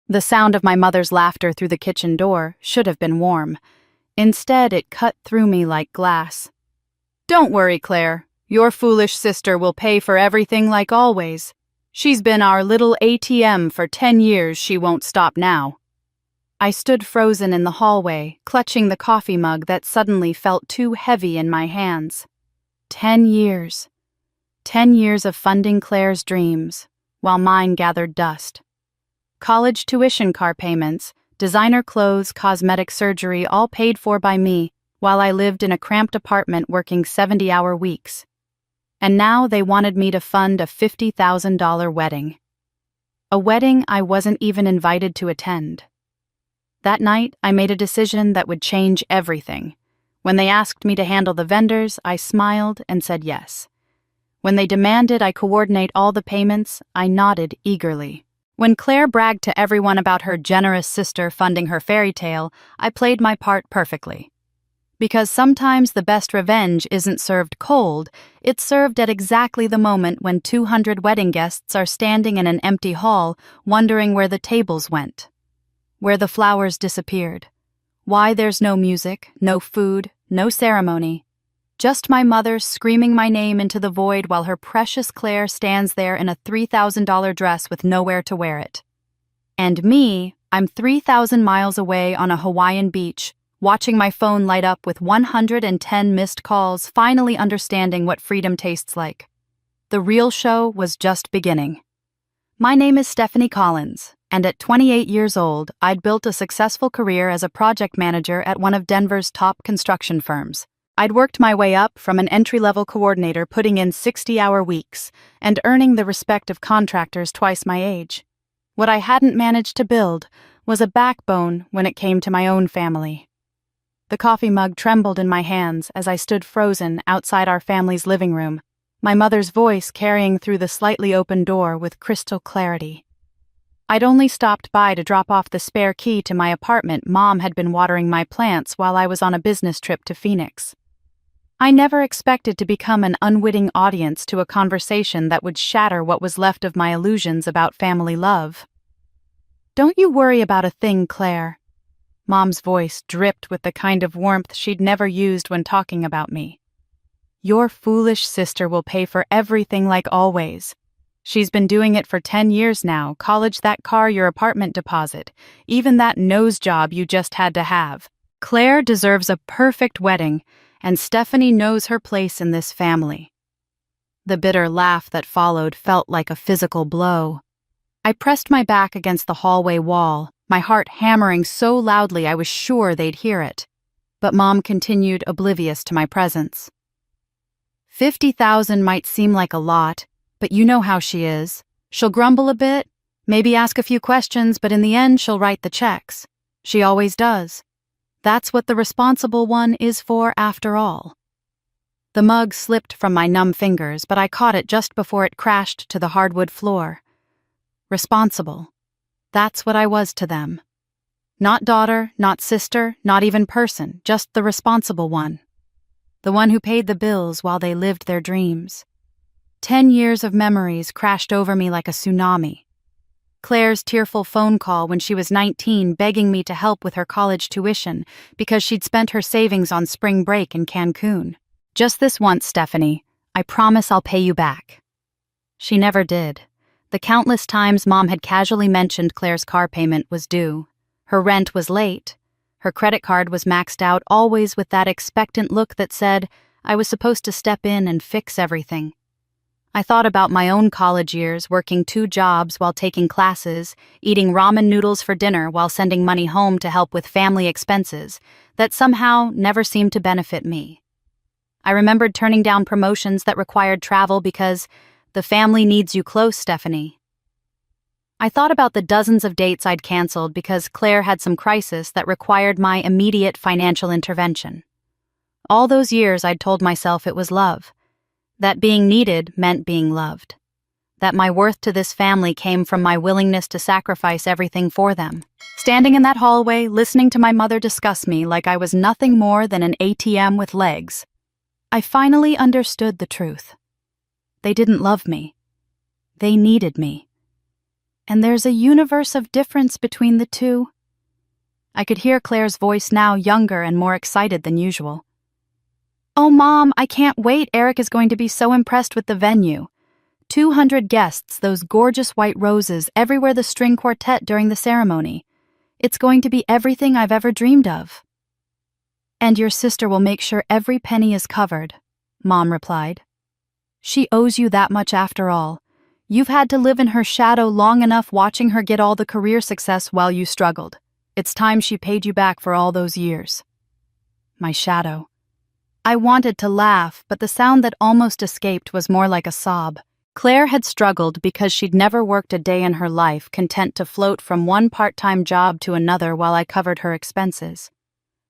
The sound of my mother's laughter through the kitchen door should have been warm. Instead, it cut through me like glass. "Don't worry, Claire. Your foolish sister will pay for everything like always. She's been our little ATM for 10 years, she won't stop now." I stood frozen in the hallway, clutching the coffee mug that suddenly felt too heavy in my hands. 10 years. 10 years of funding Claire's dreams, while mine gathered dust. College tuition car payments, designer clothes, cosmetic surgery, all paid for by me, while I lived in a cramped apartment working 70-hour weeks. And now they wanted me to fund a $50,000 wedding. A wedding I wasn't even invited to attend. That night, I made a decision that would change everything. When they asked me to handle the vendors, I smiled and said yes. When they demanded I coordinate all the payments, I nodded eagerly. When Claire bragged to everyone about her generous sister funding her fairy tale, I played my part perfectly. Because sometimes the best revenge isn't served cold, it's served at exactly the moment when 200 wedding guests are standing in an empty hall, wondering where the tables went, where the flowers disappeared, why there's no music, no food, no ceremony. Just my mother screaming my name into the void while her precious Claire stands there in a $3,000 dress with nowhere to wear it. And me, I'm 3,000 miles away on a Hawaiian beach, watching my phone light up with 110 missed calls, finally understanding what freedom tastes like. The real show was just beginning. My name is Stephanie Collins, and at 28 years old, I'd built a successful career as a project manager at one of Denver's top construction firms. I'd worked my way up from an entry-level coordinator, putting in 60-hour weeks and earning the respect of contractors twice my age. What I hadn't managed to build was a backbone when it came to my own family. The coffee mug trembled in my hands as I stood frozen outside our family's living room, my mother's voice carrying through the slightly open door with crystal clarity. I'd only stopped by to drop off the spare key to my apartment. Mom had been watering my plants while I was on a business trip to Phoenix. I never expected to become an unwitting audience to a conversation that would shatter what was left of my illusions about family love. "Don't you worry about a thing, Claire." Mom's voice dripped with the kind of warmth she'd never used when talking about me. "Your foolish sister will pay for everything like always. She's been doing it for 10 years now, college, that car, your apartment deposit, even that nose job you just had to have. Claire deserves a perfect wedding, and Stephanie knows her place in this family." The bitter laugh that followed felt like a physical blow. I pressed my back against the hallway wall, my heart hammering so loudly I was sure they'd hear it. But Mom continued, oblivious to my presence. "50,000 might seem like a lot, but you know how she is. She'll grumble a bit, maybe ask a few questions, but in the end she'll write the checks. She always does. That's what the responsible one is for after all." The mug slipped from my numb fingers, but I caught it just before it crashed to the hardwood floor. Responsible. That's what I was to them. Not daughter, not sister, not even person, just the responsible one. The one who paid the bills while they lived their dreams. 10 years of memories crashed over me like a tsunami. Claire's tearful phone call when she was 19 begging me to help with her college tuition because she'd spent her savings on spring break in Cancun. "Just this once, Stephanie. I promise I'll pay you back." She never did. The countless times Mom had casually mentioned Claire's car payment was due. Her rent was late. Her credit card was maxed out, always with that expectant look that said I was supposed to step in and fix everything. I thought about my own college years, working 2 jobs while taking classes, eating ramen noodles for dinner while sending money home to help with family expenses, that somehow never seemed to benefit me. I remembered turning down promotions that required travel because the family needs you close, Stephanie. I thought about the dozens of dates I'd canceled because Claire had some crisis that required my immediate financial intervention. All those years I'd told myself it was love. That being needed meant being loved. That my worth to this family came from my willingness to sacrifice everything for them. Standing in that hallway, listening to my mother discuss me like I was nothing more than an ATM with legs, I finally understood the truth. They didn't love me. They needed me. And there's a universe of difference between the two. I could hear Claire's voice now, younger and more excited than usual. Oh, Mom, I can't wait. Eric is going to be so impressed with the venue. 200 guests, those gorgeous white roses, everywhere the string quartet during the ceremony. It's going to be everything I've ever dreamed of. And your sister will make sure every penny is covered, Mom replied. She owes you that much after all. You've had to live in her shadow long enough watching her get all the career success while you struggled. It's time she paid you back for all those years. My shadow. I wanted to laugh, but the sound that almost escaped was more like a sob. Claire had struggled because she'd never worked a day in her life, content to float from one part-time job to another while I covered her expenses.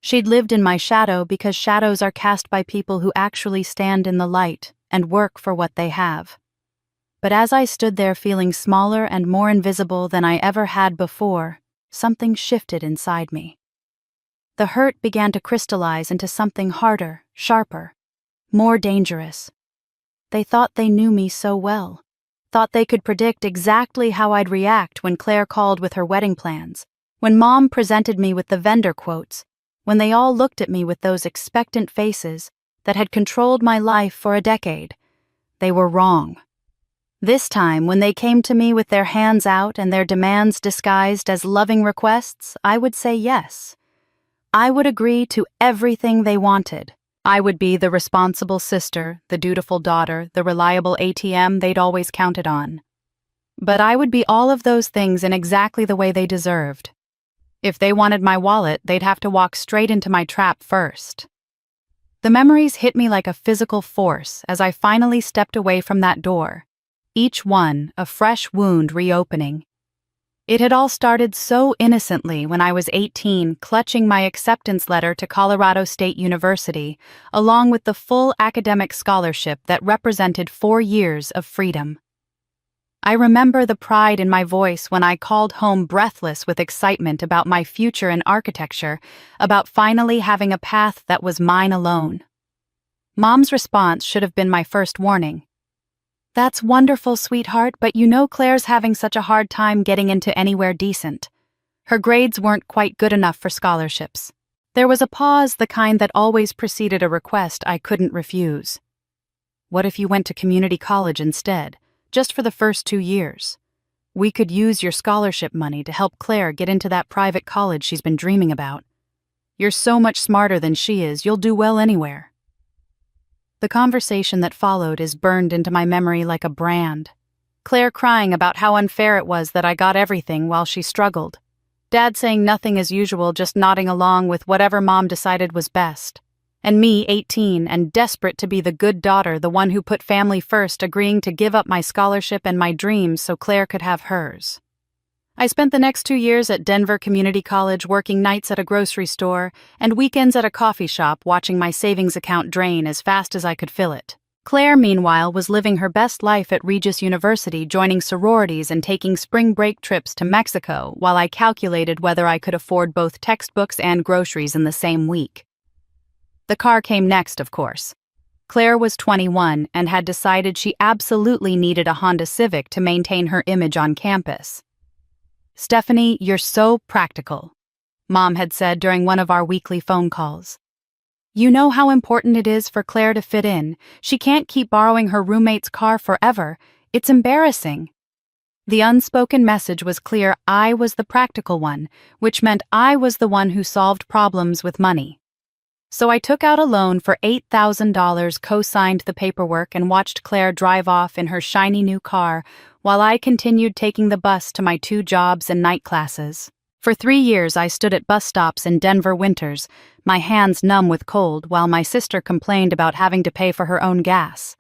She'd lived in my shadow because shadows are cast by people who actually stand in the light and work for what they have. But as I stood there feeling smaller and more invisible than I ever had before, something shifted inside me. The hurt began to crystallize into something harder, sharper, more dangerous. They thought they knew me so well, thought they could predict exactly how I'd react when Claire called with her wedding plans, when Mom presented me with the vendor quotes, when they all looked at me with those expectant faces that had controlled my life for a decade. They were wrong. This time, when they came to me with their hands out and their demands disguised as loving requests, I would say yes. I would agree to everything they wanted. I would be the responsible sister, the dutiful daughter, the reliable ATM they'd always counted on. But I would be all of those things in exactly the way they deserved. If they wanted my wallet, they'd have to walk straight into my trap first. The memories hit me like a physical force as I finally stepped away from that door, each one a fresh wound reopening. It had all started so innocently when I was 18, clutching my acceptance letter to Colorado State University, along with the full academic scholarship that represented 4 years of freedom. I remember the pride in my voice when I called home breathless with excitement about my future in architecture, about finally having a path that was mine alone. Mom's response should have been my first warning. That's wonderful, sweetheart, but you know Claire's having such a hard time getting into anywhere decent. Her grades weren't quite good enough for scholarships. There was a pause, the kind that always preceded a request I couldn't refuse. What if you went to community college instead, just for the first 2 years? We could use your scholarship money to help Claire get into that private college she's been dreaming about. You're so much smarter than she is, you'll do well anywhere. The conversation that followed is burned into my memory like a brand. Claire crying about how unfair it was that I got everything while she struggled. Dad saying nothing as usual, just nodding along with whatever Mom decided was best. And me, 18, and desperate to be the good daughter, the one who put family first, agreeing to give up my scholarship and my dreams so Claire could have hers. I spent the next 2 years at Denver Community College working nights at a grocery store and weekends at a coffee shop watching my savings account drain as fast as I could fill it. Claire, meanwhile, was living her best life at Regis University, joining sororities and taking spring break trips to Mexico while I calculated whether I could afford both textbooks and groceries in the same week. The car came next, of course. Claire was 21 and had decided she absolutely needed a Honda Civic to maintain her image on campus. "Stephanie, you're so practical," Mom had said during one of our weekly phone calls. "You know how important it is for Claire to fit in. She can't keep borrowing her roommate's car forever. It's embarrassing." The unspoken message was clear: I was the practical one, which meant I was the one who solved problems with money. So I took out a loan for $8,000, co-signed the paperwork, and watched Claire drive off in her shiny new car while I continued taking the bus to my 2 jobs and night classes. For 3 years I stood at bus stops in Denver winters, my hands numb with cold, while my sister complained about having to pay for her own gas.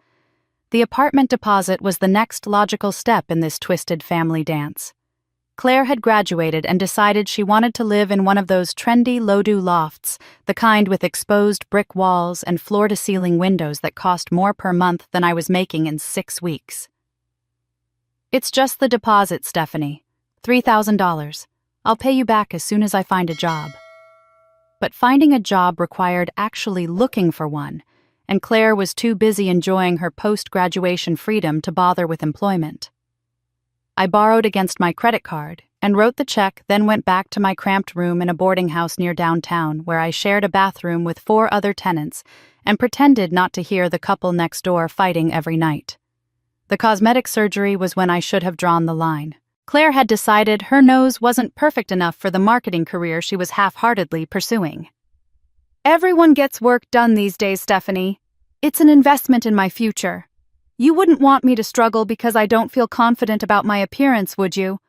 The apartment deposit was the next logical step in this twisted family dance. Claire had graduated and decided she wanted to live in one of those trendy low-do lofts, the kind with exposed brick walls and floor-to-ceiling windows that cost more per month than I was making in 6 weeks. "It's just the deposit, Stephanie. $3,000. I'll pay you back as soon as I find a job." But finding a job required actually looking for one, and Claire was too busy enjoying her post-graduation freedom to bother with employment. I borrowed against my credit card and wrote the check, then went back to my cramped room in a boarding house near downtown where I shared a bathroom with 4 other tenants and pretended not to hear the couple next door fighting every night. The cosmetic surgery was when I should have drawn the line. Claire had decided her nose wasn't perfect enough for the marketing career she was half-heartedly pursuing. Everyone gets work done these days, Stephanie. It's an investment in my future. You wouldn't want me to struggle because I don't feel confident about my appearance, would you?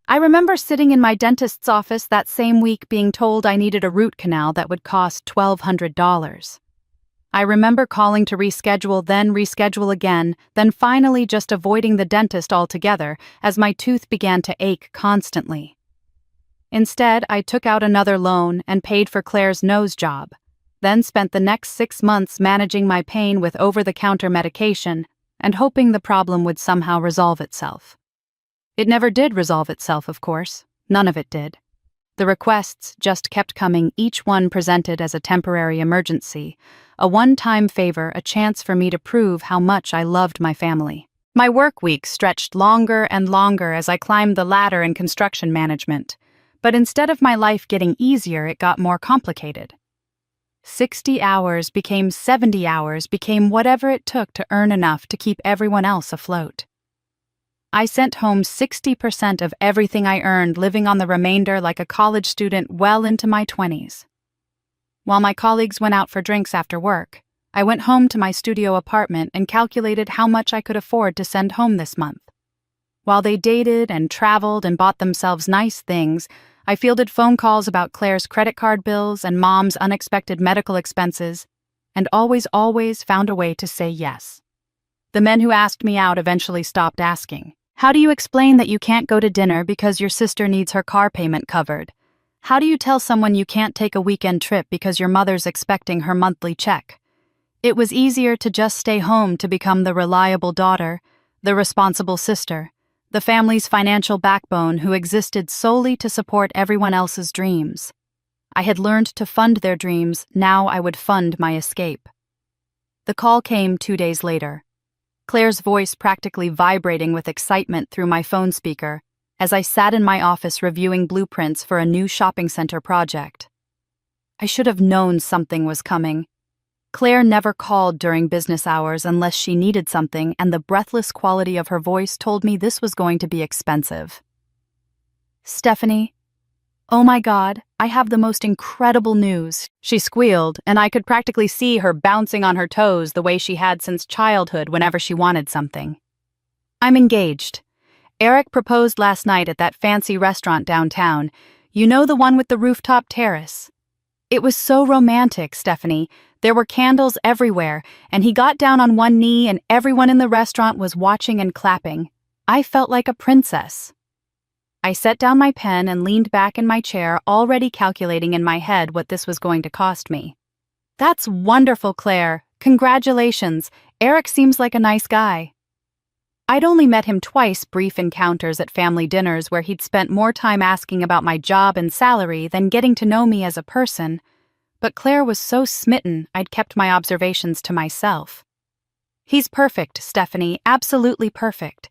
I remember sitting in my dentist's office that same week being told I needed a root canal that would cost $1,200. I remember calling to reschedule, then reschedule again, then finally just avoiding the dentist altogether as my tooth began to ache constantly. Instead, I took out another loan and paid for Claire's nose job, then spent the next 6 months managing my pain with over-the-counter medication and hoping the problem would somehow resolve itself. It never did resolve itself, of course. None of it did. The requests just kept coming, each one presented as a temporary emergency, a one-time favor, a chance for me to prove how much I loved my family. My work week stretched longer and longer as I climbed the ladder in construction management, but instead of my life getting easier, it got more complicated. 60 hours became 70 hours, became whatever it took to earn enough to keep everyone else afloat. I sent home 60% of everything I earned, living on the remainder like a college student well into my 20s. While my colleagues went out for drinks after work, I went home to my studio apartment and calculated how much I could afford to send home this month. While they dated and traveled and bought themselves nice things, I fielded phone calls about Claire's credit card bills and Mom's unexpected medical expenses, and always found a way to say yes. The men who asked me out eventually stopped asking. How do you explain that you can't go to dinner because your sister needs her car payment covered? How do you tell someone you can't take a weekend trip because your mother's expecting her monthly check? It was easier to just stay home to become the reliable daughter, the responsible sister, the family's financial backbone who existed solely to support everyone else's dreams. I had learned to fund their dreams, now I would fund my escape. The call came 2 days later. Claire's voice practically vibrating with excitement through my phone speaker as I sat in my office reviewing blueprints for a new shopping center project. I should have known something was coming. Claire never called during business hours unless she needed something, and the breathless quality of her voice told me this was going to be expensive. Stephanie, oh my God, I have the most incredible news, she squealed, and I could practically see her bouncing on her toes the way she had since childhood whenever she wanted something. I'm engaged. Eric proposed last night at that fancy restaurant downtown. You know, the one with the rooftop terrace. It was so romantic, Stephanie. There were candles everywhere, and he got down on one knee and everyone in the restaurant was watching and clapping. I felt like a princess. I set down my pen and leaned back in my chair, already calculating in my head what this was going to cost me. That's wonderful, Claire. Congratulations. Eric seems like a nice guy. I'd only met him twice, brief encounters at family dinners where he'd spent more time asking about my job and salary than getting to know me as a person. But Claire was so smitten, I'd kept my observations to myself. He's perfect, Stephanie, absolutely perfect.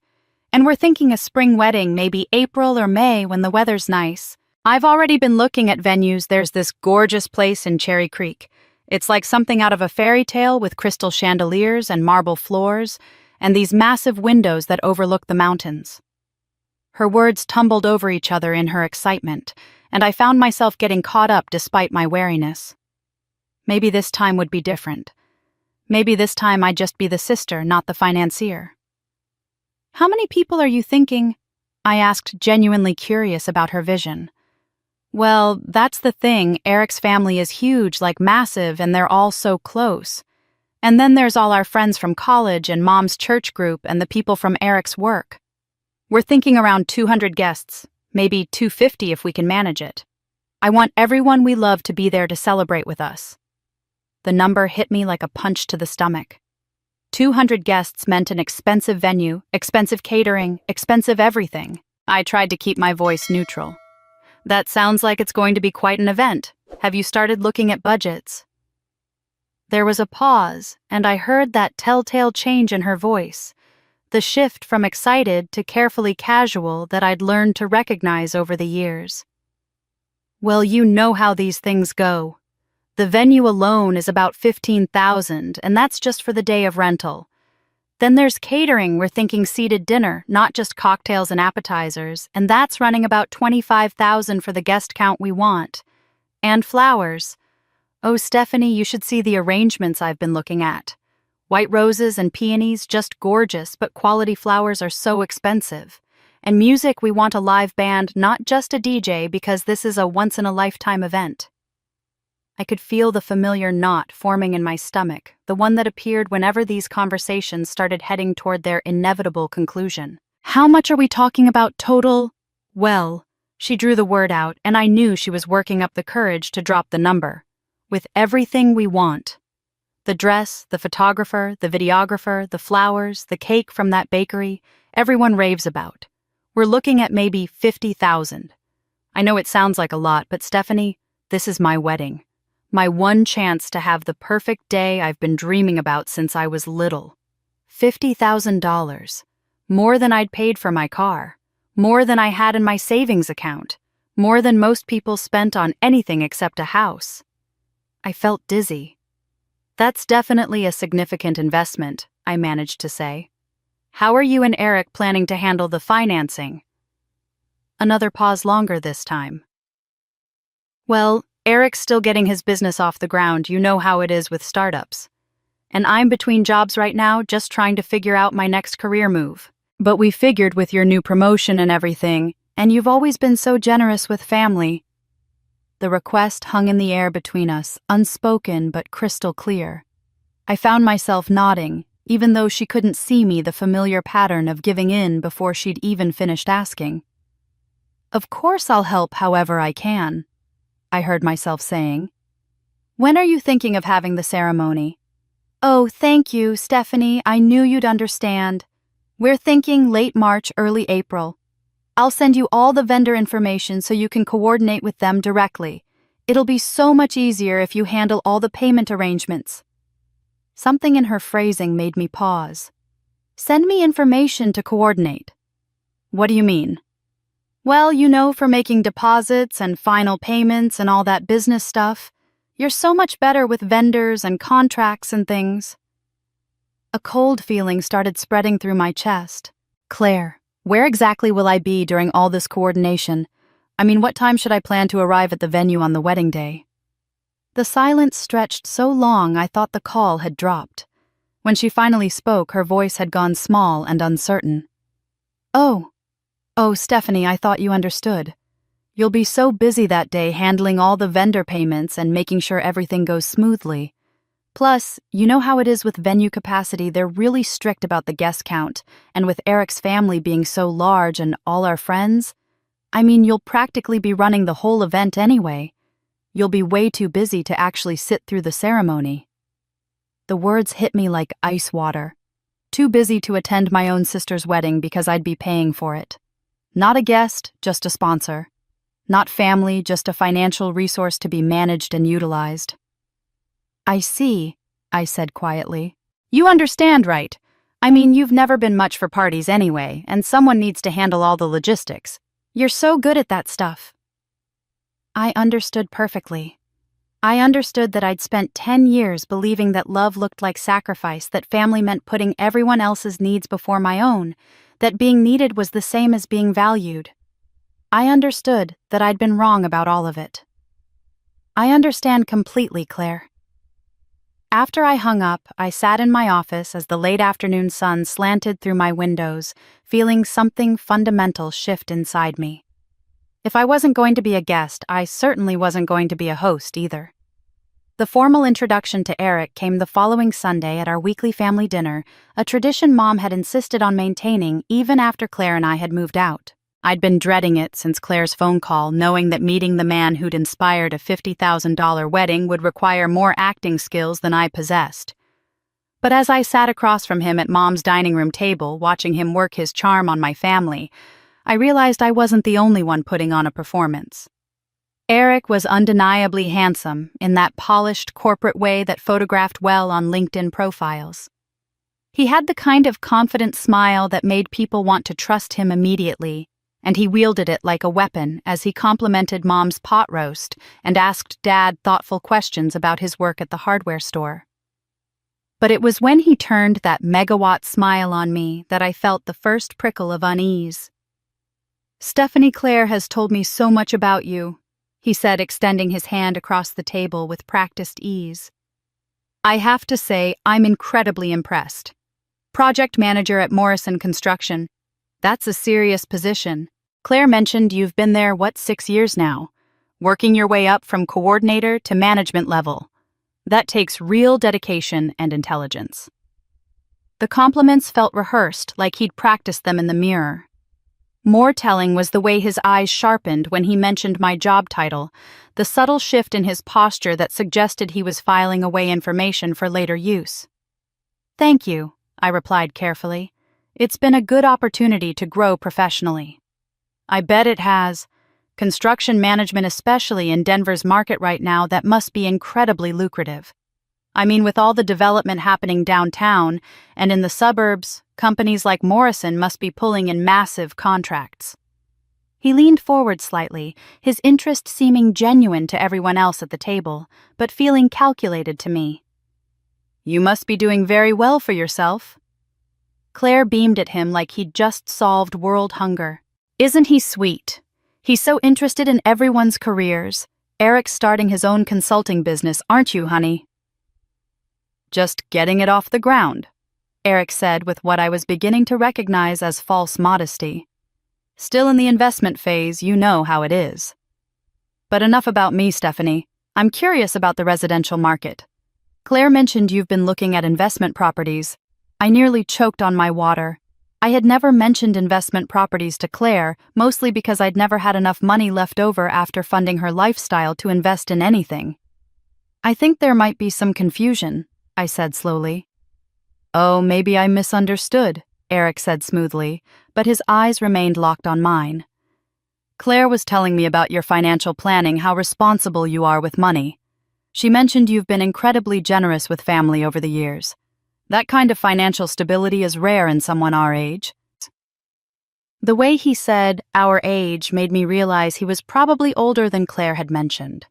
And we're thinking a spring wedding, maybe April or May when the weather's nice. I've already been looking at venues. There's this gorgeous place in Cherry Creek. It's like something out of a fairy tale with crystal chandeliers and marble floors, and these massive windows that overlook the mountains. Her words tumbled over each other in her excitement, and I found myself getting caught up despite my wariness. Maybe this time would be different. Maybe this time I'd just be the sister, not the financier. How many people are you thinking? I asked, genuinely curious about her vision. Well, that's the thing. Eric's family is huge, like massive, and they're all so close. And then there's all our friends from college and Mom's church group and the people from Eric's work. We're thinking around 200 guests, maybe 250 if we can manage it. I want everyone we love to be there to celebrate with us. The number hit me like a punch to the stomach. 200 guests meant an expensive venue, expensive catering, expensive everything. I tried to keep my voice neutral. That sounds like it's going to be quite an event. Have you started looking at budgets? There was a pause, and I heard that telltale change in her voice. The shift from excited to carefully casual that I'd learned to recognize over the years. Well, you know how these things go. The venue alone is about $15,000, and that's just for the day of rental. Then there's catering, we're thinking seated dinner, not just cocktails and appetizers, and that's running about $25,000 for the guest count we want. And flowers. Oh, Stephanie, you should see the arrangements I've been looking at. White roses and peonies, just gorgeous, but quality flowers are so expensive. And music, we want a live band, not just a DJ, because this is a once-in-a-lifetime event. I could feel the familiar knot forming in my stomach, the one that appeared whenever these conversations started heading toward their inevitable conclusion. How much are we talking about total? Well, she drew the word out, and I knew she was working up the courage to drop the number. With everything we want. The dress, the photographer, the videographer, the flowers, the cake from that bakery, everyone raves about. We're looking at maybe $50,000. I know it sounds like a lot, but Stephanie, this is my wedding. My one chance to have the perfect day I've been dreaming about since I was little. $50,000. More than I'd paid for my car. More than I had in my savings account. More than most people spent on anything except a house. I felt dizzy. That's definitely a significant investment, I managed to say. How are you and Eric planning to handle the financing? Another pause longer this time. Well, Eric's still getting his business off the ground, you know how it is with startups. And I'm between jobs right now, just trying to figure out my next career move. But we figured with your new promotion and everything, and you've always been so generous with family. The request hung in the air between us, unspoken but crystal clear. I found myself nodding, even though she couldn't see me, the familiar pattern of giving in before she'd even finished asking. Of course I'll help however I can, I heard myself saying. When are you thinking of having the ceremony? Oh, thank you, Stephanie, I knew you'd understand. We're thinking late March, early April. I'll send you all the vendor information so you can coordinate with them directly. It'll be so much easier if you handle all the payment arrangements. Something in her phrasing made me pause. Send me information to coordinate. What do you mean? Well, you know, for making deposits and final payments and all that business stuff. You're so much better with vendors and contracts and things. A cold feeling started spreading through my chest. Claire, where exactly will I be during all this coordination? I mean, what time should I plan to arrive at the venue on the wedding day? The silence stretched so long I thought the call had dropped. When she finally spoke, her voice had gone small and uncertain. Oh, Stephanie, I thought you understood. You'll be so busy that day handling all the vendor payments and making sure everything goes smoothly. Plus, you know how it is with venue capacity, they're really strict about the guest count, and with Eric's family being so large and all our friends, I mean, you'll practically be running the whole event anyway. You'll be way too busy to actually sit through the ceremony. The words hit me like ice water. Too busy to attend my own sister's wedding because I'd be paying for it. Not a guest, just a sponsor. Not family, just a financial resource to be managed and utilized. I see, I said quietly. You understand, right? I mean, you've never been much for parties anyway, and someone needs to handle all the logistics. You're so good at that stuff. I understood perfectly. I understood that I'd spent 10 years believing that love looked like sacrifice, that family meant putting everyone else's needs before my own, that being needed was the same as being valued. I understood that I'd been wrong about all of it. I understand completely, Claire. After I hung up, I sat in my office as the late afternoon sun slanted through my windows, feeling something fundamental shift inside me. If I wasn't going to be a guest, I certainly wasn't going to be a host either. The formal introduction to Eric came the following Sunday at our weekly family dinner, a tradition Mom had insisted on maintaining even after Claire and I had moved out. I'd been dreading it since Claire's phone call, knowing that meeting the man who'd inspired a $50,000 wedding would require more acting skills than I possessed. But as I sat across from him at Mom's dining room table, watching him work his charm on my family, I realized I wasn't the only one putting on a performance. Eric was undeniably handsome in that polished corporate way that photographed well on LinkedIn profiles. He had the kind of confident smile that made people want to trust him immediately, and he wielded it like a weapon as he complimented Mom's pot roast and asked Dad thoughtful questions about his work at the hardware store. But it was when he turned that megawatt smile on me that I felt the first prickle of unease. "Stephanie Claire has told me so much about you," he said, extending his hand across the table with practiced ease. "I have to say, I'm incredibly impressed. Project manager at Morrison Construction. That's a serious position. Claire mentioned you've been there, 6 years now, working your way up from coordinator to management level. That takes real dedication and intelligence." The compliments felt rehearsed, like he'd practiced them in the mirror. More telling was the way his eyes sharpened when he mentioned my job title, the subtle shift in his posture that suggested he was filing away information for later use. "Thank you," I replied carefully. "It's been a good opportunity to grow professionally." "I bet it has. Construction management, especially in Denver's market right now, that must be incredibly lucrative. I mean, with all the development happening downtown and in the suburbs, companies like Morrison must be pulling in massive contracts." He leaned forward slightly, his interest seeming genuine to everyone else at the table, but feeling calculated to me. "You must be doing very well for yourself." Claire beamed at him like he'd just solved world hunger. "Isn't he sweet? He's so interested in everyone's careers. Eric's starting his own consulting business, aren't you, honey?" "Just getting it off the ground," Eric said with what I was beginning to recognize as false modesty. "Still in the investment phase, you know how it is. But enough about me, Stephanie. I'm curious about the residential market. Claire mentioned you've been looking at investment properties." I nearly choked on my water. I had never mentioned investment properties to Claire, mostly because I'd never had enough money left over after funding her lifestyle to invest in anything. "I think there might be some confusion," I said slowly. "Oh, maybe I misunderstood," Eric said smoothly, but his eyes remained locked on mine. "Claire was telling me about your financial planning, how responsible you are with money. She mentioned you've been incredibly generous with family over the years. That kind of financial stability is rare in someone our age." The way he said "our age" made me realize he was probably older than Claire had mentioned.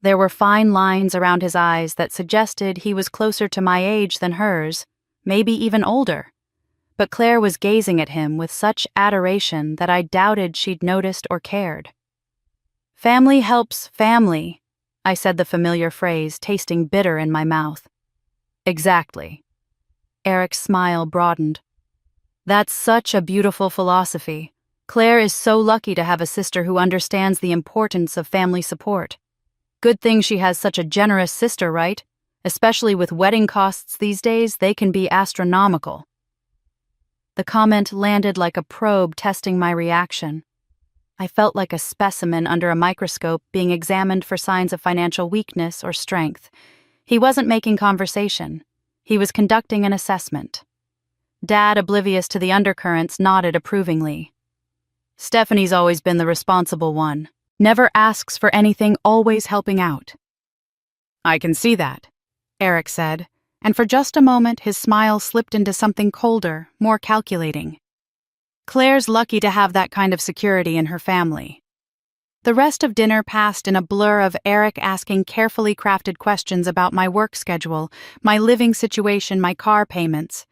There were fine lines around his eyes that suggested he was closer to my age than hers, maybe even older. But Claire was gazing at him with such adoration that I doubted she'd noticed or cared. "Family helps family," I said the familiar phrase, tasting bitter in my mouth. "Exactly." Eric's smile broadened. "That's such a beautiful philosophy. Claire is so lucky to have a sister who understands the importance of family support. Good thing she has such a generous sister, right? Especially with wedding costs these days, they can be astronomical." The comment landed like a probe testing my reaction. I felt like a specimen under a microscope being examined for signs of financial weakness or strength. He wasn't making conversation. He was conducting an assessment. Dad, oblivious to the undercurrents, nodded approvingly. "Stephanie's always been the responsible one. Never asks for anything, always helping out." "I can see that," Eric said, and for just a moment his smile slipped into something colder, more calculating. "Claire's lucky to have that kind of security in her family." The rest of dinner passed in a blur of Eric asking carefully crafted questions about my work schedule, my living situation, my car payments.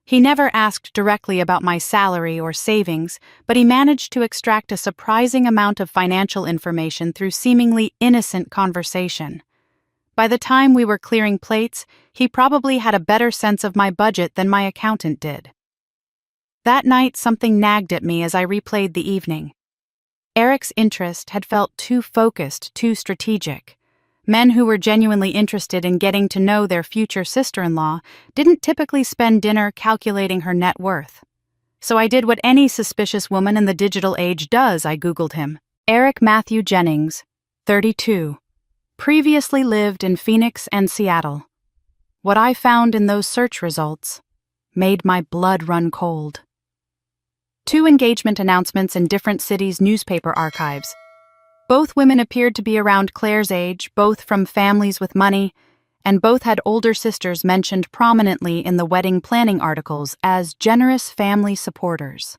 He never asked directly about my salary or savings, but he managed to extract a surprising amount of financial information through seemingly innocent conversation. By the time we were clearing plates, he probably had a better sense of my budget than my accountant did. That night, something nagged at me as I replayed the evening. Eric's interest had felt too focused, too strategic. Men who were genuinely interested in getting to know their future sister-in-law didn't typically spend dinner calculating her net worth. So I did what any suspicious woman in the digital age does. I Googled him. Eric Matthew Jennings, 32. Previously lived in Phoenix and Seattle. What I found in those search results made my blood run cold. 2 engagement announcements in different cities' newspaper archives. Both women appeared to be around Claire's age, both from families with money, and both had older sisters mentioned prominently in the wedding planning articles as generous family supporters.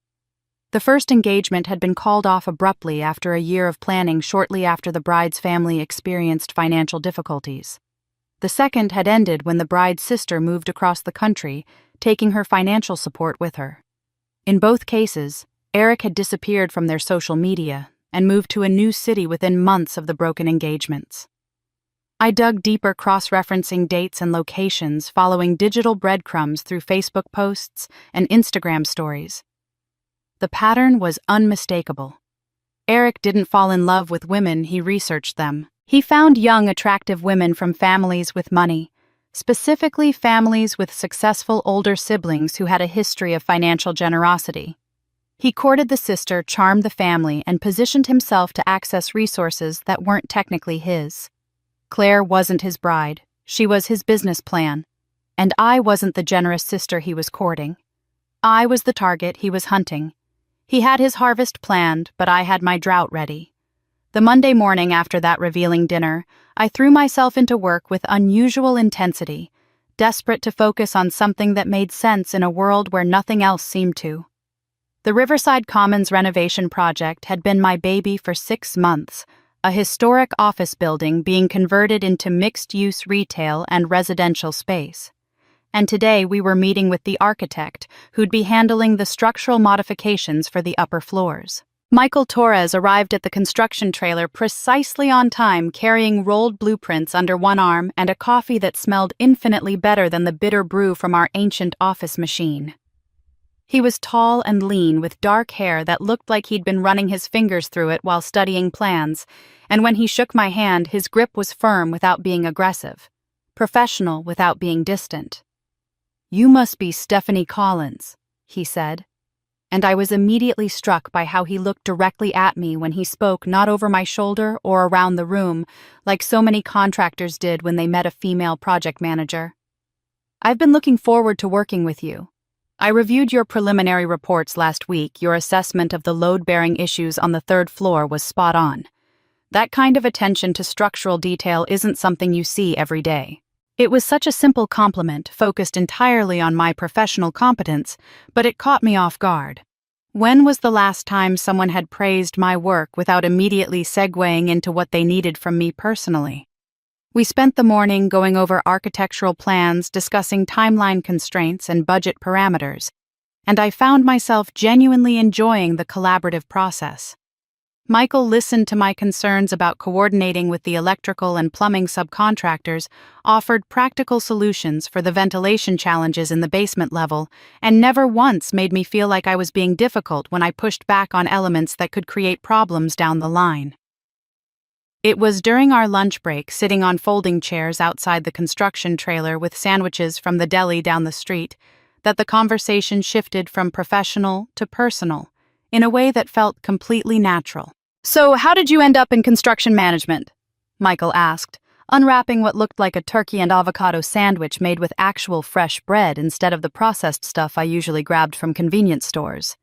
The first engagement had been called off abruptly after a year of planning shortly after the bride's family experienced financial difficulties. The second had ended when the bride's sister moved across the country, taking her financial support with her. In both cases, Eric had disappeared from their social media and moved to a new city within months of the broken engagements. I dug deeper, cross-referencing dates and locations, following digital breadcrumbs through Facebook posts and Instagram stories. The pattern was unmistakable. Eric didn't fall in love with women, he researched them. He found young, attractive women from families with money, specifically families with successful older siblings who had a history of financial generosity. He courted the sister, charmed the family, and positioned himself to access resources that weren't technically his. Claire wasn't his bride, she was his business plan, and I wasn't the generous sister he was courting. I was the target he was hunting. He had his harvest planned, but I had my drought ready. The Monday morning after that revealing dinner, I threw myself into work with unusual intensity, desperate to focus on something that made sense in a world where nothing else seemed to. The Riverside Commons renovation project had been my baby for 6 months, a historic office building being converted into mixed-use retail and residential space. And today we were meeting with the architect who'd be handling the structural modifications for the upper floors. Michael Torres arrived at the construction trailer precisely on time, carrying rolled blueprints under one arm and a coffee that smelled infinitely better than the bitter brew from our ancient office machine. He was tall and lean, with dark hair that looked like he'd been running his fingers through it while studying plans, and when he shook my hand, his grip was firm without being aggressive, professional without being distant. "You must be Stephanie Collins," he said. And I was immediately struck by how he looked directly at me when he spoke, not over my shoulder or around the room, like so many contractors did when they met a female project manager. "I've been looking forward to working with you. I reviewed your preliminary reports last week. Your assessment of the load-bearing issues on the 3rd floor was spot on. That kind of attention to structural detail isn't something you see every day." It was such a simple compliment, focused entirely on my professional competence, but it caught me off guard. When was the last time someone had praised my work without immediately segueing into what they needed from me personally? We spent the morning going over architectural plans, discussing timeline constraints and budget parameters, and I found myself genuinely enjoying the collaborative process. Michael listened to my concerns about coordinating with the electrical and plumbing subcontractors, offered practical solutions for the ventilation challenges in the basement level, and never once made me feel like I was being difficult when I pushed back on elements that could create problems down the line. It was during our lunch break, sitting on folding chairs outside the construction trailer with sandwiches from the deli down the street, that the conversation shifted from professional to personal, in a way that felt completely natural. "So, how did you end up in construction management?" Michael asked, unwrapping what looked like a turkey and avocado sandwich made with actual fresh bread instead of the processed stuff I usually grabbed from convenience stores.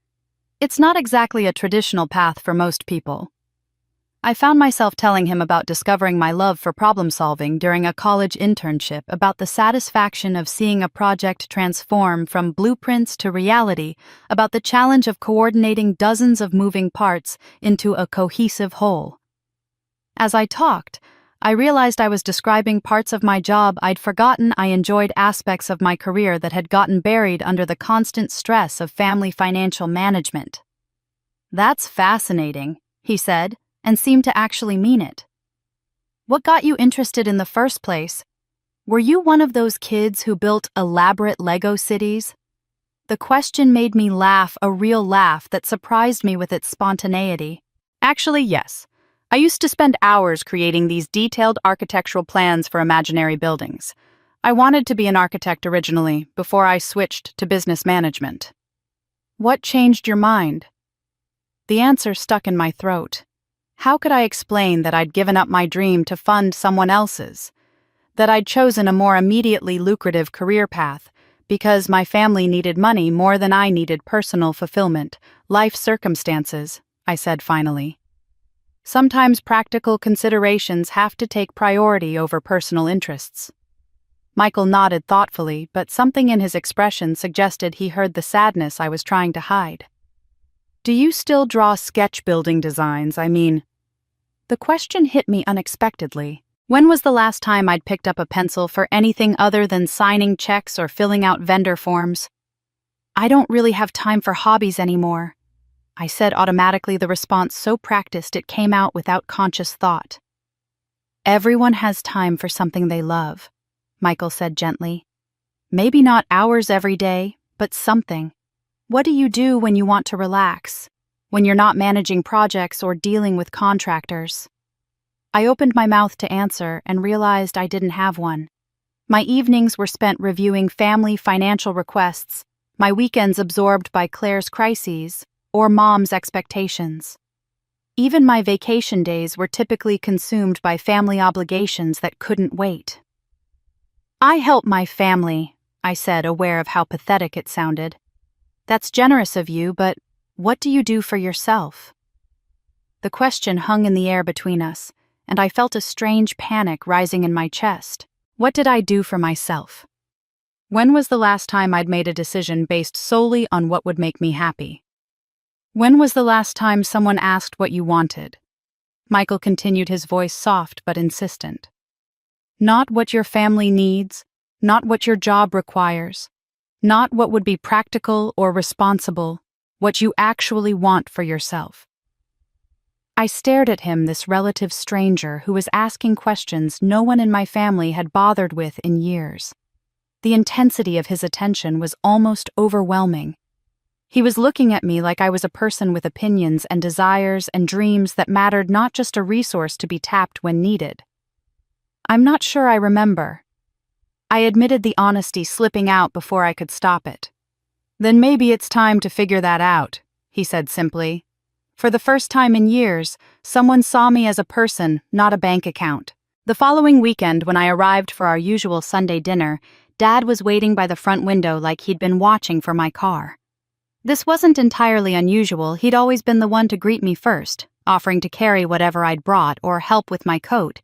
It's not exactly a traditional path for most people. I found myself telling him about discovering my love for problem-solving during a college internship, about the satisfaction of seeing a project transform from blueprints to reality, about the challenge of coordinating dozens of moving parts into a cohesive whole. As I talked, I realized I was describing parts of my job I'd forgotten. I enjoyed aspects of my career that had gotten buried under the constant stress of family financial management. "That's fascinating," he said, and seemed to actually mean it. "What got you interested in the first place? Were you one of those kids who built elaborate Lego cities?" The question made me laugh, a real laugh that surprised me with its spontaneity. "Actually, yes. I used to spend hours creating these detailed architectural plans for imaginary buildings. I wanted to be an architect originally, before I switched to business management." "What changed your mind?" The answer stuck in my throat. How could I explain that I'd given up my dream to fund someone else's? That I'd chosen a more immediately lucrative career path because my family needed money more than I needed personal fulfillment, life circumstances, I said finally. Sometimes practical considerations have to take priority over personal interests. Michael nodded thoughtfully, but something in his expression suggested he heard the sadness I was trying to hide. Do you still draw sketch building designs, I mean? The question hit me unexpectedly. When was the last time I'd picked up a pencil for anything other than signing checks or filling out vendor forms? I don't really have time for hobbies anymore, I said automatically, the response so practiced it came out without conscious thought. Everyone has time for something they love, Michael said gently. Maybe not hours every day, but something. What do you do when you want to relax? When you're not managing projects or dealing with contractors? I opened my mouth to answer and realized I didn't have one. My evenings were spent reviewing family financial requests, my weekends absorbed by Claire's crises or Mom's expectations. Even my vacation days were typically consumed by family obligations that couldn't wait. I help my family, I said, aware of how pathetic it sounded. That's generous of you, but what do you do for yourself? The question hung in the air between us, and I felt a strange panic rising in my chest. What did I do for myself? When was the last time I'd made a decision based solely on what would make me happy? When was the last time someone asked what you wanted? Michael continued, his voice soft but insistent. Not what your family needs, not what your job requires, not what would be practical or responsible, what you actually want for yourself. I stared at him, this relative stranger who was asking questions no one in my family had bothered with in years. The intensity of his attention was almost overwhelming. He was looking at me like I was a person with opinions and desires and dreams that mattered, not just a resource to be tapped when needed. I'm not sure I remember. I admitted, the honesty slipping out before I could stop it. Then maybe it's time to figure that out, he said simply. For the first time in years, someone saw me as a person, not a bank account. The following weekend, when I arrived for our usual Sunday dinner, Dad was waiting by the front window like he'd been watching for my car. This wasn't entirely unusual. He'd always been the one to greet me first, offering to carry whatever I'd brought or help with my coat.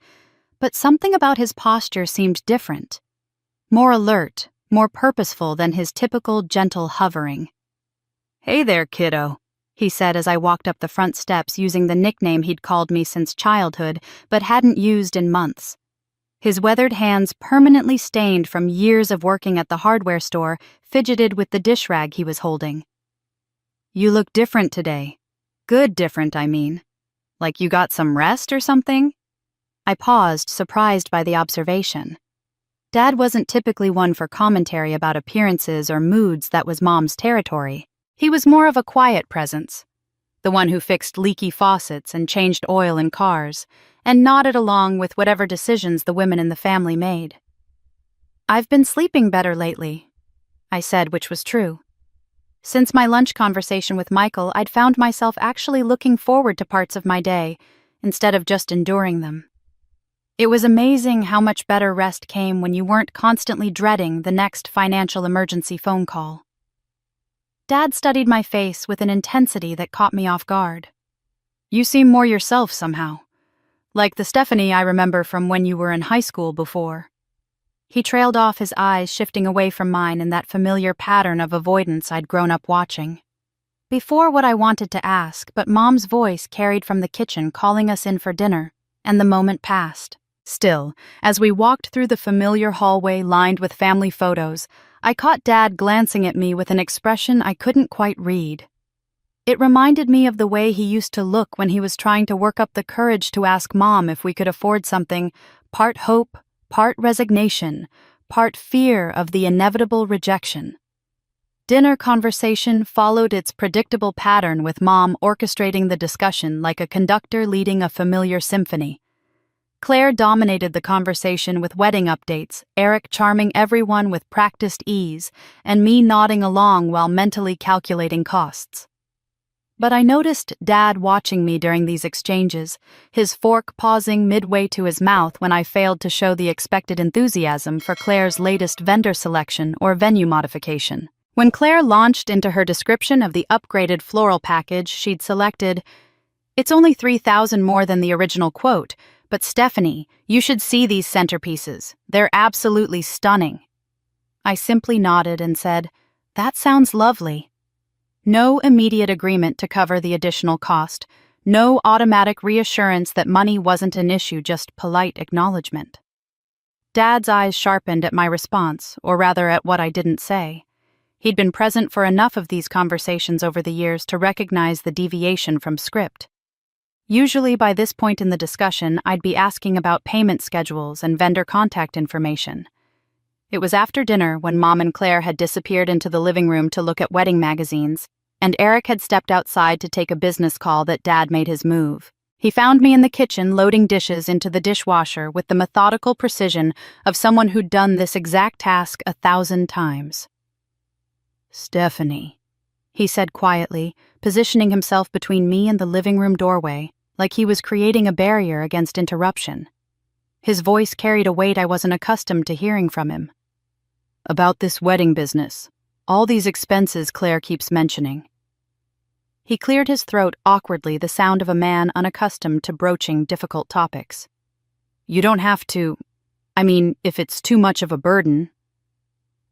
But something about his posture seemed different. More alert, more purposeful than his typical gentle hovering. "Hey there, kiddo," he said as I walked up the front steps using the nickname he'd called me since childhood but hadn't used in months. His weathered hands, permanently stained from years of working at the hardware store, fidgeted with the dish rag he was holding. "You look different today. Good different, I mean. Like you got some rest or something?" I paused, surprised by the observation. Dad wasn't typically one for commentary about appearances or moods. That was Mom's territory. He was more of a quiet presence, the one who fixed leaky faucets and changed oil in cars, and nodded along with whatever decisions the women in the family made. "I've been sleeping better lately," I said, which was true. Since my lunch conversation with Michael, I'd found myself actually looking forward to parts of my day, instead of just enduring them. It was amazing how much better rest came when you weren't constantly dreading the next financial emergency phone call. Dad studied my face with an intensity that caught me off guard. "You seem more yourself somehow. Like the Stephanie I remember from when you were in high school before." He trailed off, his eyes shifting away from mine in that familiar pattern of avoidance I'd grown up watching. Before what I wanted to ask, but Mom's voice carried from the kitchen calling us in for dinner, and the moment passed. Still, as we walked through the familiar hallway lined with family photos, I caught Dad glancing at me with an expression I couldn't quite read. It reminded me of the way he used to look when he was trying to work up the courage to ask Mom if we could afford something, part hope, part resignation, part fear of the inevitable rejection. Dinner conversation followed its predictable pattern, with Mom orchestrating the discussion like a conductor leading a familiar symphony. Claire dominated the conversation with wedding updates, Eric charming everyone with practiced ease, and me nodding along while mentally calculating costs. But I noticed Dad watching me during these exchanges, his fork pausing midway to his mouth when I failed to show the expected enthusiasm for Claire's latest vendor selection or venue modification. When Claire launched into her description of the upgraded floral package she'd selected, "It's only $3,000 more than the original quote, But Stephanie, you should see these centerpieces. They're absolutely stunning. I simply nodded and said, "That sounds lovely." No immediate agreement to cover the additional cost. No automatic reassurance that money wasn't an issue, just polite acknowledgement. Dad's eyes sharpened at my response, or rather at what I didn't say. He'd been present for enough of these conversations over the years to recognize the deviation from script. Usually by this point in the discussion, I'd be asking about payment schedules and vendor contact information. It was after dinner when Mom and Claire had disappeared into the living room to look at wedding magazines, and Eric had stepped outside to take a business call that Dad made his move. He found me in the kitchen loading dishes into the dishwasher with the methodical precision of someone who'd done this exact task 1,000 times. "Stephanie," he said quietly, positioning himself between me and the living room doorway, like he was creating a barrier against interruption. His voice carried a weight I wasn't accustomed to hearing from him. "About this wedding business. All these expenses Claire keeps mentioning." He cleared his throat awkwardly, the sound of a man unaccustomed to broaching difficult topics. "You don't have to. I mean, if it's too much of a burden."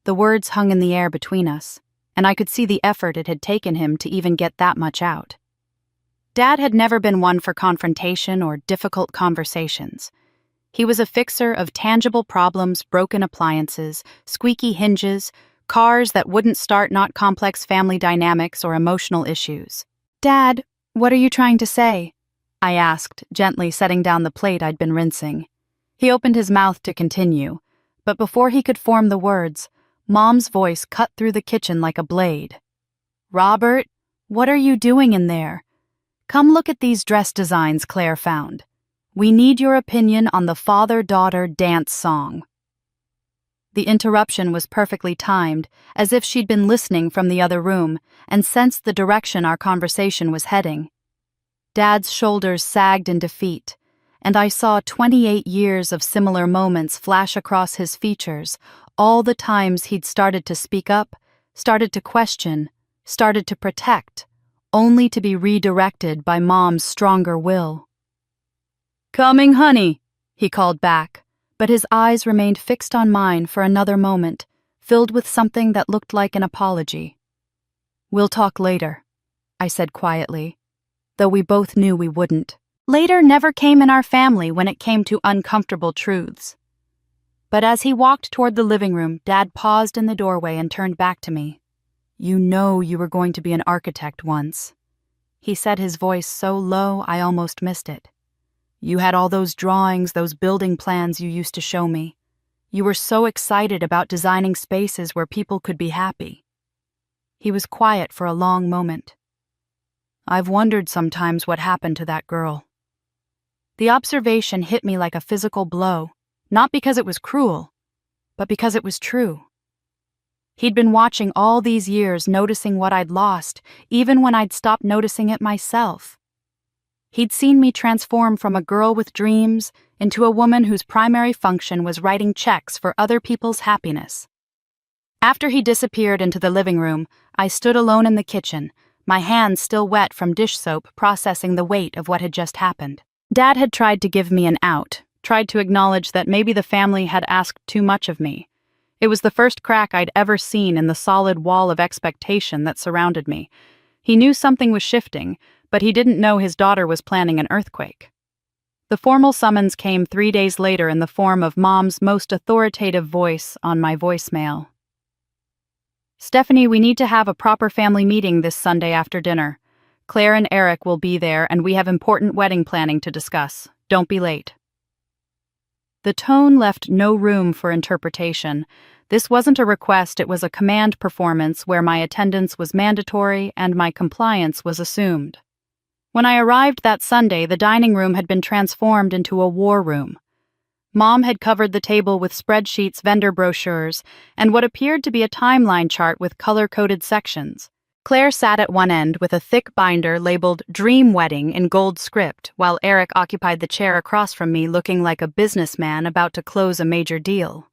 The words hung in the air between us, and I could see the effort it had taken him to even get that much out. Dad had never been one for confrontation or difficult conversations. He was a fixer of tangible problems, broken appliances, squeaky hinges, cars that wouldn't start, not complex family dynamics or emotional issues. "Dad, what are you trying to say?" I asked, gently setting down the plate I'd been rinsing. He opened his mouth to continue, but before he could form the words, Mom's voice cut through the kitchen like a blade. "Robert, what are you doing in there? Come look at these dress designs Claire found. We need your opinion on the father-daughter dance song." The interruption was perfectly timed, as if she'd been listening from the other room and sensed the direction our conversation was heading. Dad's shoulders sagged in defeat, and I saw 28 years of similar moments flash across his features, all the times he'd started to speak up, started to question, started to protect, only to be redirected by Mom's stronger will. "Coming, honey," he called back, but his eyes remained fixed on mine for another moment, filled with something that looked like an apology. "We'll talk later," I said quietly, though we both knew we wouldn't. Later never came in our family when it came to uncomfortable truths. But as he walked toward the living room, Dad paused in the doorway and turned back to me. "You know you were going to be an architect once," he said, his voice so low I almost missed it. "You had all those drawings, those building plans you used to show me. You were so excited about designing spaces where people could be happy." He was quiet for a long moment. "I've wondered sometimes what happened to that girl." The observation hit me like a physical blow, not because it was cruel, but because it was true. He'd been watching all these years, noticing what I'd lost, even when I'd stopped noticing it myself. He'd seen me transform from a girl with dreams into a woman whose primary function was writing checks for other people's happiness. After he disappeared into the living room, I stood alone in the kitchen, my hands still wet from dish soap, processing the weight of what had just happened. Dad had tried to give me an out, tried to acknowledge that maybe the family had asked too much of me. It was the first crack I'd ever seen in the solid wall of expectation that surrounded me. He knew something was shifting, but he didn't know his daughter was planning an earthquake. The formal summons came 3 days later in the form of Mom's most authoritative voice on my voicemail. "Stephanie, we need to have a proper family meeting this Sunday after dinner. Claire and Eric will be there, and we have important wedding planning to discuss. Don't be late." The tone left no room for interpretation. This wasn't a request, it was a command performance where my attendance was mandatory and my compliance was assumed. When I arrived that Sunday, the dining room had been transformed into a war room. Mom had covered the table with spreadsheets, vendor brochures, and what appeared to be a timeline chart with color-coded sections. Claire sat at one end with a thick binder labeled Dream Wedding in gold script, while Eric occupied the chair across from me looking like a businessman about to close a major deal.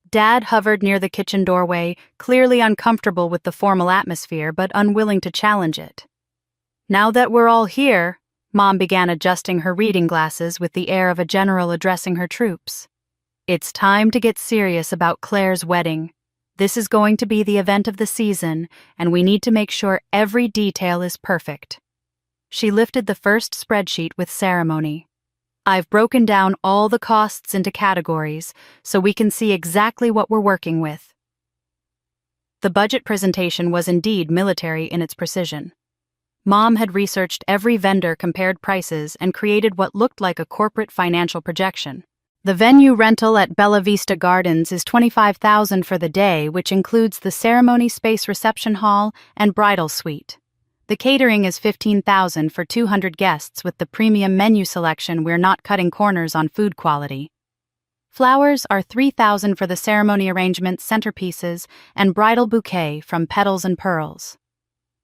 Dad hovered near the kitchen doorway, clearly uncomfortable with the formal atmosphere but unwilling to challenge it. "Now that we're all here," Mom began adjusting her reading glasses with the air of a general addressing her troops. It's time to get serious about Claire's wedding. This is going to be the event of the season, and we need to make sure every detail is perfect. She lifted the first spreadsheet with ceremony. I've broken down all the costs into categories so we can see exactly what we're working with. The budget presentation was indeed military in its precision. Mom had researched every vendor, compared prices, and created what looked like a corporate financial projection. The venue rental at Bella Vista Gardens is $25,000 for the day, which includes the ceremony space, reception hall, and bridal suite. The catering is $15,000 for 200 guests with the premium menu selection. We're not cutting corners on food quality. Flowers are $3,000 for the ceremony arrangements, centerpieces, and bridal bouquet from Petals and Pearls.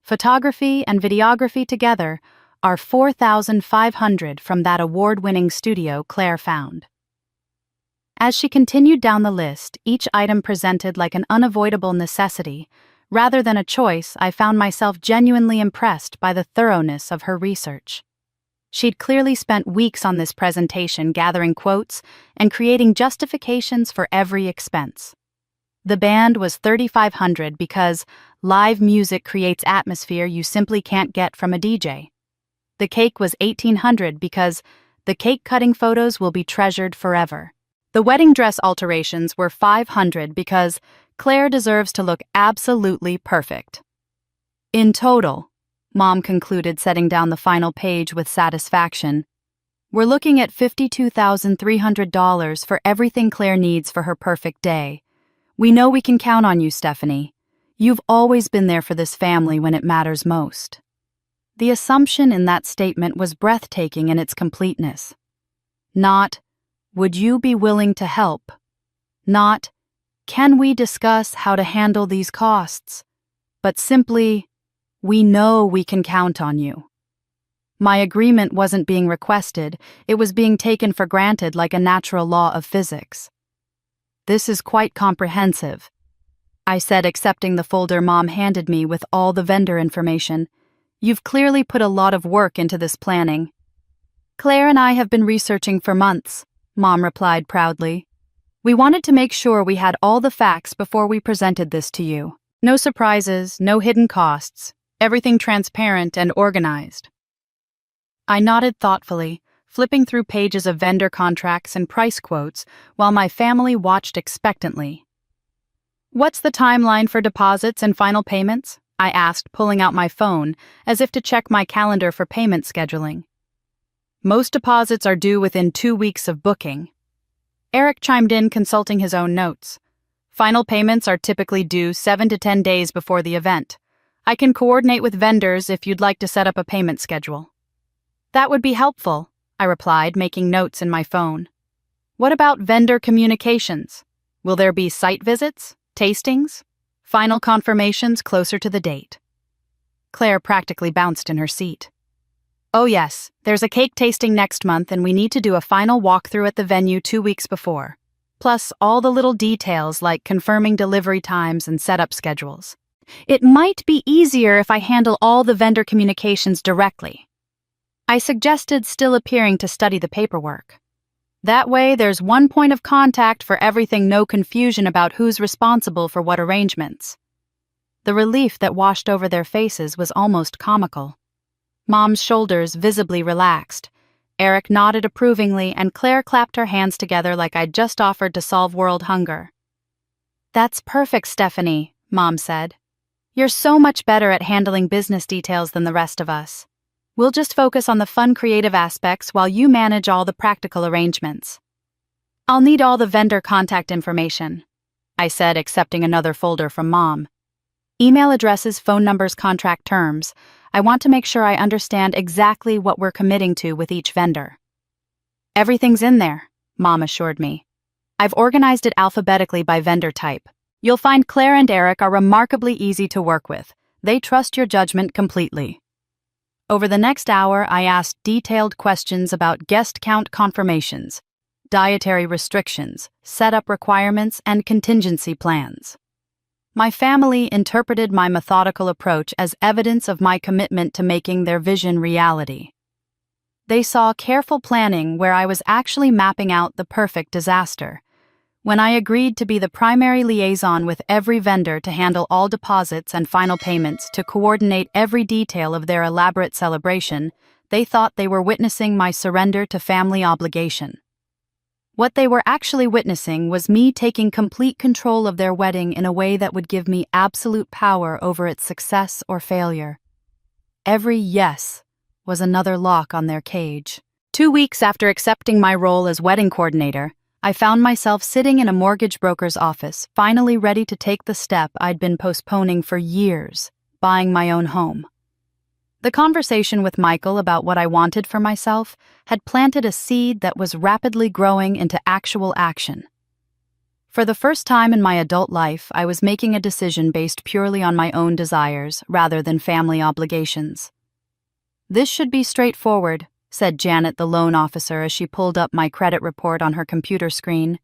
Photography and videography together are $4,500 from that award-winning studio Claire found. As she continued down the list, each item presented like an unavoidable necessity. Rather than a choice, I found myself genuinely impressed by the thoroughness of her research. She'd clearly spent weeks on this presentation, gathering quotes and creating justifications for every expense. The band was $3,500 because live music creates atmosphere you simply can't get from a DJ. The cake was $1,800 because the cake-cutting photos will be treasured forever. The wedding dress alterations were $500 because Claire deserves to look absolutely perfect. In total, Mom concluded, setting down the final page with satisfaction, we're looking at $52,300 for everything Claire needs for her perfect day. We know we can count on you, Stephanie. You've always been there for this family when it matters most. The assumption in that statement was breathtaking in its completeness. Not, would you be willing to help? Not, can we discuss how to handle these costs? But simply, we know we can count on you. My agreement wasn't being requested, it was being taken for granted like a natural law of physics. This is quite comprehensive, I said, accepting the folder Mom handed me with all the vendor information. You've clearly put a lot of work into this planning. Claire and I have been researching for months, Mom replied proudly. We wanted to make sure we had all the facts before we presented this to you. No surprises, no hidden costs, everything transparent and organized. I nodded thoughtfully, flipping through pages of vendor contracts and price quotes while my family watched expectantly. What's the timeline for deposits and final payments? I asked, pulling out my phone as if to check my calendar for payment scheduling. Most deposits are due within 2 weeks of booking. Eric chimed in, consulting his own notes. Final payments are typically due 7 to 10 days before the event. I can coordinate with vendors if you'd like to set up a payment schedule. That would be helpful, I replied, making notes in my phone. What about vendor communications? Will there be site visits, tastings, final confirmations closer to the date? Claire practically bounced in her seat. Oh yes, there's a cake tasting next month and we need to do a final walkthrough at the venue 2 weeks before. Plus all the little details like confirming delivery times and setup schedules. It might be easier if I handle all the vendor communications directly, I suggested, still appearing to study the paperwork. That way there's one point of contact for everything, no confusion about who's responsible for what arrangements. The relief that washed over their faces was almost comical. Mom's shoulders visibly relaxed. Eric nodded approvingly and Claire clapped her hands together like I'd just offered to solve world hunger. That's perfect, Stephanie, Mom said. You're so much better at handling business details than the rest of us. We'll just focus on the fun, creative aspects while you manage all the practical arrangements. I'll need all the vendor contact information, I said, accepting another folder from Mom. Email addresses, phone numbers, contract terms. I want to make sure I understand exactly what we're committing to with each vendor. Everything's in there, Mom assured me. I've organized it alphabetically by vendor type. You'll find Claire and Eric are remarkably easy to work with. They trust your judgment completely. Over the next hour, I asked detailed questions about guest count confirmations, dietary restrictions, setup requirements, and contingency plans. My family interpreted my methodical approach as evidence of my commitment to making their vision reality. They saw careful planning where I was actually mapping out the perfect disaster. When I agreed to be the primary liaison with every vendor to handle all deposits and final payments to coordinate every detail of their elaborate celebration, they thought they were witnessing my surrender to family obligation. What they were actually witnessing was me taking complete control of their wedding in a way that would give me absolute power over its success or failure. Every yes was another lock on their cage. 2 weeks after accepting my role as wedding coordinator, I found myself sitting in a mortgage broker's office, finally ready to take the step I'd been postponing for years, buying my own home. The conversation with Michael about what I wanted for myself had planted a seed that was rapidly growing into actual action. For the first time in my adult life, I was making a decision based purely on my own desires rather than family obligations. "This should be straightforward," said Janet, the loan officer, as she pulled up my credit report on her computer screen.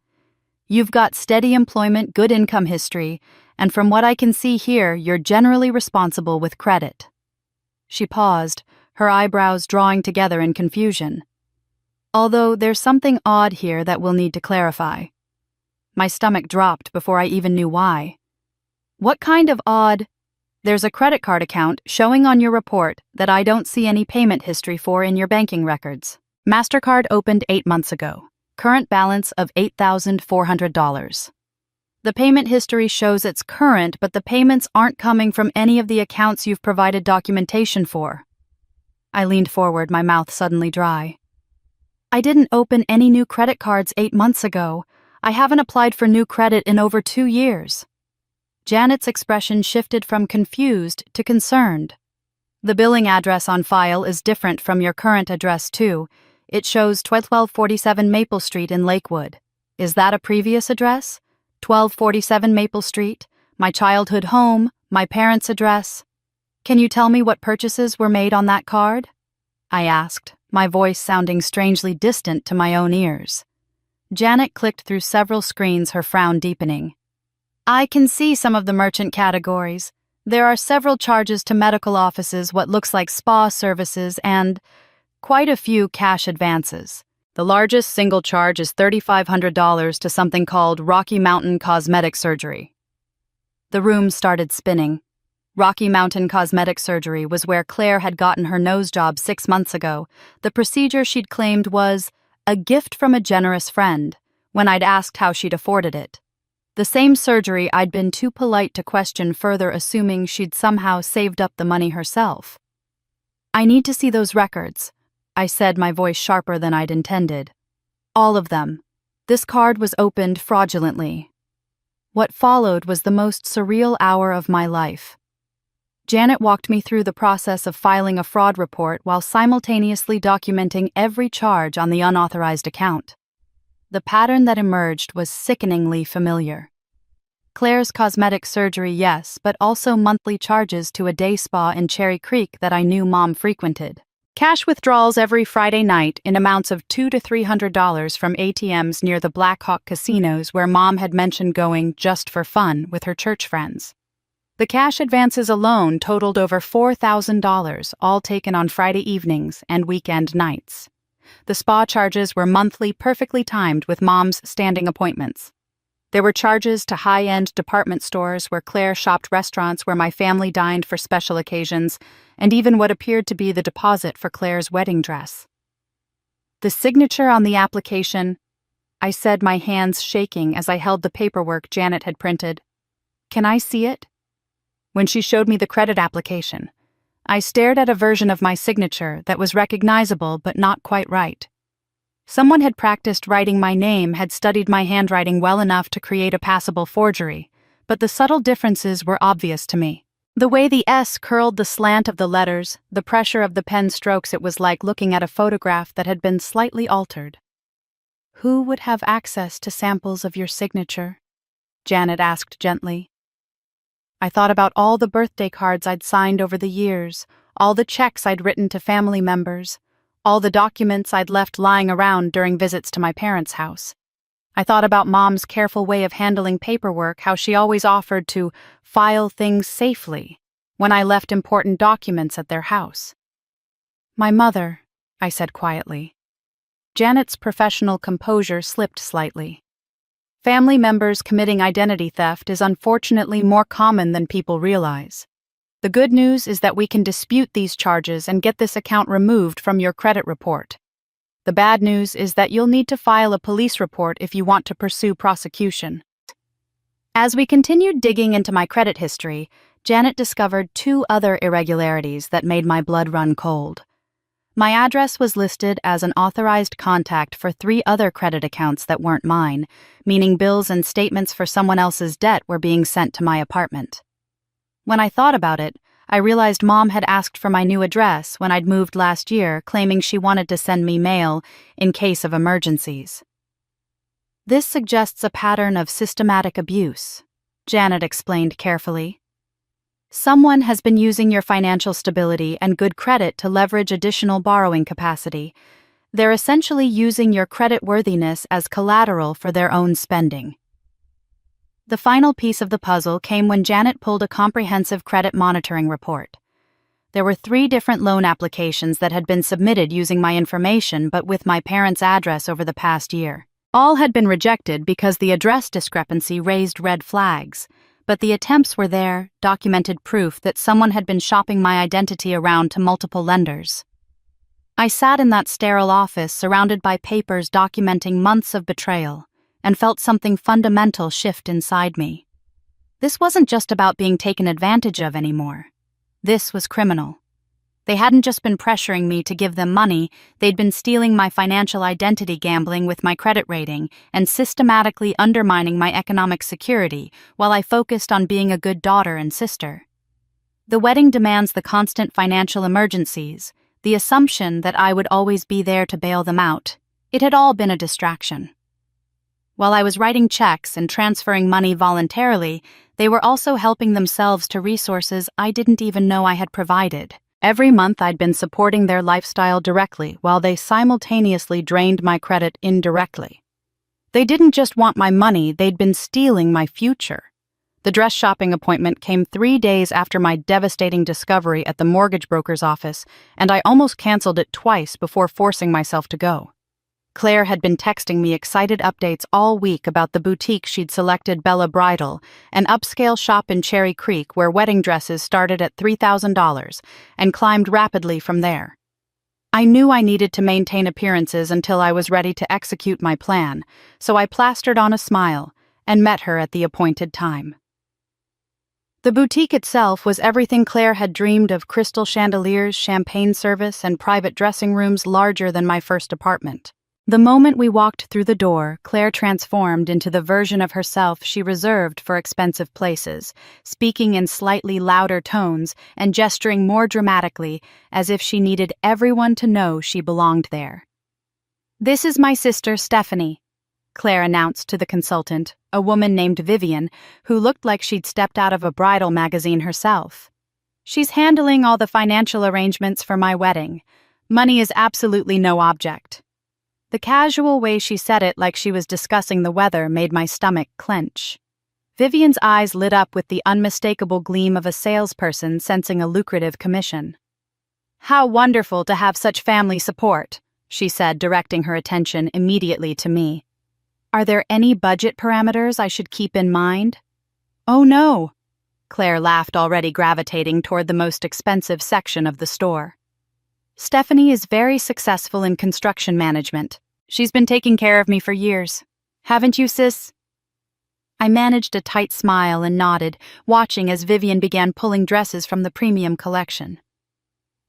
"You've got steady employment, good income history, and from what I can see here, you're generally responsible with credit." She paused, her eyebrows drawing together in confusion. "Although there's something odd here that we'll need to clarify." My stomach dropped before I even knew why. "What kind of odd?" "There's a credit card account showing on your report that I don't see any payment history for in your banking records. MasterCard opened 8 months ago. Current balance of $8,400. The payment history shows it's current, but the payments aren't coming from any of the accounts you've provided documentation for." I leaned forward, my mouth suddenly dry. "I didn't open any new credit cards 8 months ago. I haven't applied for new credit in over 2 years. Janet's expression shifted from confused to concerned. "The billing address on file is different from your current address, too. It shows 1247 Maple Street in Lakewood. Is that a previous address? 1247 Maple Street, my childhood home, my parents' address. Can you tell me what purchases were made on that card?" I asked, my voice sounding strangely distant to my own ears. Janet clicked through several screens, her frown deepening. "I can see some of the merchant categories. There are several charges to medical offices, what looks like spa services, and quite a few cash advances. The largest single charge is $3,500 to something called Rocky Mountain Cosmetic Surgery." The room started spinning. Rocky Mountain Cosmetic Surgery was where Claire had gotten her nose job 6 months ago. The procedure she'd claimed was a gift from a generous friend, when I'd asked how she'd afforded it. The same surgery I'd been too polite to question further, assuming she'd somehow saved up the money herself. "I need to see those records," I said, my voice sharper than I'd intended. "All of them. This card was opened fraudulently." What followed was the most surreal hour of my life. Janet walked me through the process of filing a fraud report while simultaneously documenting every charge on the unauthorized account. The pattern that emerged was sickeningly familiar. Claire's cosmetic surgery, yes, but also monthly charges to a day spa in Cherry Creek that I knew Mom frequented. Cash withdrawals every Friday night in amounts of $200 to $300 from ATMs near the Black Hawk casinos where Mom had mentioned going just for fun with her church friends. The cash advances alone totaled over $4,000, all taken on Friday evenings and weekend nights. The spa charges were monthly, perfectly timed with Mom's standing appointments. There were charges to high-end department stores where Claire shopped, restaurants where my family dined for special occasions, and even what appeared to be the deposit for Claire's wedding dress. "The signature on the application," I said, my hands shaking as I held the paperwork Janet had printed. "Can I see it?" When she showed me the credit application, I stared at a version of my signature that was recognizable but not quite right. Someone had practiced writing my name, had studied my handwriting well enough to create a passable forgery, but the subtle differences were obvious to me. The way the S curled the slant of the letters, the pressure of the pen strokes, it was like looking at a photograph that had been slightly altered. "Who would have access to samples of your signature?" Janet asked gently. I thought about all the birthday cards I'd signed over the years, all the checks I'd written to family members, all the documents I'd left lying around during visits to my parents' house. I thought about Mom's careful way of handling paperwork, how she always offered to file things safely when I left important documents at their house. "My mother," I said quietly. Janet's professional composure slipped slightly. Family members committing identity theft is unfortunately more common than people realize. The good news is that we can dispute these charges and get this account removed from your credit report. The bad news is that you'll need to file a police report if you want to pursue prosecution. As we continued digging into my credit history, Janet discovered 2 other irregularities that made my blood run cold. My address was listed as an authorized contact for 3 other credit accounts that weren't mine, meaning bills and statements for someone else's debt were being sent to my apartment. When I thought about it, I realized Mom had asked for my new address when I'd moved last year, claiming she wanted to send me mail in case of emergencies. This suggests a pattern of systematic abuse, Janet explained carefully. Someone has been using your financial stability and good credit to leverage additional borrowing capacity. They're essentially using your creditworthiness as collateral for their own spending. The final piece of the puzzle came when Janet pulled a comprehensive credit monitoring report. There were 3 different loan applications that had been submitted using my information but with my parents' address over the past year. All had been rejected because the address discrepancy raised red flags, but the attempts were there, documented proof that someone had been shopping my identity around to multiple lenders. I sat in that sterile office surrounded by papers documenting months of betrayal, and felt something fundamental shift inside me. This wasn't just about being taken advantage of anymore. This was criminal. They hadn't just been pressuring me to give them money, they'd been stealing my financial identity, gambling with my credit rating, and systematically undermining my economic security while I focused on being a good daughter and sister. The wedding demands the constant financial emergencies, the assumption that I would always be there to bail them out. It had all been a distraction. While I was writing checks and transferring money voluntarily, they were also helping themselves to resources I didn't even know I had provided. Every month I'd been supporting their lifestyle directly while they simultaneously drained my credit indirectly. They didn't just want my money, they'd been stealing my future. The dress shopping appointment came 3 days after my devastating discovery at the mortgage broker's office, and I almost canceled it twice before forcing myself to go. Claire had been texting me excited updates all week about the boutique she'd selected, Bella Bridal, an upscale shop in Cherry Creek where wedding dresses started at $3,000 and climbed rapidly from there. I knew I needed to maintain appearances until I was ready to execute my plan, so I plastered on a smile and met her at the appointed time. The boutique itself was everything Claire had dreamed of: crystal chandeliers, champagne service, and private dressing rooms larger than my first apartment. The moment we walked through the door, Claire transformed into the version of herself she reserved for expensive places, speaking in slightly louder tones and gesturing more dramatically, as if she needed everyone to know she belonged there. "This is my sister, Stephanie," Claire announced to the consultant, a woman named Vivian, who looked like she'd stepped out of a bridal magazine herself. "She's handling all the financial arrangements for my wedding. Money is absolutely no object." The casual way she said it, like she was discussing the weather, made my stomach clench. Vivian's eyes lit up with the unmistakable gleam of a salesperson sensing a lucrative commission. "How wonderful to have such family support," she said, directing her attention immediately to me. "Are there any budget parameters I should keep in mind?" "Oh no," Claire laughed, already gravitating toward the most expensive section of the store. "Stephanie is very successful in construction management. She's been taking care of me for years. Haven't you, sis?" I managed a tight smile and nodded, watching as Vivian began pulling dresses from the premium collection.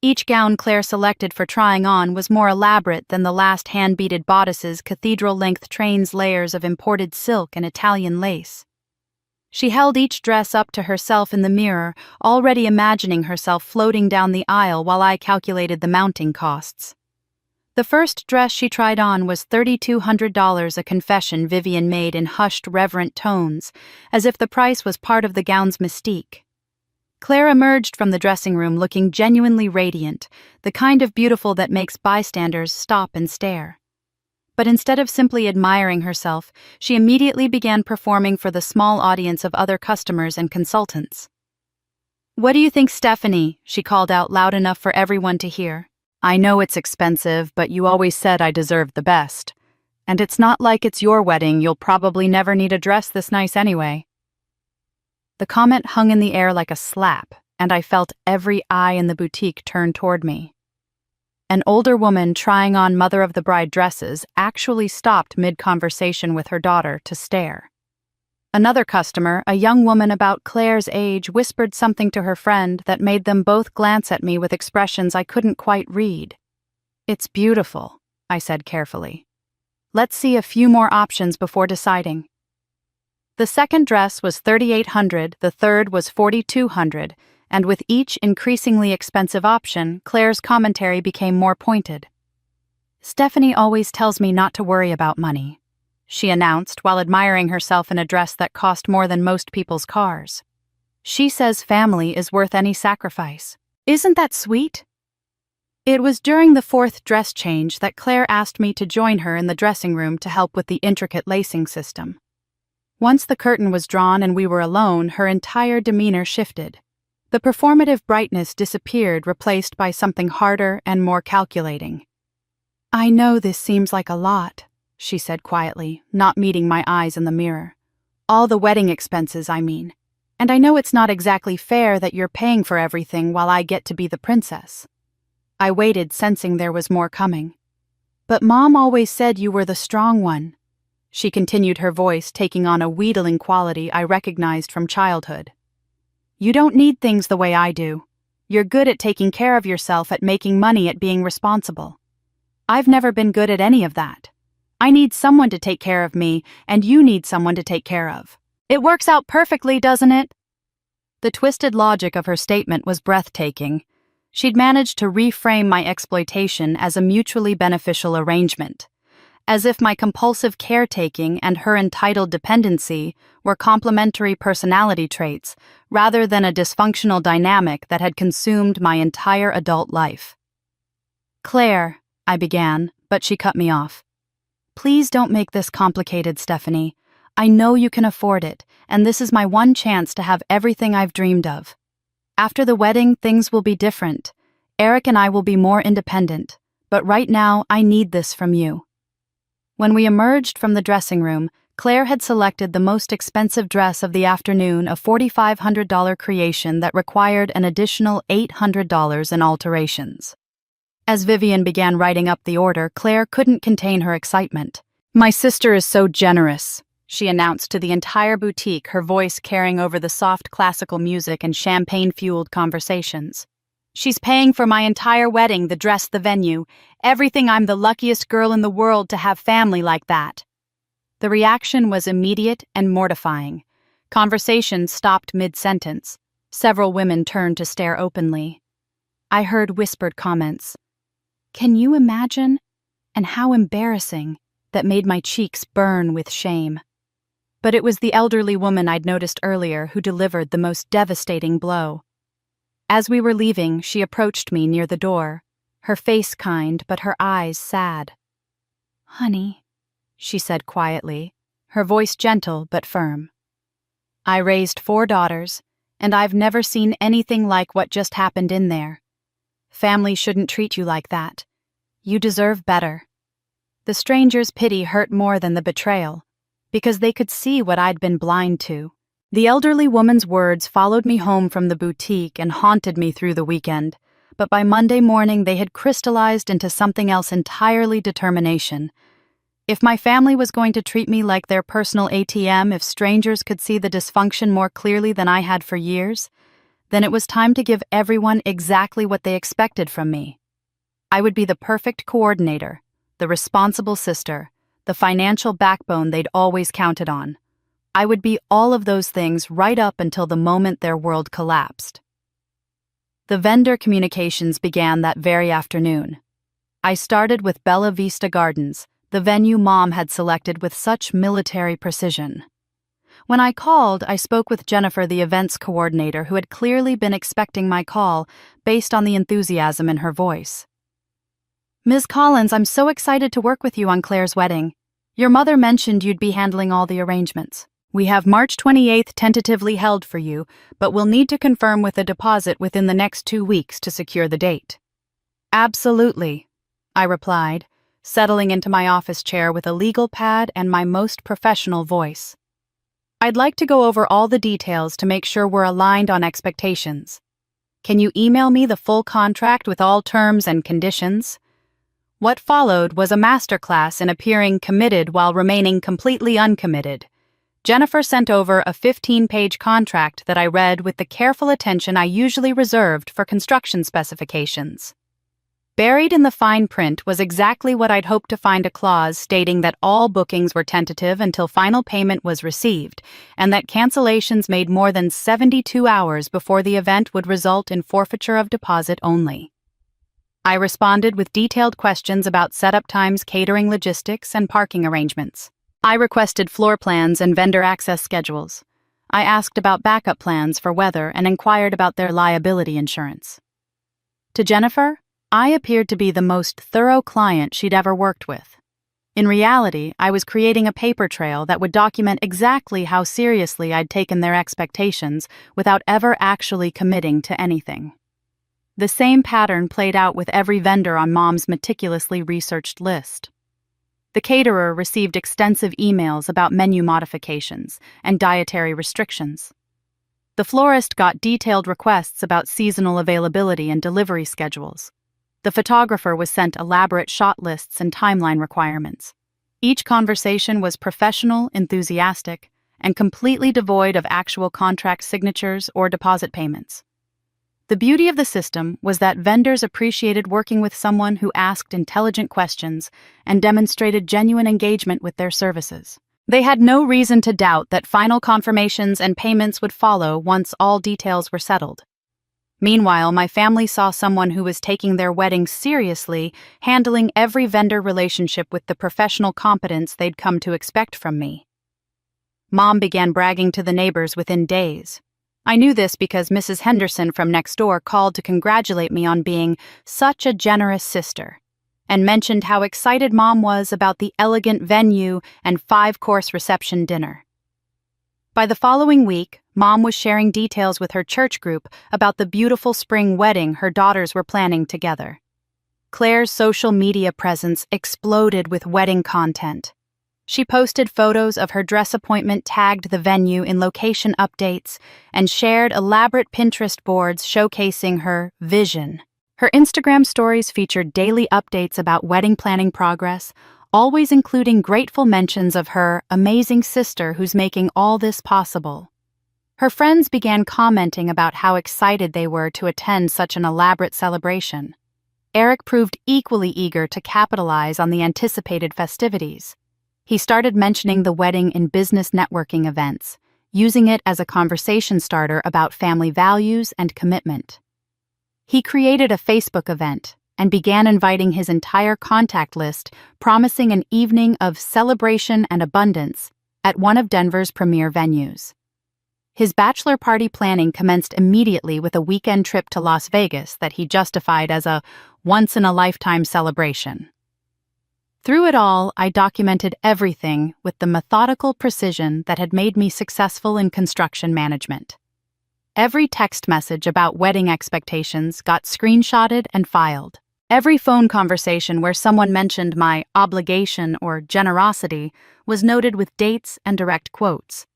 Each gown Claire selected for trying on was more elaborate than the last hand-beaded bodices, cathedral-length trains, layers of imported silk and Italian lace. She held each dress up to herself in the mirror, already imagining herself floating down the aisle while I calculated the mounting costs. The first dress she tried on was $3,200, a confession Vivian made in hushed, reverent tones, as if the price was part of the gown's mystique. Claire emerged from the dressing room looking genuinely radiant, the kind of beautiful that makes bystanders stop and stare. But instead of simply admiring herself, she immediately began performing for the small audience of other customers and consultants. "What do you think, Stephanie?" she called out loud enough for everyone to hear. I know it's expensive, but you always said I deserved the best. And it's not like it's your wedding, you'll probably never need a dress this nice anyway. The comment hung in the air like a slap, and I felt every eye in the boutique turn toward me. An older woman trying on mother-of-the-bride dresses actually stopped mid-conversation with her daughter to stare. Another customer, a young woman about Claire's age, whispered something to her friend that made them both glance at me with expressions I couldn't quite read. "It's beautiful," I said carefully. "Let's see a few more options before deciding." The second dress was $3,800, the third was $4,200, and with each increasingly expensive option, Claire's commentary became more pointed. "Stephanie always tells me not to worry about money," she announced while admiring herself in a dress that cost more than most people's cars. "She says family is worth any sacrifice. Isn't that sweet?" It was during the fourth dress change that Claire asked me to join her in the dressing room to help with the intricate lacing system. Once the curtain was drawn and we were alone, her entire demeanor shifted. The performative brightness disappeared, replaced by something harder and more calculating. "I know this seems like a lot," she said quietly, not meeting my eyes in the mirror. "All the wedding expenses, I mean. And I know it's not exactly fair that you're paying for everything while I get to be the princess." I waited, sensing there was more coming. "But Mom always said you were the strong one," she continued, her voice taking on a wheedling quality I recognized from childhood. "You don't need things the way I do. You're good at taking care of yourself, at making money, at being responsible. I've never been good at any of that. I need someone to take care of me, and you need someone to take care of. It works out perfectly, doesn't it?" The twisted logic of her statement was breathtaking. She'd managed to reframe my exploitation as a mutually beneficial arrangement, as if my compulsive caretaking and her entitled dependency were complementary personality traits rather than a dysfunctional dynamic that had consumed my entire adult life. "Claire," I began, but she cut me off. "Please don't make this complicated, Stephanie. I know you can afford it, and this is my one chance to have everything I've dreamed of. After the wedding, things will be different. Eric and I will be more independent, but right now, I need this from you." When we emerged from the dressing room, Claire had selected the most expensive dress of the afternoon, a $4,500 creation that required an additional $800 in alterations. As Vivian began writing up the order, Claire couldn't contain her excitement. "My sister is so generous," she announced to the entire boutique, her voice carrying over the soft classical music and champagne-fueled conversations. "She's paying for my entire wedding, the dress, the venue, everything. I'm the luckiest girl in the world to have family like that." The reaction was immediate and mortifying. Conversation stopped mid-sentence. Several women turned to stare openly. I heard whispered comments. "Can you imagine?" and "How embarrassing," that made my cheeks burn with shame. But it was the elderly woman I'd noticed earlier who delivered the most devastating blow. As we were leaving, she approached me near the door, her face kind but her eyes sad. "Honey," she said quietly, her voice gentle but firm. "I raised 4 daughters, and I've never seen anything like what just happened in there. Family shouldn't treat you like that. You deserve better." The stranger's pity hurt more than the betrayal, because they could see what I'd been blind to. The elderly woman's words followed me home from the boutique and haunted me through the weekend, but by Monday morning they had crystallized into something else entirely: determination. If my family was going to treat me like their personal ATM, if strangers could see the dysfunction more clearly than I had for years, then it was time to give everyone exactly what they expected from me. I would be the perfect coordinator, the responsible sister, the financial backbone they'd always counted on. I would be all of those things right up until the moment their world collapsed. The vendor communications began that very afternoon. I started with Bella Vista Gardens, the venue Mom had selected with such military precision. When I called, I spoke with Jennifer, the events coordinator, who had clearly been expecting my call based on the enthusiasm in her voice. "Ms. Collins, I'm so excited to work with you on Claire's wedding. Your mother mentioned you'd be handling all the arrangements. We have March 28th tentatively held for you, but we'll need to confirm with a deposit within the next 2 weeks to secure the date." Absolutely, I replied, settling into my office chair with a legal pad and my most professional voice. I'd like to go over all the details to make sure we're aligned on expectations. Can you email me the full contract with all terms and conditions? What followed was a masterclass in appearing committed while remaining completely uncommitted. Jennifer sent over a 15-page contract that I read with the careful attention I usually reserved for construction specifications. Buried in the fine print was exactly what I'd hoped to find: a clause stating that all bookings were tentative until final payment was received, and that cancellations made more than 72 hours before the event would result in forfeiture of deposit only. I responded with detailed questions about setup times, catering logistics, and parking arrangements. I requested floor plans and vendor access schedules. I asked about backup plans for weather and inquired about their liability insurance. To Jennifer, I appeared to be the most thorough client she'd ever worked with. In reality, I was creating a paper trail that would document exactly how seriously I'd taken their expectations without ever actually committing to anything. The same pattern played out with every vendor on Mom's meticulously researched list. The caterer received extensive emails about menu modifications and dietary restrictions. The florist got detailed requests about seasonal availability and delivery schedules. The photographer was sent elaborate shot lists and timeline requirements. Each conversation was professional, enthusiastic, and completely devoid of actual contract signatures or deposit payments. The beauty of the system was that vendors appreciated working with someone who asked intelligent questions and demonstrated genuine engagement with their services. They had no reason to doubt that final confirmations and payments would follow once all details were settled. Meanwhile, my family saw someone who was taking their wedding seriously, handling every vendor relationship with the professional competence they'd come to expect from me. Mom began bragging to the neighbors within days. I knew this because Mrs. Henderson from next door called to congratulate me on being such a generous sister, and mentioned how excited Mom was about the elegant venue and 5-course reception dinner. By the following week, Mom was sharing details with her church group about the beautiful spring wedding her daughters were planning together. Claire's social media presence exploded with wedding content. She posted photos of her dress appointment, tagged the venue in location updates, and shared elaborate Pinterest boards showcasing her vision. Her Instagram stories featured daily updates about wedding planning progress, always including grateful mentions of her amazing sister who's making all this possible. Her friends began commenting about how excited they were to attend such an elaborate celebration. Eric proved equally eager to capitalize on the anticipated festivities. He started mentioning the wedding in business networking events, using it as a conversation starter about family values and commitment. He created a Facebook event and began inviting his entire contact list, promising an evening of celebration and abundance at one of Denver's premier venues. His bachelor party planning commenced immediately with a weekend trip to Las Vegas that he justified as a once-in-a-lifetime celebration. Through it all, I documented everything with the methodical precision that had made me successful in construction management. Every text message about wedding expectations got screenshotted and filed. Every phone conversation where someone mentioned my obligation or generosity was noted with dates and direct quotes.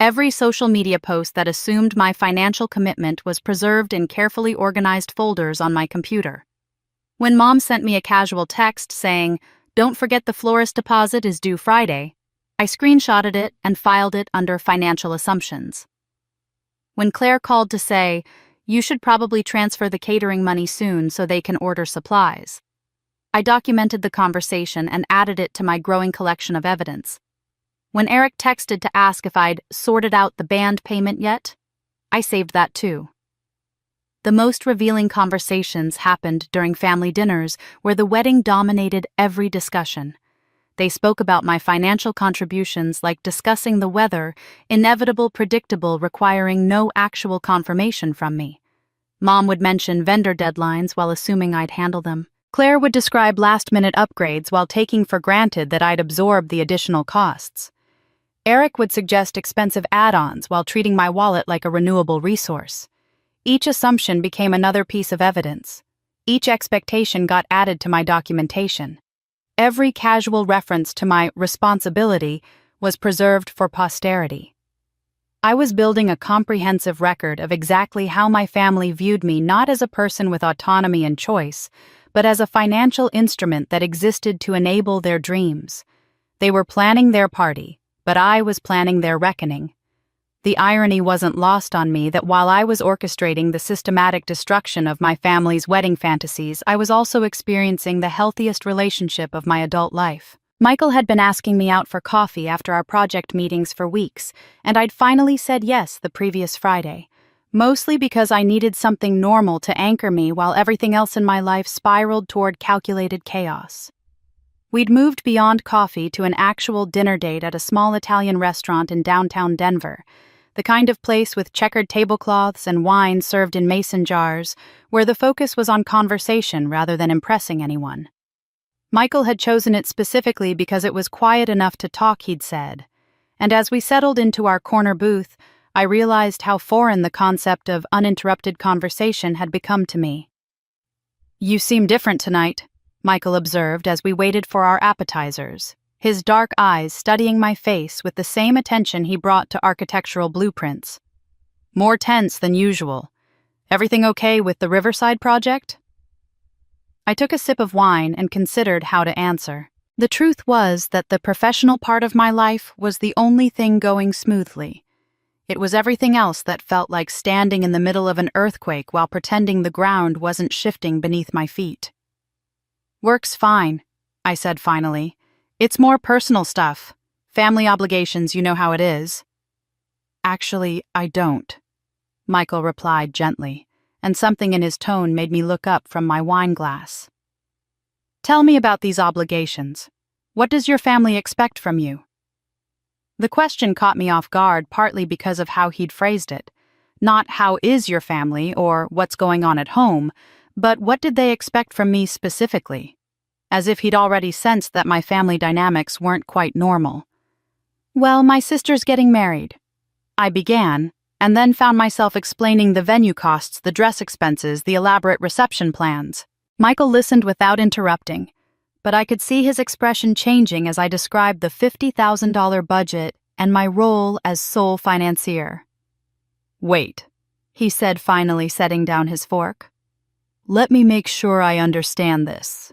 Every social media post that assumed my financial commitment was preserved in carefully organized folders on my computer. When Mom sent me a casual text saying, "Don't forget the florist deposit is due Friday," I screenshotted it and filed it under financial assumptions. When Claire called to say, "You should probably transfer the catering money soon so they can order supplies," I documented the conversation and added it to my growing collection of evidence. When Eric texted to ask if I'd sorted out the band payment yet, I saved that too. The most revealing conversations happened during family dinners where the wedding dominated every discussion. They spoke about my financial contributions like discussing the weather, inevitable, predictable, requiring no actual confirmation from me. Mom would mention vendor deadlines while assuming I'd handle them. Claire would describe last-minute upgrades while taking for granted that I'd absorb the additional costs. Eric would suggest expensive add-ons while treating my wallet like a renewable resource. Each assumption became another piece of evidence. Each expectation got added to my documentation. Every casual reference to my responsibility was preserved for posterity. I was building a comprehensive record of exactly how my family viewed me, not as a person with autonomy and choice, but as a financial instrument that existed to enable their dreams. They were planning their party, but I was planning their reckoning. The irony wasn't lost on me that while I was orchestrating the systematic destruction of my family's wedding fantasies, I was also experiencing the healthiest relationship of my adult life. Michael had been asking me out for coffee after our project meetings for weeks, and I'd finally said yes the previous Friday, mostly because I needed something normal to anchor me while everything else in my life spiraled toward calculated chaos. We'd moved beyond coffee to an actual dinner date at a small Italian restaurant in downtown Denver, the kind of place with checkered tablecloths and wine served in mason jars, where the focus was on conversation rather than impressing anyone. Michael had chosen it specifically because it was quiet enough to talk, he'd said, and as we settled into our corner booth, I realized how foreign the concept of uninterrupted conversation had become to me. "You seem different tonight," Michael observed as we waited for our appetizers, his dark eyes studying my face with the same attention he brought to architectural blueprints. "More tense than usual. Everything okay with the Riverside project?" I took a sip of wine and considered how to answer. The truth was that the professional part of my life was the only thing going smoothly. It was everything else that felt like standing in the middle of an earthquake while pretending the ground wasn't shifting beneath my feet. "Work's fine," I said finally. "It's more personal stuff. Family obligations, you know how it is." "Actually, I don't," Michael replied gently, and something in his tone made me look up from my wine glass. "Tell me about these obligations. What does your family expect from you?" The question caught me off guard, partly because of how he'd phrased it. Not "how is your family" or "what's going on at home," but what did they expect from me specifically? As if he'd already sensed that my family dynamics weren't quite normal. "Well, my sister's getting married," I began, and then found myself explaining the venue costs, the dress expenses, the elaborate reception plans. Michael listened without interrupting, but I could see his expression changing as I described the $50,000 budget and my role as sole financier. "Wait," he said, finally setting down his fork. "Let me make sure I understand this.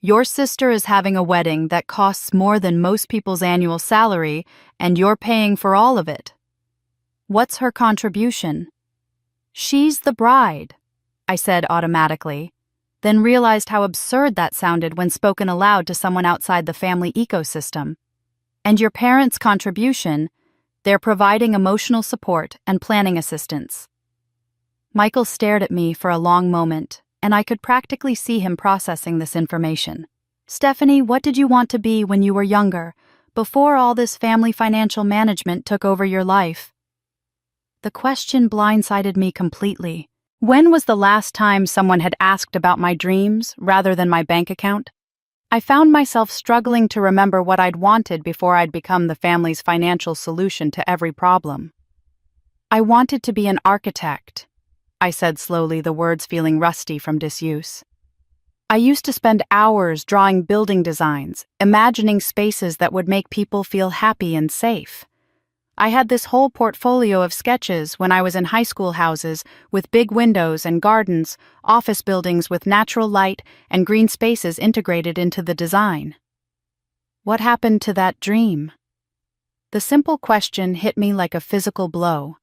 Your sister is having a wedding that costs more than most people's annual salary, and you're paying for all of it. What's her contribution?" "She's the bride," I said automatically, then realized how absurd that sounded when spoken aloud to someone outside the family ecosystem. "And your parents' contribution, they're providing emotional support and planning assistance." Michael stared at me for a long moment, and I could practically see him processing this information. "Stephanie, what did you want to be when you were younger, before all this family financial management took over your life?" The question blindsided me completely. When was the last time someone had asked about my dreams rather than my bank account? I found myself struggling to remember what I'd wanted before I'd become the family's financial solution to every problem. "I wanted to be an architect," I said slowly, the words feeling rusty from disuse. "I used to spend hours drawing building designs, imagining spaces that would make people feel happy and safe. I had this whole portfolio of sketches when I was in high school, houses with big windows and gardens, office buildings with natural light and green spaces integrated into the design. What happened to that dream?" The simple question hit me like a physical blow.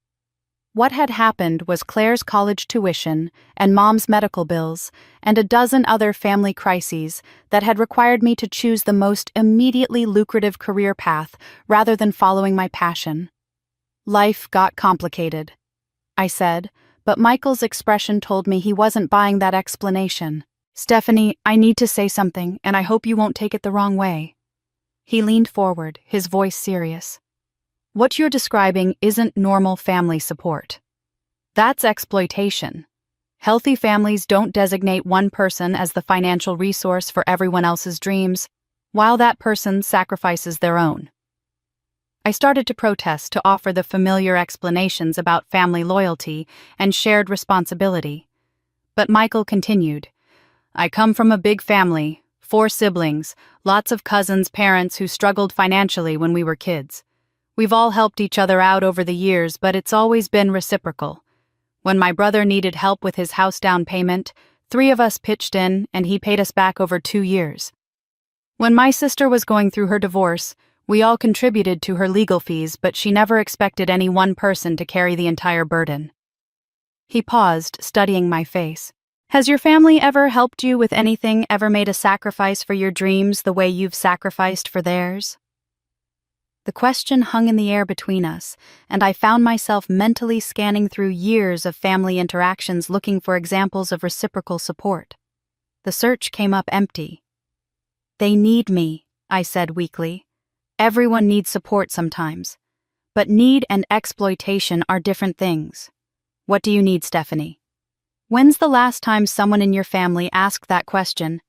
What had happened was Claire's college tuition and Mom's medical bills and a dozen other family crises that had required me to choose the most immediately lucrative career path rather than following my passion. "Life got complicated," I said, but Michael's expression told me he wasn't buying that explanation. "Stephanie, I need to say something, and I hope you won't take it the wrong way." He leaned forward, his voice serious. "What you're describing isn't normal family support. That's exploitation. Healthy families don't designate one person as the financial resource for everyone else's dreams, while that person sacrifices their own." I started to protest, to offer the familiar explanations about family loyalty and shared responsibility. But Michael continued, I come from a big family, 4 siblings, lots of cousins, parents who struggled financially when we were kids. We've all helped each other out over the years, but it's always been reciprocal. When my brother needed help with his house down payment, 3 of us pitched in and he paid us back over 2 years. When my sister was going through her divorce, we all contributed to her legal fees, but she never expected any one person to carry the entire burden. He paused, studying my face. Has your family ever helped you with anything, ever made a sacrifice for your dreams the way you've sacrificed for theirs? The question hung in the air between us, and I found myself mentally scanning through years of family interactions looking for examples of reciprocal support. The search came up empty. They need me, I said weakly. Everyone needs support sometimes. But need and exploitation are different things. What do you need, Stephanie? When's the last time someone in your family asked that question?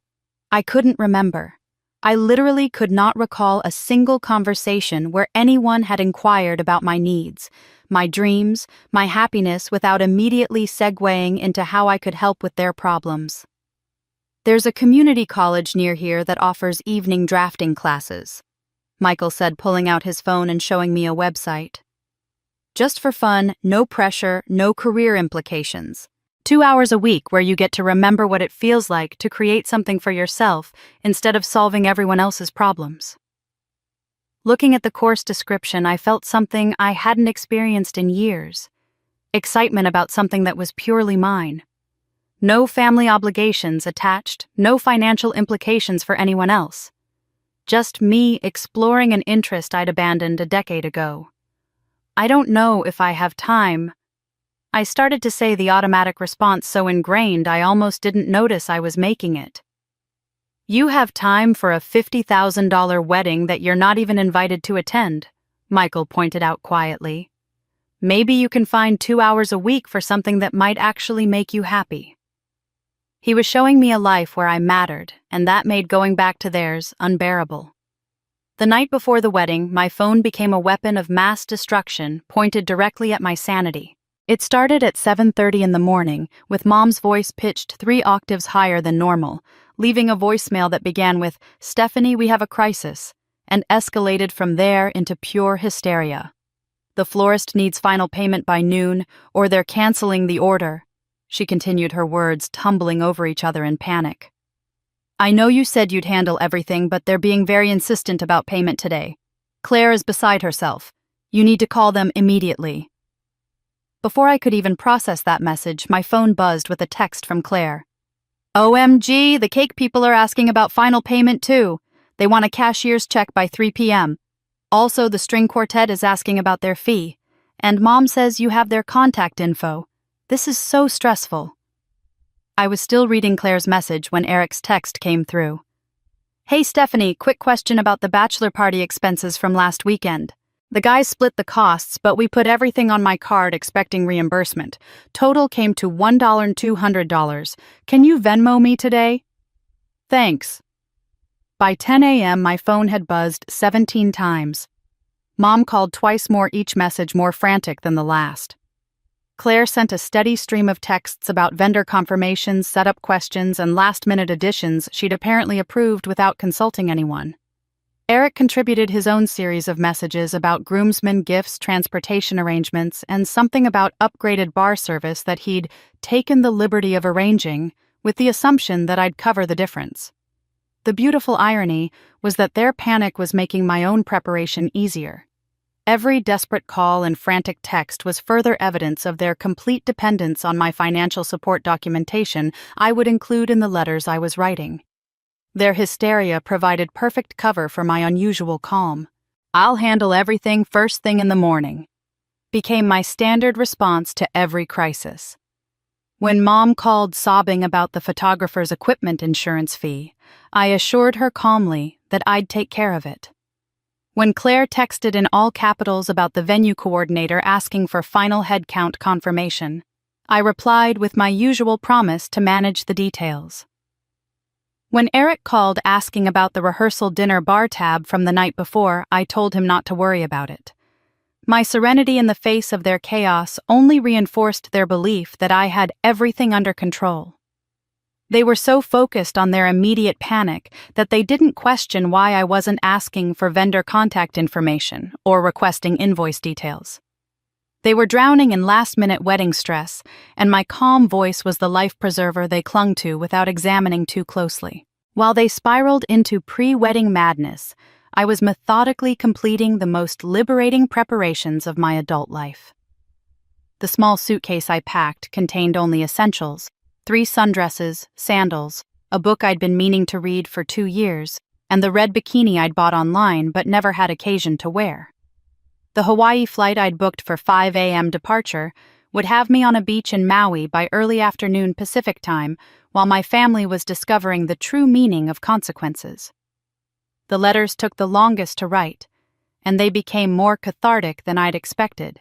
I couldn't remember. I literally could not recall a single conversation where anyone had inquired about my needs, my dreams, my happiness without immediately segueing into how I could help with their problems. There's a community college near here that offers evening drafting classes, Michael said, pulling out his phone and showing me a website. Just for fun, no pressure, no career implications. 2 hours a week where you get to remember what it feels like to create something for yourself instead of solving everyone else's problems. Looking at the course description, I felt something I hadn't experienced in years. Excitement about something that was purely mine. No family obligations attached, no financial implications for anyone else. Just me exploring an interest I'd abandoned a decade ago. I don't know if I have time. I started to say the automatic response so ingrained I almost didn't notice I was making it. You have time for a $50,000 wedding that you're not even invited to attend, Michael pointed out quietly. Maybe you can find 2 hours a week for something that might actually make you happy. He was showing me a life where I mattered, and that made going back to theirs unbearable. The night before the wedding, my phone became a weapon of mass destruction pointed directly at my sanity. It started at 7:30 in the morning, with Mom's voice pitched 3 octaves higher than normal, leaving a voicemail that began with, "Stephanie, we have a crisis," and escalated from there into pure hysteria. "The florist needs final payment by noon, or they're canceling the order," she continued, her words tumbling over each other in panic. "I know you said you'd handle everything, but they're being very insistent about payment today. Claire is beside herself. You need to call them immediately." Before I could even process that message, my phone buzzed with a text from Claire. "OMG, the cake people are asking about final payment too. They want a cashier's check by 3 p.m. Also, the string quartet is asking about their fee. And Mom says you have their contact info. This is so stressful." I was still reading Claire's message when Eric's text came through. "Hey Stephanie, quick question about the bachelor party expenses from last weekend. The guys split the costs, but we put everything on my card expecting reimbursement. Total came to $1,200. Can you Venmo me today? Thanks." By 10 a.m., my phone had buzzed 17 times. Mom called twice more, each message more frantic than the last. Claire sent a steady stream of texts about vendor confirmations, setup questions, and last-minute additions she'd apparently approved without consulting anyone. Eric contributed his own series of messages about groomsmen gifts, transportation arrangements, and something about upgraded bar service that he'd taken the liberty of arranging, with the assumption that I'd cover the difference. The beautiful irony was that their panic was making my own preparation easier. Every desperate call and frantic text was further evidence of their complete dependence on my financial support documentation I would include in the letters I was writing. Their hysteria provided perfect cover for my unusual calm. "I'll handle everything first thing in the morning," became my standard response to every crisis. When Mom called sobbing about the photographer's equipment insurance fee, I assured her calmly that I'd take care of it. When Claire texted in all capitals about the venue coordinator asking for final headcount confirmation, I replied with my usual promise to manage the details. When Eric called asking about the rehearsal dinner bar tab from the night before, I told him not to worry about it. My serenity in the face of their chaos only reinforced their belief that I had everything under control. They were so focused on their immediate panic that they didn't question why I wasn't asking for vendor contact information or requesting invoice details. They were drowning in last-minute wedding stress, and my calm voice was the life preserver they clung to without examining too closely. While they spiraled into pre-wedding madness, I was methodically completing the most liberating preparations of my adult life. The small suitcase I packed contained only essentials: 3 sundresses, sandals, a book I'd been meaning to read for 2 years, and the red bikini I'd bought online but never had occasion to wear. The Hawaii flight I'd booked for 5 a.m. departure would have me on a beach in Maui by early afternoon Pacific time, while my family was discovering the true meaning of consequences. The letters took the longest to write, and they became more cathartic than I'd expected.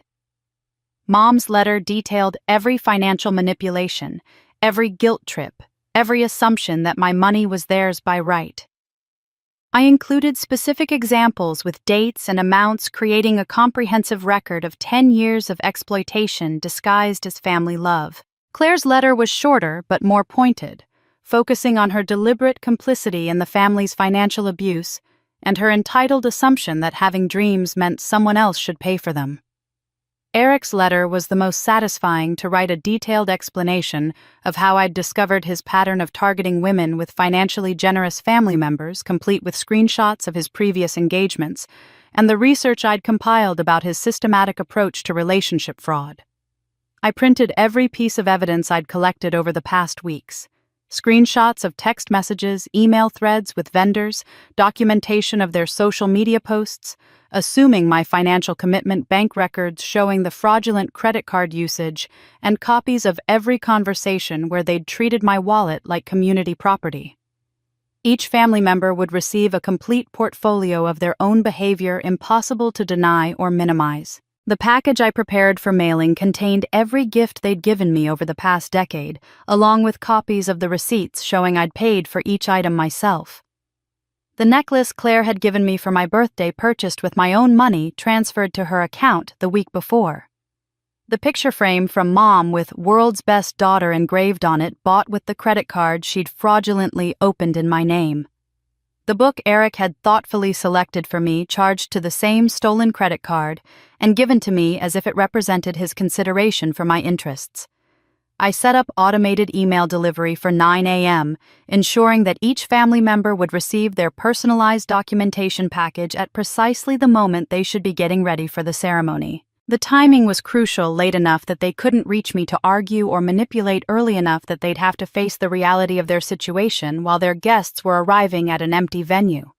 Mom's letter detailed every financial manipulation, every guilt trip, every assumption that my money was theirs by right. I included specific examples with dates and amounts, creating a comprehensive record of 10 years of exploitation disguised as family love. Claire's letter was shorter but more pointed, focusing on her deliberate complicity in the family's financial abuse and her entitled assumption that having dreams meant someone else should pay for them. Eric's letter was the most satisfying, to write a detailed explanation of how I'd discovered his pattern of targeting women with financially generous family members, complete with screenshots of his previous engagements, and the research I'd compiled about his systematic approach to relationship fraud. I printed every piece of evidence I'd collected over the past weeks: screenshots of text messages, email threads with vendors, documentation of their social media posts, assuming my financial commitment bank records showing the fraudulent credit card usage, and copies of every conversation where they'd treated my wallet like community property. Each family member would receive a complete portfolio of their own behavior, impossible to deny or minimize. The package I prepared for mailing contained every gift they'd given me over the past decade, along with copies of the receipts showing I'd paid for each item myself. The necklace Claire had given me for my birthday, purchased with my own money, transferred to her account the week before. The picture frame from Mom with "World's Best Daughter" engraved on it, bought with the credit card she'd fraudulently opened in my name. The book Eric had thoughtfully selected for me, charged to the same stolen credit card, and given to me as if it represented his consideration for my interests. I set up automated email delivery for 9 a.m., ensuring that each family member would receive their personalized documentation package at precisely the moment they should be getting ready for the ceremony. The timing was crucial, late enough that they couldn't reach me to argue, or manipulate early enough that they'd have to face the reality of their situation while their guests were arriving at an empty venue.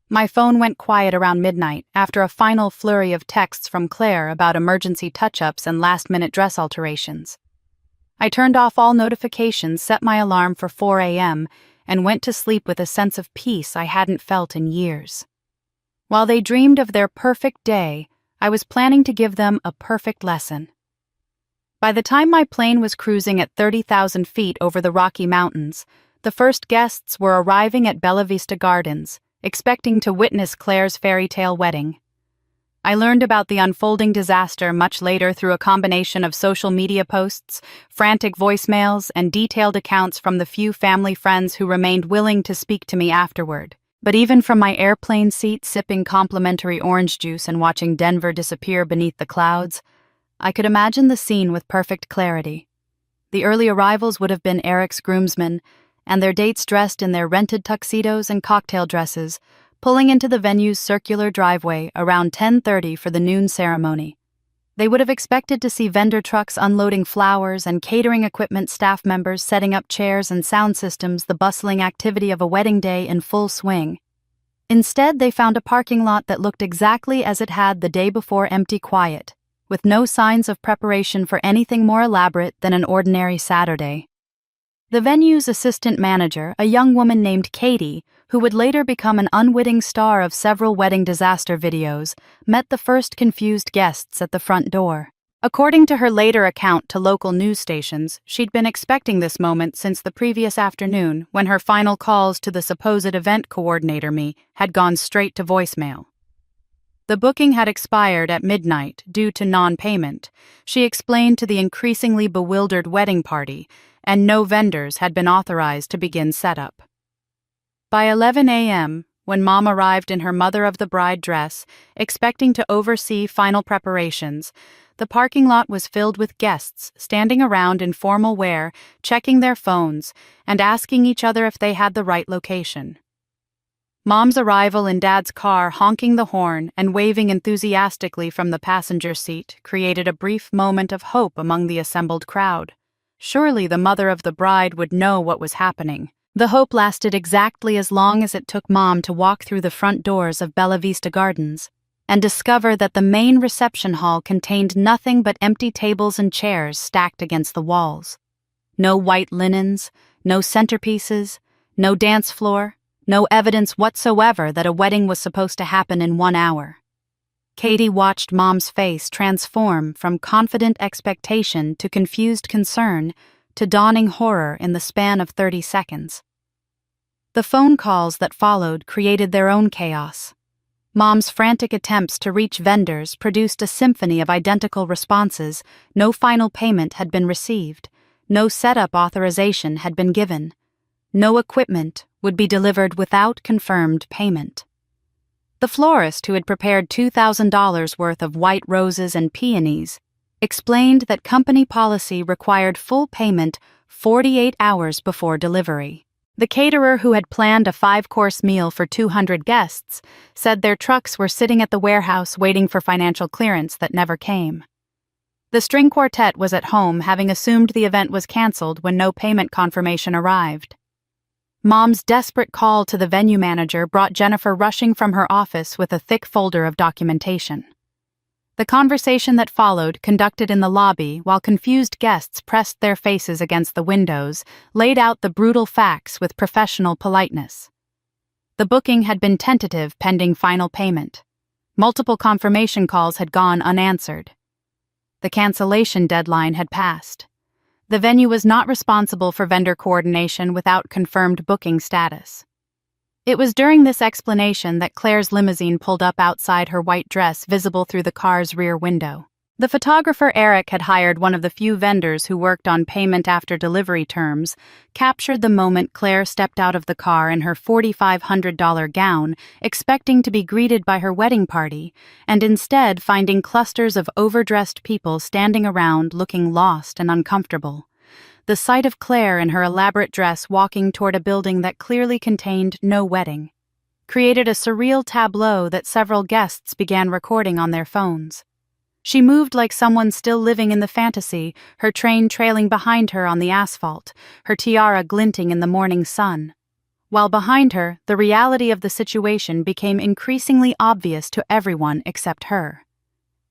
My phone went quiet around midnight, after a final flurry of texts from Claire about emergency touch-ups and last-minute dress alterations. I turned off all notifications, set my alarm for 4 a.m., and went to sleep with a sense of peace I hadn't felt in years. While they dreamed of their perfect day, I was planning to give them a perfect lesson. By the time my plane was cruising at 30,000 feet over the Rocky Mountains, the first guests were arriving at Bella Vista Gardens, expecting to witness Claire's fairy tale wedding. I learned about the unfolding disaster much later through a combination of social media posts, frantic voicemails, and detailed accounts from the few family friends who remained willing to speak to me afterward. But even from my airplane seat, sipping complimentary orange juice and watching Denver disappear beneath the clouds, I could imagine the scene with perfect clarity. The early arrivals would have been Eric's groomsmen, and their dates dressed in their rented tuxedos and cocktail dresses, pulling into the venue's circular driveway around 10:30 for the noon ceremony. They would have expected to see vendor trucks unloading flowers and catering equipment, staff members setting up chairs and sound systems, the bustling activity of a wedding day in full swing. Instead, they found a parking lot that looked exactly as it had the day before, empty, quiet, with no signs of preparation for anything more elaborate than an ordinary Saturday. The venue's assistant manager, a young woman named Katie, who would later become an unwitting star of several wedding disaster videos, met the first confused guests at the front door. According to her later account to local news stations, she'd been expecting this moment since the previous afternoon, when her final calls to the supposed event coordinator had gone straight to voicemail. The booking had expired at midnight due to non-payment, she explained to the increasingly bewildered wedding party, and no vendors had been authorized to begin setup. By 11 a.m., when Mom arrived in her mother-of-the-bride dress, expecting to oversee final preparations, the parking lot was filled with guests standing around in formal wear, checking their phones, and asking each other if they had the right location. Mom's arrival in Dad's car, honking the horn and waving enthusiastically from the passenger seat, created a brief moment of hope among the assembled crowd. Surely the mother of the bride would know what was happening. The hope lasted exactly as long as it took Mom to walk through the front doors of Bella Vista Gardens and discover that the main reception hall contained nothing but empty tables and chairs stacked against the walls. No white linens, no centerpieces, no dance floor, no evidence whatsoever that a wedding was supposed to happen in 1 hour. Katie watched Mom's face transform from confident expectation to confused concern to dawning horror in the span of 30 seconds. The phone calls that followed created their own chaos. Mom's frantic attempts to reach vendors produced a symphony of identical responses. No final payment had been received. No setup authorization had been given. No equipment would be delivered without confirmed payment. The florist, who had prepared $2,000 worth of white roses and peonies, explained that company policy required full payment 48 hours before delivery. The caterer, who had planned a 5-course meal for 200 guests, said their trucks were sitting at the warehouse waiting for financial clearance that never came. The string quartet was at home, having assumed the event was canceled when no payment confirmation arrived. Mom's desperate call to the venue manager brought Jennifer rushing from her office with a thick folder of documentation. The conversation that followed, conducted in the lobby while confused guests pressed their faces against the windows, laid out the brutal facts with professional politeness. The booking had been tentative pending final payment. Multiple confirmation calls had gone unanswered. The cancellation deadline had passed. The venue was not responsible for vendor coordination without confirmed booking status. It was during this explanation that Claire's limousine pulled up outside her white dress, visible through the car's rear window. The photographer Eric had hired, one of the few vendors who worked on payment after delivery terms, captured the moment Claire stepped out of the car in her $4,500 gown, expecting to be greeted by her wedding party, and instead finding clusters of overdressed people standing around looking lost and uncomfortable. The sight of Claire in her elaborate dress walking toward a building that clearly contained no wedding created a surreal tableau that several guests began recording on their phones. She moved like someone still living in the fantasy, her train trailing behind her on the asphalt, her tiara glinting in the morning sun. While behind her, the reality of the situation became increasingly obvious to everyone except her.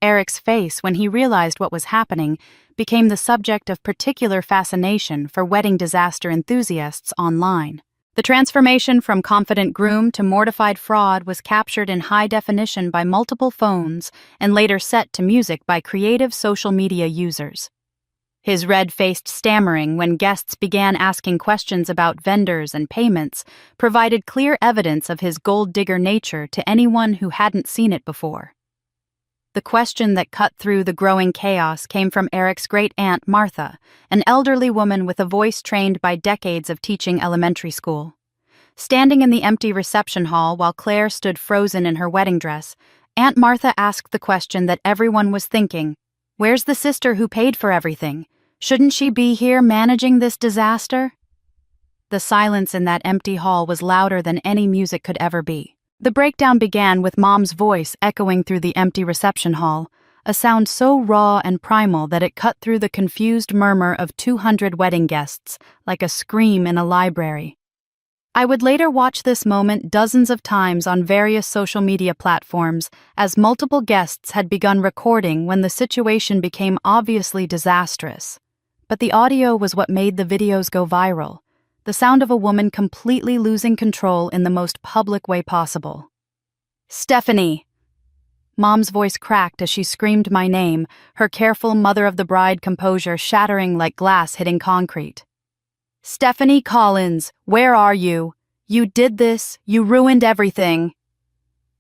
Eric's face, when he realized what was happening, became the subject of particular fascination for wedding disaster enthusiasts online. The transformation from confident groom to mortified fraud was captured in high definition by multiple phones and later set to music by creative social media users. His red-faced stammering when guests began asking questions about vendors and payments provided clear evidence of his gold-digger nature to anyone who hadn't seen it before. The question that cut through the growing chaos came from Eric's great-aunt Martha, an elderly woman with a voice trained by decades of teaching elementary school. Standing in the empty reception hall while Claire stood frozen in her wedding dress, Aunt Martha asked the question that everyone was thinking: where's the sister who paid for everything? Shouldn't she be here managing this disaster? The silence in that empty hall was louder than any music could ever be. The breakdown began with Mom's voice echoing through the empty reception hall, a sound so raw and primal that it cut through the confused murmur of 200 wedding guests like a scream in a library. I would later watch this moment dozens of times on various social media platforms, as multiple guests had begun recording when the situation became obviously disastrous. But the audio was what made the videos go viral. The sound of a woman completely losing control in the most public way possible. "Stephanie!" Mom's voice cracked as she screamed my name, her careful mother-of-the-bride composure shattering like glass hitting concrete. "Stephanie Collins, where are you? You did this, you ruined everything."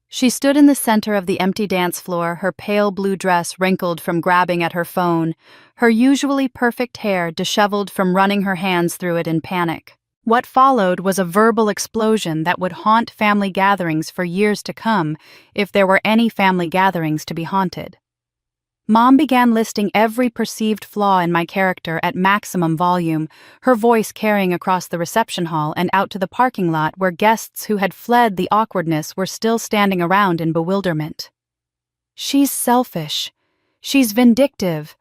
She stood in the center of the empty dance floor, her pale blue dress wrinkled from grabbing at her phone, her usually perfect hair disheveled from running her hands through it in panic. What followed was a verbal explosion that would haunt family gatherings for years to come, if there were any family gatherings to be haunted. Mom began listing every perceived flaw in my character at maximum volume, her voice carrying across the reception hall and out to the parking lot where guests who had fled the awkwardness were still standing around in bewilderment. She's selfish. She's vindictive.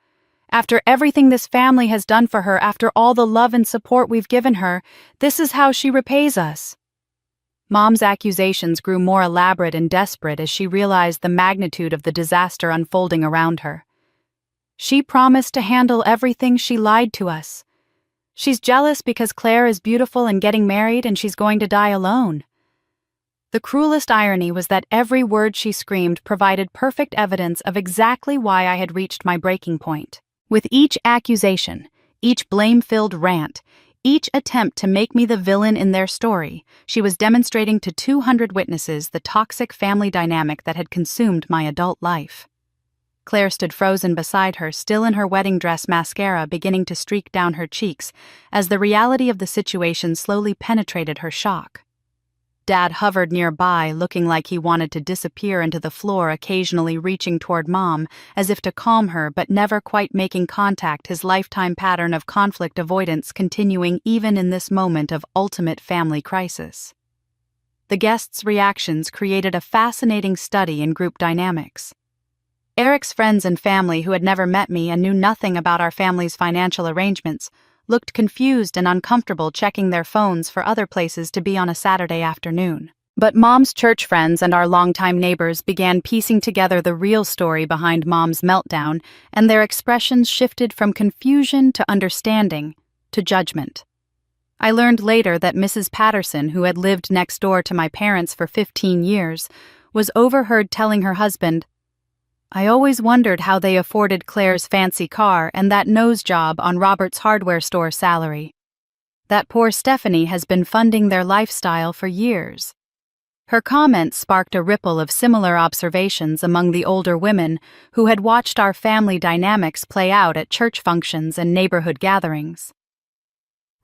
After everything this family has done for her, after all the love and support we've given her, this is how she repays us. Mom's accusations grew more elaborate and desperate as she realized the magnitude of the disaster unfolding around her. She promised to handle everything. She lied to us. She's jealous because Claire is beautiful and getting married and she's going to die alone. The cruelest irony was that every word she screamed provided perfect evidence of exactly why I had reached my breaking point. With each accusation, each blame-filled rant, each attempt to make me the villain in their story, she was demonstrating to 200 witnesses the toxic family dynamic that had consumed my adult life. Claire stood frozen beside her, still in her wedding dress, mascara beginning to streak down her cheeks, as the reality of the situation slowly penetrated her shock. Dad hovered nearby, looking like he wanted to disappear into the floor, occasionally reaching toward Mom, as if to calm her but never quite making contact, his lifetime pattern of conflict avoidance continuing even in this moment of ultimate family crisis. The guests' reactions created a fascinating study in group dynamics. Eric's friends and family, who had never met me and knew nothing about our family's financial arrangements, looked confused and uncomfortable, checking their phones for other places to be on a Saturday afternoon. But Mom's church friends and our longtime neighbors began piecing together the real story behind Mom's meltdown, and their expressions shifted from confusion to understanding to judgment. I learned later that Mrs. Patterson, who had lived next door to my parents for 15 years, was overheard telling her husband, "I always wondered how they afforded Claire's fancy car and that nose job on Robert's hardware store salary. That poor Stephanie has been funding their lifestyle for years." Her comments sparked a ripple of similar observations among the older women who had watched our family dynamics play out at church functions and neighborhood gatherings.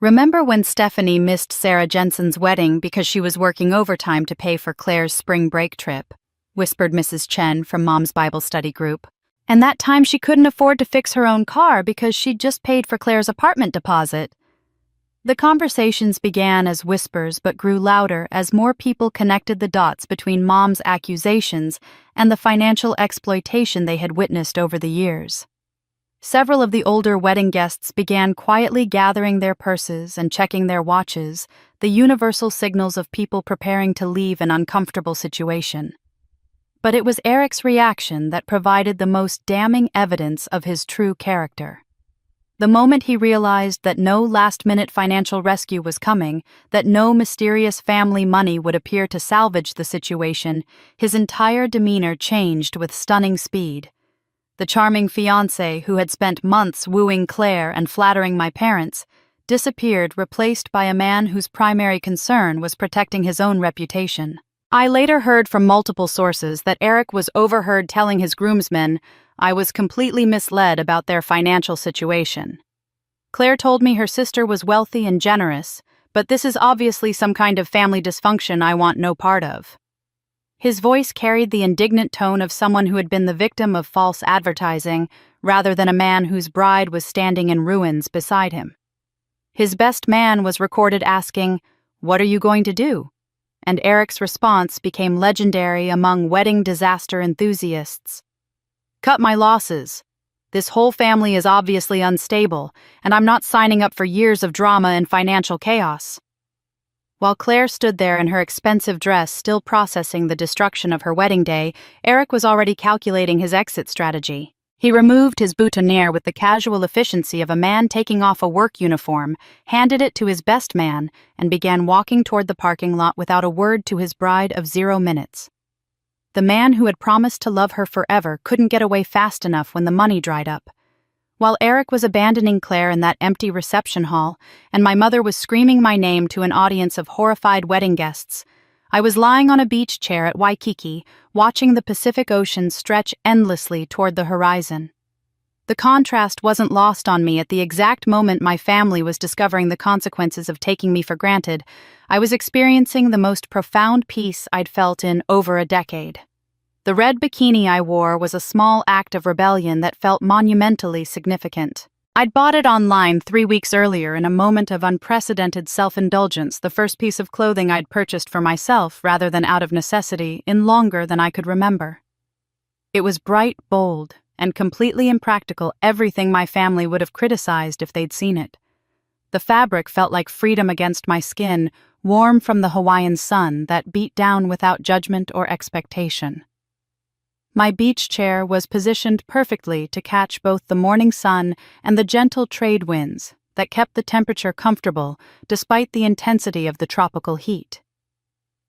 "Remember when Stephanie missed Sarah Jensen's wedding because she was working overtime to pay for Claire's spring break trip?" whispered Mrs. Chen from Mom's Bible study group. "And that time she couldn't afford to fix her own car because she'd just paid for Claire's apartment deposit." The conversations began as whispers but grew louder as more people connected the dots between Mom's accusations and the financial exploitation they had witnessed over the years. Several of the older wedding guests began quietly gathering their purses and checking their watches, the universal signals of people preparing to leave an uncomfortable situation. But it was Eric's reaction that provided the most damning evidence of his true character. The moment he realized that no last-minute financial rescue was coming, that no mysterious family money would appear to salvage the situation, his entire demeanor changed with stunning speed. The charming fiancé, who had spent months wooing Claire and flattering my parents, disappeared, replaced by a man whose primary concern was protecting his own reputation. I later heard from multiple sources that Eric was overheard telling his groomsmen, "I was completely misled about their financial situation. Claire told me her sister was wealthy and generous, but this is obviously some kind of family dysfunction I want no part of." His voice carried the indignant tone of someone who had been the victim of false advertising, rather than a man whose bride was standing in ruins beside him. His best man was recorded asking, "What are you going to do?" And Eric's response became legendary among wedding disaster enthusiasts. "Cut my losses. This whole family is obviously unstable, and I'm not signing up for years of drama and financial chaos." While Claire stood there in her expensive dress, still processing the destruction of her wedding day, Eric was already calculating his exit strategy. He removed his boutonniere with the casual efficiency of a man taking off a work uniform, handed it to his best man, and began walking toward the parking lot without a word to his bride of 0 minutes. The man who had promised to love her forever couldn't get away fast enough when the money dried up. While Eric was abandoning Claire in that empty reception hall, and my mother was screaming my name to an audience of horrified wedding guests, I was lying on a beach chair at Waikiki, watching the Pacific Ocean stretch endlessly toward the horizon. The contrast wasn't lost on me at the exact moment my family was discovering the consequences of taking me for granted. I was experiencing the most profound peace I'd felt in over a decade. The red bikini I wore was a small act of rebellion that felt monumentally significant. I'd bought it online 3 weeks earlier in a moment of unprecedented self-indulgence, the first piece of clothing I'd purchased for myself rather than out of necessity in longer than I could remember. It was bright, bold, and completely impractical, everything my family would have criticized if they'd seen it. The fabric felt like freedom against my skin, warm from the Hawaiian sun that beat down without judgment or expectation. My beach chair was positioned perfectly to catch both the morning sun and the gentle trade winds that kept the temperature comfortable despite the intensity of the tropical heat.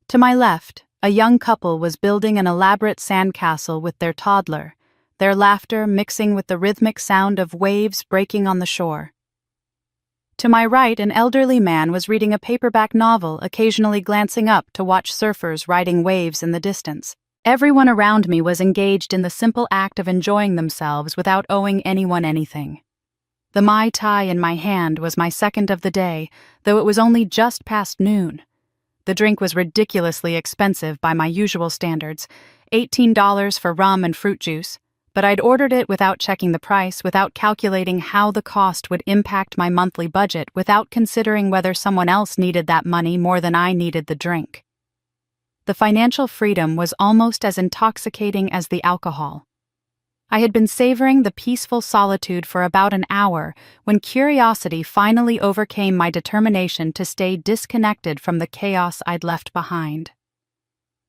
To my left, a young couple was building an elaborate sandcastle with their toddler, their laughter mixing with the rhythmic sound of waves breaking on the shore. To my right, an elderly man was reading a paperback novel, occasionally glancing up to watch surfers riding waves in the distance. Everyone around me was engaged in the simple act of enjoying themselves without owing anyone anything. The Mai Tai in my hand was my second of the day, though it was only just past noon. The drink was ridiculously expensive by my usual standards, $18 for rum and fruit juice, but I'd ordered it without checking the price, without calculating how the cost would impact my monthly budget, without considering whether someone else needed that money more than I needed the drink. The financial freedom was almost as intoxicating as the alcohol. I had been savoring the peaceful solitude for about an hour when curiosity finally overcame my determination to stay disconnected from the chaos I'd left behind.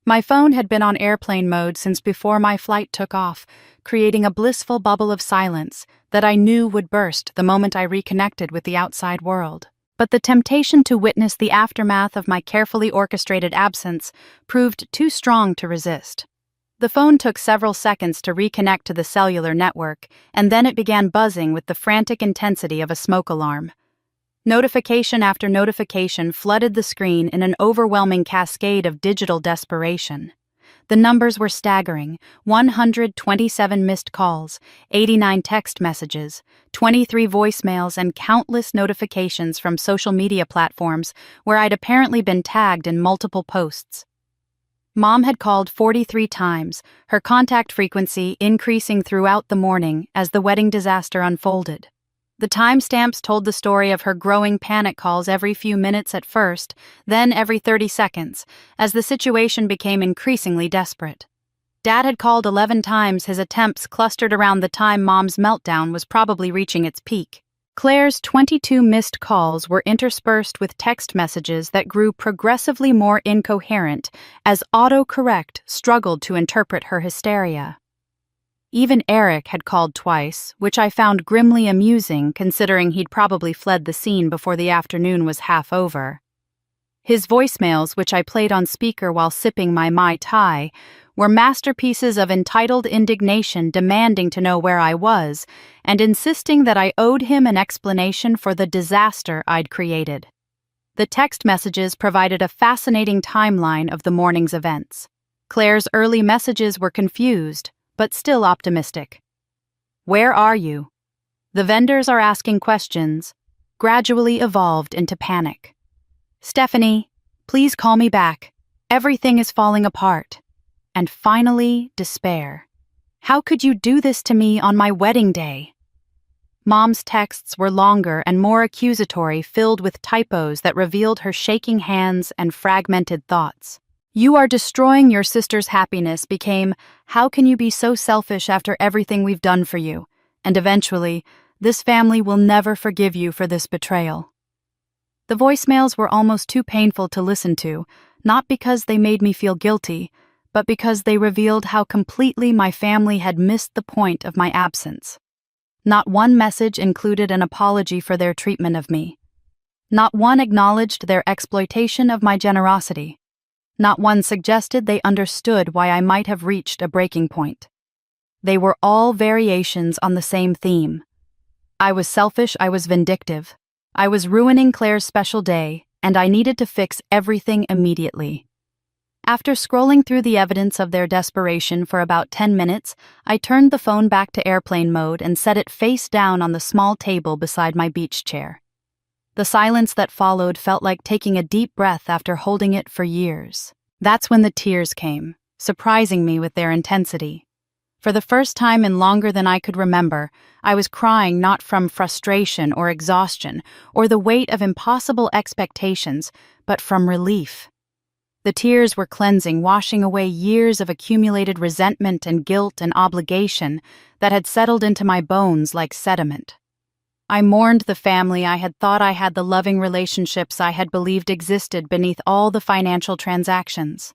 My phone had been on airplane mode since before my flight took off, creating a blissful bubble of silence that I knew would burst the moment I reconnected with the outside world. But the temptation to witness the aftermath of my carefully orchestrated absence proved too strong to resist. The phone took several seconds to reconnect to the cellular network, and then it began buzzing with the frantic intensity of a smoke alarm. Notification after notification flooded the screen in an overwhelming cascade of digital desperation. The numbers were staggering: 127 missed calls, 89 text messages, 23 voicemails, and countless notifications from social media platforms where I'd apparently been tagged in multiple posts. Mom had called 43 times, her contact frequency increasing throughout the morning as the wedding disaster unfolded. The timestamps told the story of her growing panic calls every few minutes at first, then every 30 seconds, as the situation became increasingly desperate. Dad had called 11 times, his attempts clustered around the time Mom's meltdown was probably reaching its peak. Claire's 22 missed calls were interspersed with text messages that grew progressively more incoherent as autocorrect struggled to interpret her hysteria. Even Eric had called twice, which I found grimly amusing considering he'd probably fled the scene before the afternoon was half over. His voicemails, which I played on speaker while sipping my Mai Tai, were masterpieces of entitled indignation demanding to know where I was and insisting that I owed him an explanation for the disaster I'd created. The text messages provided a fascinating timeline of the morning's events. Claire's early messages were confused, but still optimistic. "Where are you?" "The vendors are asking questions," gradually evolved into panic. "Stephanie, please call me back. Everything is falling apart." And finally, despair. "How could you do this to me on my wedding day?" Mom's texts were longer and more accusatory, filled with typos that revealed her shaking hands and fragmented thoughts. "You are destroying your sister's happiness" became, "How can you be so selfish after everything we've done for you?" And eventually, "This family will never forgive you for this betrayal." The voicemails were almost too painful to listen to, not because they made me feel guilty, but because they revealed how completely my family had missed the point of my absence. Not one message included an apology for their treatment of me. Not one acknowledged their exploitation of my generosity. Not one suggested they understood why I might have reached a breaking point. They were all variations on the same theme. I was selfish, I was vindictive. I was ruining Claire's special day, and I needed to fix everything immediately. After scrolling through the evidence of their desperation for about 10 minutes, I turned the phone back to airplane mode and set it face down on the small table beside my beach chair. The silence that followed felt like taking a deep breath after holding it for years. That's when the tears came, surprising me with their intensity. For the first time in longer than I could remember, I was crying not from frustration or exhaustion or the weight of impossible expectations, but from relief. The tears were cleansing, washing away years of accumulated resentment and guilt and obligation that had settled into my bones like sediment. I mourned the family I had thought I had, the loving relationships I had believed existed beneath all the financial transactions.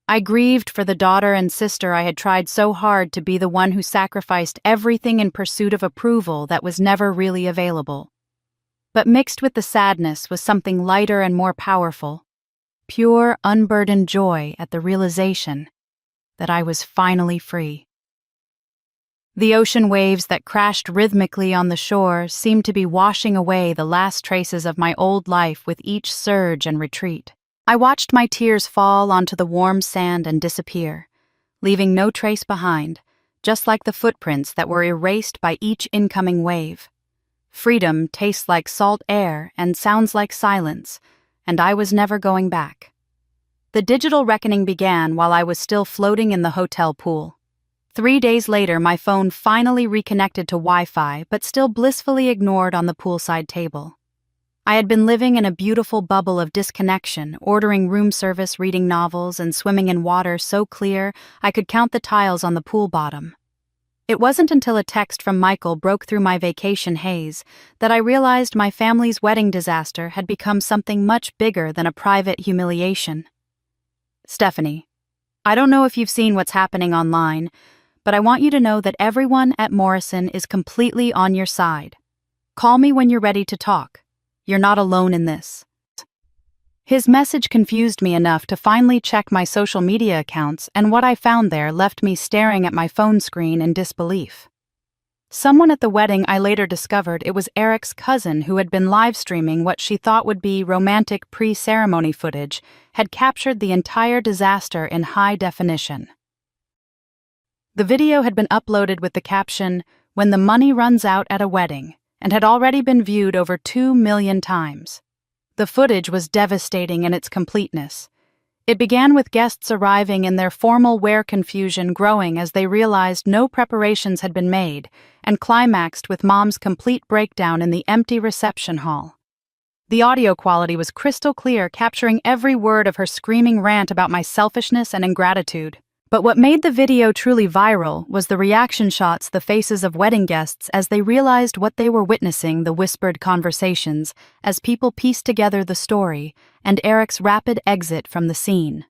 I grieved for the daughter and sister I had tried so hard to be the one who sacrificed everything in pursuit of approval that was never really available. But mixed with the sadness was something lighter and more powerful. Pure, unburdened joy at the realization that I was finally free. The ocean waves that crashed rhythmically on the shore seemed to be washing away the last traces of my old life with each surge and retreat. I watched my tears fall onto the warm sand and disappear, leaving no trace behind, just like the footprints that were erased by each incoming wave. Freedom tastes like salt air and sounds like silence, and I was never going back. The digital reckoning began while I was still floating in the hotel pool. 3 days later, my phone finally reconnected to Wi-Fi, but still blissfully ignored on the poolside table. I had been living in a beautiful bubble of disconnection, ordering room service, reading novels, and swimming in water so clear I could count the tiles on the pool bottom. It wasn't until a text from Michael broke through my vacation haze that I realized my family's wedding disaster had become something much bigger than a private humiliation. Stephanie, I don't know if you've seen what's happening online, but I want you to know that everyone at Morrison is completely on your side. Call me when you're ready to talk. You're not alone in this. His message confused me enough to finally check my social media accounts, and what I found there left me staring at my phone screen in disbelief. Someone at the wedding, I later discovered it was Eric's cousin who had been live streaming what she thought would be romantic pre-ceremony footage, had captured the entire disaster in high definition. The video had been uploaded with the caption, "When the money runs out at a wedding," and had already been viewed over 2 million times. The footage was devastating in its completeness. It began with guests arriving and their formal wear confusion growing as they realized no preparations had been made, and climaxed with Mom's complete breakdown in the empty reception hall. The audio quality was crystal clear, capturing every word of her screaming rant about my selfishness and ingratitude. But what made the video truly viral was the reaction shots, the faces of wedding guests as they realized what they were witnessing, the whispered conversations, as people pieced together the story, and Eric's rapid exit from the scene.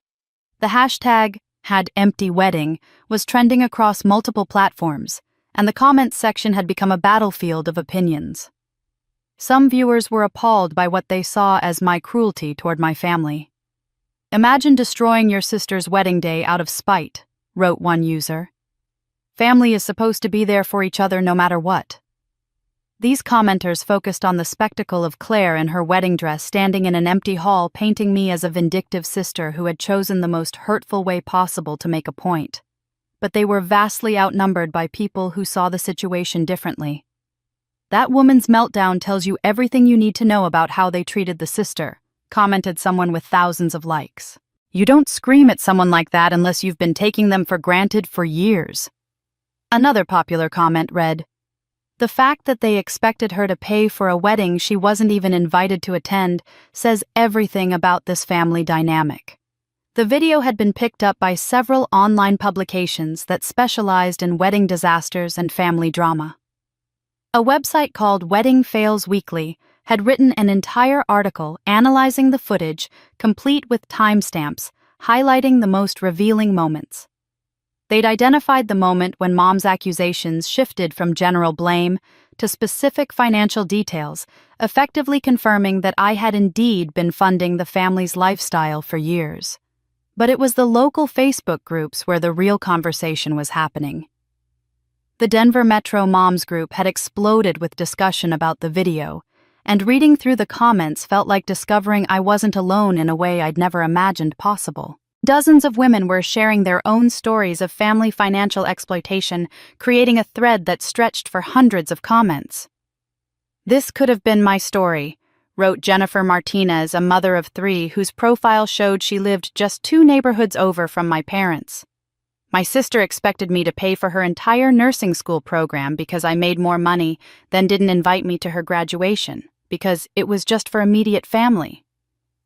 The hashtag #HadEmptyWedding was trending across multiple platforms, and the comments section had become a battlefield of opinions. Some viewers were appalled by what they saw as my cruelty toward my family. "Imagine destroying your sister's wedding day out of spite," wrote one user. "Family is supposed to be there for each other no matter what." These commenters focused on the spectacle of Claire in her wedding dress standing in an empty hall, painting me as a vindictive sister who had chosen the most hurtful way possible to make a point. But they were vastly outnumbered by people who saw the situation differently. "That woman's meltdown tells you everything you need to know about how they treated the sister," commented someone with thousands of likes. "You don't scream at someone like that unless you've been taking them for granted for years." Another popular comment read, "The fact that they expected her to pay for a wedding she wasn't even invited to attend says everything about this family dynamic." The video had been picked up by several online publications that specialized in wedding disasters and family drama. A website called Wedding Fails Weekly had written an entire article analyzing the footage, complete with timestamps, highlighting the most revealing moments. They'd identified the moment when Mom's accusations shifted from general blame to specific financial details, effectively confirming that I had indeed been funding the family's lifestyle for years. But it was the local Facebook groups where the real conversation was happening. The Denver Metro Moms group had exploded with discussion about the video, and reading through the comments felt like discovering I wasn't alone in a way I'd never imagined possible. Dozens of women were sharing their own stories of family financial exploitation, creating a thread that stretched for hundreds of comments. "This could have been my story," wrote Jennifer Martinez, a mother of 3 whose profile showed she lived just 2 neighborhoods over from my parents. "My sister expected me to pay for her entire nursing school program because I made more money, then didn't invite me to her graduation, because it was just for immediate family."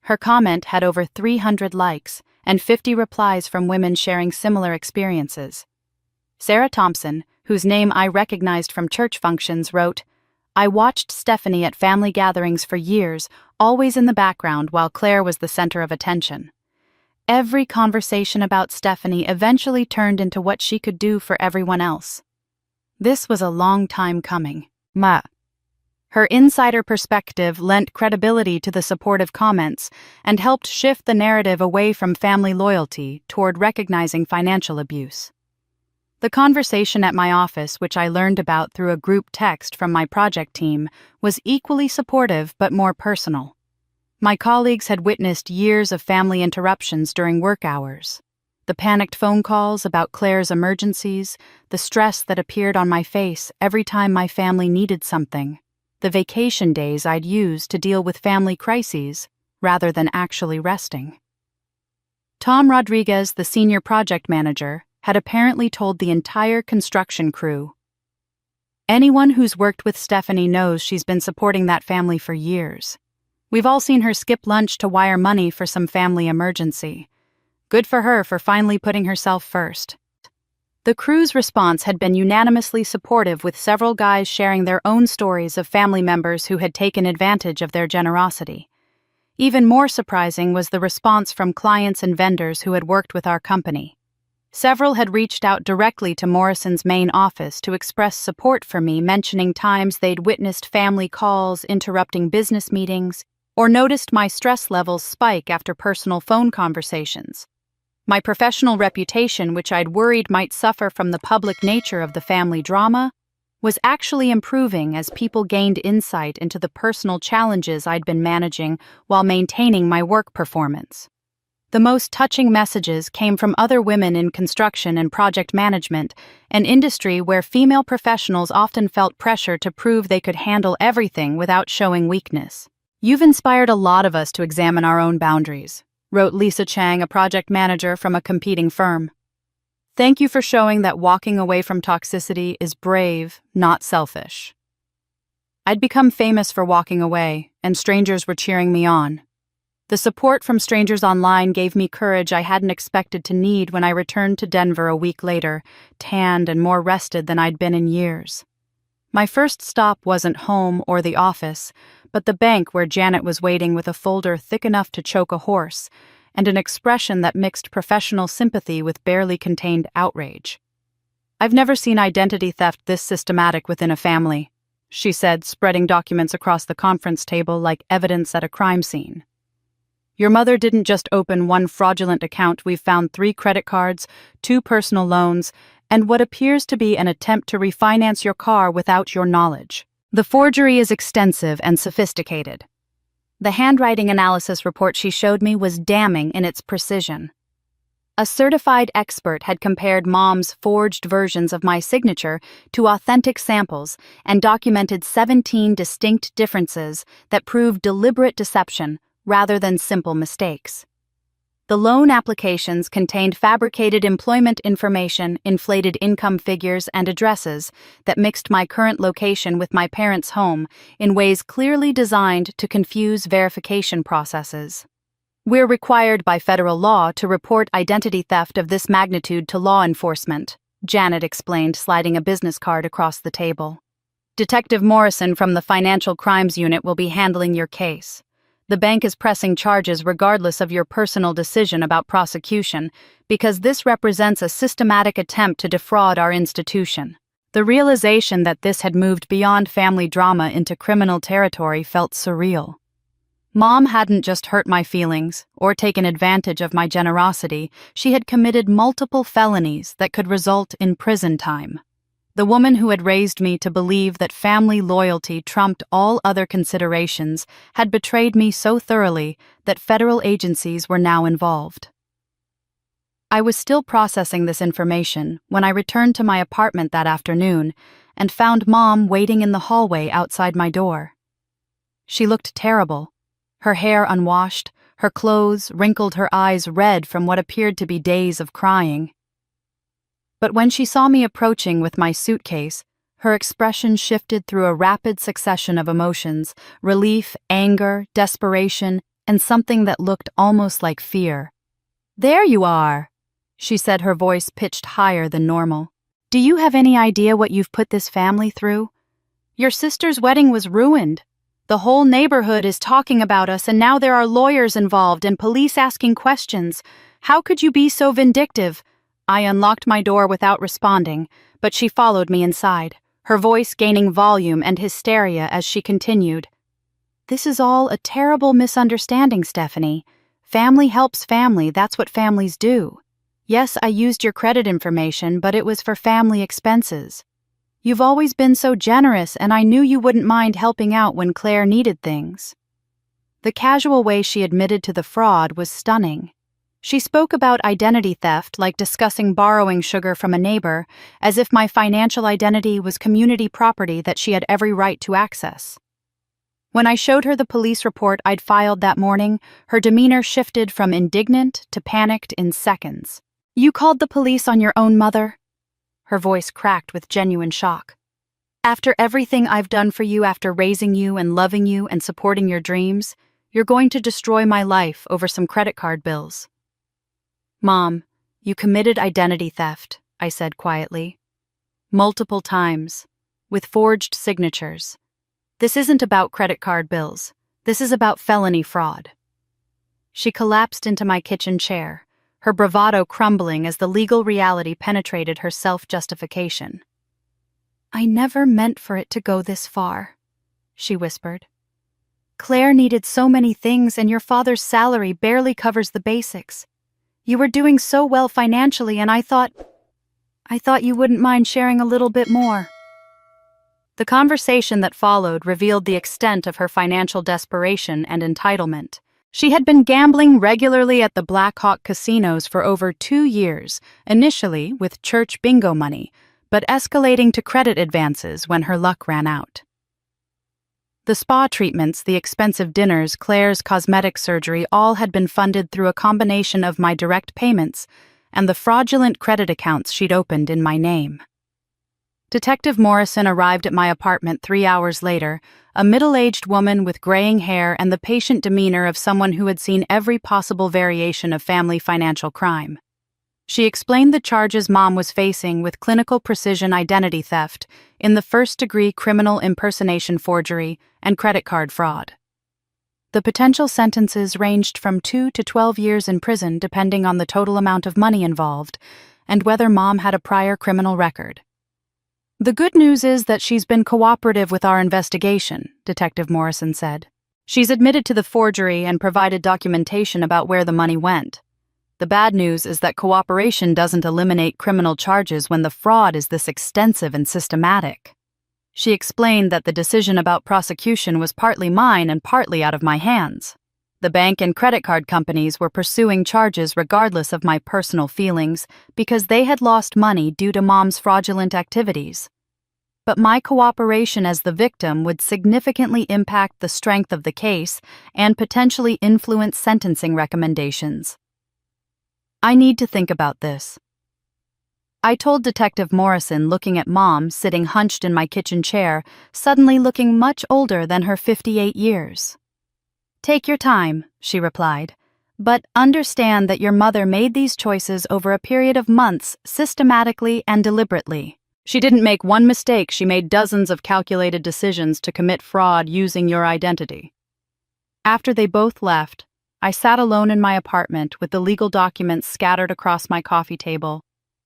Her comment had over 300 likes and 50 replies from women sharing similar experiences. Sarah Thompson, whose name I recognized from church functions, wrote, "I watched Stephanie at family gatherings for years, always in the background while Claire was the center of attention. Every conversation about Stephanie eventually turned into what she could do for everyone else. This was a long time coming." Her insider perspective lent credibility to the supportive comments and helped shift the narrative away from family loyalty toward recognizing financial abuse. The conversation at my office, which I learned about through a group text from my project team, was equally supportive but more personal. My colleagues had witnessed years of family interruptions during work hours. The panicked phone calls about Claire's emergencies, the stress that appeared on my face every time my family needed something, the vacation days I'd use to deal with family crises rather than actually resting. Tom Rodriguez, the senior project manager, had apparently told the entire construction crew, "Anyone who's worked with Stephanie knows she's been supporting that family for years. We've all seen her skip lunch to wire money for some family emergency. Good for her for finally putting herself first." The crew's response had been unanimously supportive, with several guys sharing their own stories of family members who had taken advantage of their generosity. Even more surprising was the response from clients and vendors who had worked with our company. Several had reached out directly to Morrison's main office to express support for me, mentioning times they'd witnessed family calls interrupting business meetings or noticed my stress levels spike after personal phone conversations. My professional reputation, which I'd worried might suffer from the public nature of the family drama, was actually improving as people gained insight into the personal challenges I'd been managing while maintaining my work performance. The most touching messages came from other women in construction and project management, an industry where female professionals often felt pressure to prove they could handle everything without showing weakness. "You've inspired a lot of us to examine our own boundaries," wrote Lisa Chang, a project manager from a competing firm. "Thank you for showing that walking away from toxicity is brave, not selfish." I'd become famous for walking away, and strangers were cheering me on. The support from strangers online gave me courage I hadn't expected to need when I returned to Denver a week later, tanned and more rested than I'd been in years. My first stop wasn't home or the office, but the bank where Janet was waiting with a folder thick enough to choke a horse, and an expression that mixed professional sympathy with barely contained outrage. "I've never seen identity theft this systematic within a family," she said, spreading documents across the conference table like evidence at a crime scene. "Your mother didn't just open one fraudulent account. We've found 3 credit cards, 2 personal loans, and what appears to be an attempt to refinance your car without your knowledge. The forgery is extensive and sophisticated." The handwriting analysis report she showed me was damning in its precision. A certified expert had compared Mom's forged versions of my signature to authentic samples and documented 17 distinct differences that proved deliberate deception rather than simple mistakes. The loan applications contained fabricated employment information, inflated income figures, and addresses that mixed my current location with my parents' home in ways clearly designed to confuse verification processes. "We're required by federal law to report identity theft of this magnitude to law enforcement," Janet explained, sliding a business card across the table. "Detective Morrison from the Financial Crimes Unit will be handling your case. The bank is pressing charges regardless of your personal decision about prosecution, because this represents a systematic attempt to defraud our institution." The realization that this had moved beyond family drama into criminal territory felt surreal. Mom hadn't just hurt my feelings or taken advantage of my generosity, she had committed multiple felonies that could result in prison time. The woman who had raised me to believe that family loyalty trumped all other considerations had betrayed me so thoroughly that federal agencies were now involved. I was still processing this information when I returned to my apartment that afternoon and found Mom waiting in the hallway outside my door. She looked terrible, her hair unwashed, her clothes wrinkled, her eyes red from what appeared to be days of crying. But when she saw me approaching with my suitcase, her expression shifted through a rapid succession of emotions: relief, anger, desperation, and something that looked almost like fear. "There you are," she said, her voice pitched higher than normal. "Do you have any idea what you've put this family through? Your sister's wedding was ruined. The whole neighborhood is talking about us, and now there are lawyers involved and police asking questions. How could you be so vindictive?" I unlocked my door without responding, but she followed me inside, her voice gaining volume and hysteria as she continued. "This is all a terrible misunderstanding, Stephanie. Family helps family, that's what families do. Yes, I used your credit information, but it was for family expenses. You've always been so generous, and I knew you wouldn't mind helping out when Claire needed things." The casual way she admitted to the fraud was stunning. She spoke about identity theft like discussing borrowing sugar from a neighbor, as if my financial identity was community property that she had every right to access. When I showed her the police report I'd filed that morning, her demeanor shifted from indignant to panicked in seconds. "You called the police on your own mother?" Her voice cracked with genuine shock. "After everything I've done for you, after raising you and loving you and supporting your dreams, you're going to destroy my life over some credit card bills." "Mom, you committed identity theft," I said quietly. "Multiple times, with forged signatures. This isn't about credit card bills. This is about felony fraud." She collapsed into my kitchen chair, her bravado crumbling as the legal reality penetrated her self-justification. "I never meant for it to go this far," she whispered. "Claire needed so many things, and your father's salary barely covers the basics. You were doing so well financially, and I thought you wouldn't mind sharing a little bit more." The conversation that followed revealed the extent of her financial desperation and entitlement. She had been gambling regularly at the Black Hawk casinos for over 2 years, initially with church bingo money, but escalating to credit advances when her luck ran out. The spa treatments, the expensive dinners, Claire's cosmetic surgery all had been funded through a combination of my direct payments and the fraudulent credit accounts she'd opened in my name. Detective Morrison arrived at my apartment 3 hours later, a middle-aged woman with graying hair and the patient demeanor of someone who had seen every possible variation of family financial crime. She explained the charges Mom was facing with clinical precision identity theft, in the first-degree criminal impersonation forgery, and credit card fraud. The potential sentences ranged from 2 to 12 years in prison depending on the total amount of money involved, and whether Mom had a prior criminal record. "The good news is that she's been cooperative with our investigation," Detective Morrison said. "She's admitted to the forgery and provided documentation about where the money went. The bad news is that cooperation doesn't eliminate criminal charges when the fraud is this extensive and systematic." She explained that the decision about prosecution was partly mine and partly out of my hands. The bank and credit card companies were pursuing charges regardless of my personal feelings because they had lost money due to Mom's fraudulent activities. But my cooperation as the victim would significantly impact the strength of the case and potentially influence sentencing recommendations. "I need to think about this," I told Detective Morrison, looking at Mom sitting hunched in my kitchen chair, suddenly looking much older than her 58 years. "Take your time," she replied, "but understand that your mother made these choices over a period of months, systematically and deliberately. She didn't make one mistake, she made dozens of calculated decisions to commit fraud using your identity." After they both left, I sat alone in my apartment with the legal documents scattered across my coffee table,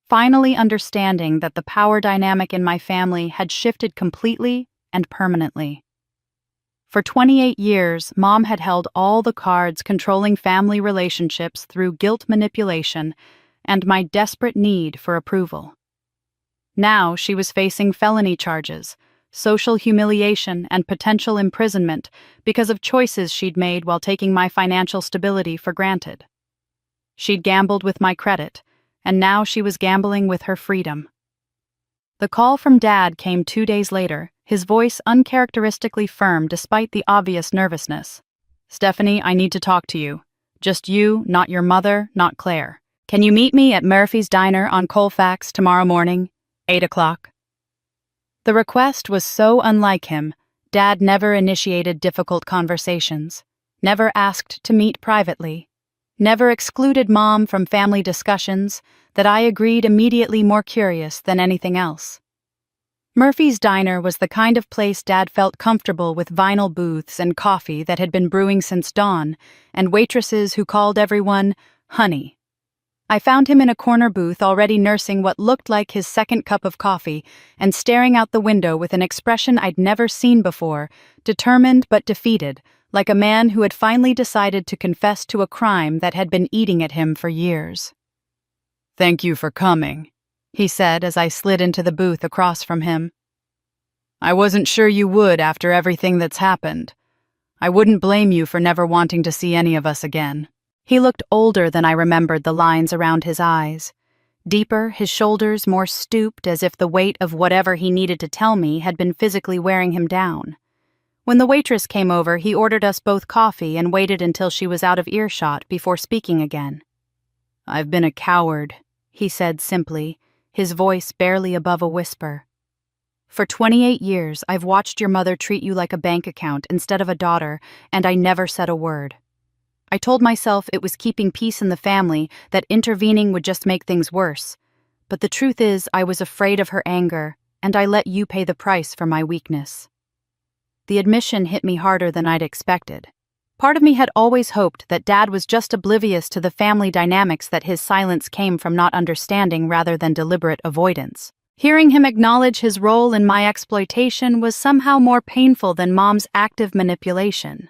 finally understanding that the power dynamic in my family had shifted completely and permanently. For 28 years, Mom had held all the cards controlling family relationships through guilt manipulation and my desperate need for approval. Now she was facing felony charges, social humiliation, and potential imprisonment because of choices she'd made while taking my financial stability for granted. She'd gambled with my credit, and now she was gambling with her freedom. The call from Dad came 2 days later, his voice uncharacteristically firm despite the obvious nervousness. "Stephanie, I need to talk to you. Just you, not your mother, not Claire. Can you meet me at Murphy's Diner on Colfax tomorrow morning, 8 o'clock?" The request was so unlike him. Dad never initiated difficult conversations, never asked to meet privately, never excluded Mom from family discussions, that I agreed immediately more curious than anything else. Murphy's Diner was the kind of place Dad felt comfortable with, vinyl booths and coffee that had been brewing since dawn, and waitresses who called everyone honey. I found him in a corner booth already nursing what looked like his second cup of coffee and staring out the window with an expression I'd never seen before, determined but defeated, like a man who had finally decided to confess to a crime that had been eating at him for years. "Thank you for coming," he said as I slid into the booth across from him. "I wasn't sure you would after everything that's happened. I wouldn't blame you for never wanting to see any of us again." He looked older than I remembered, the lines around his eyes. Deeper, his shoulders more stooped, as if the weight of whatever he needed to tell me had been physically wearing him down. When the waitress came over, he ordered us both coffee and waited until she was out of earshot before speaking again. "I've been a coward," he said simply, his voice barely above a whisper. "For 28 years, I've watched your mother treat you like a bank account instead of a daughter, and I never said a word. I told myself it was keeping peace in the family, that intervening would just make things worse. But the truth is, I was afraid of her anger, and I let you pay the price for my weakness." The admission hit me harder than I'd expected. Part of me had always hoped that Dad was just oblivious to the family dynamics that his silence came from not understanding rather than deliberate avoidance. Hearing him acknowledge his role in my exploitation was somehow more painful than Mom's active manipulation.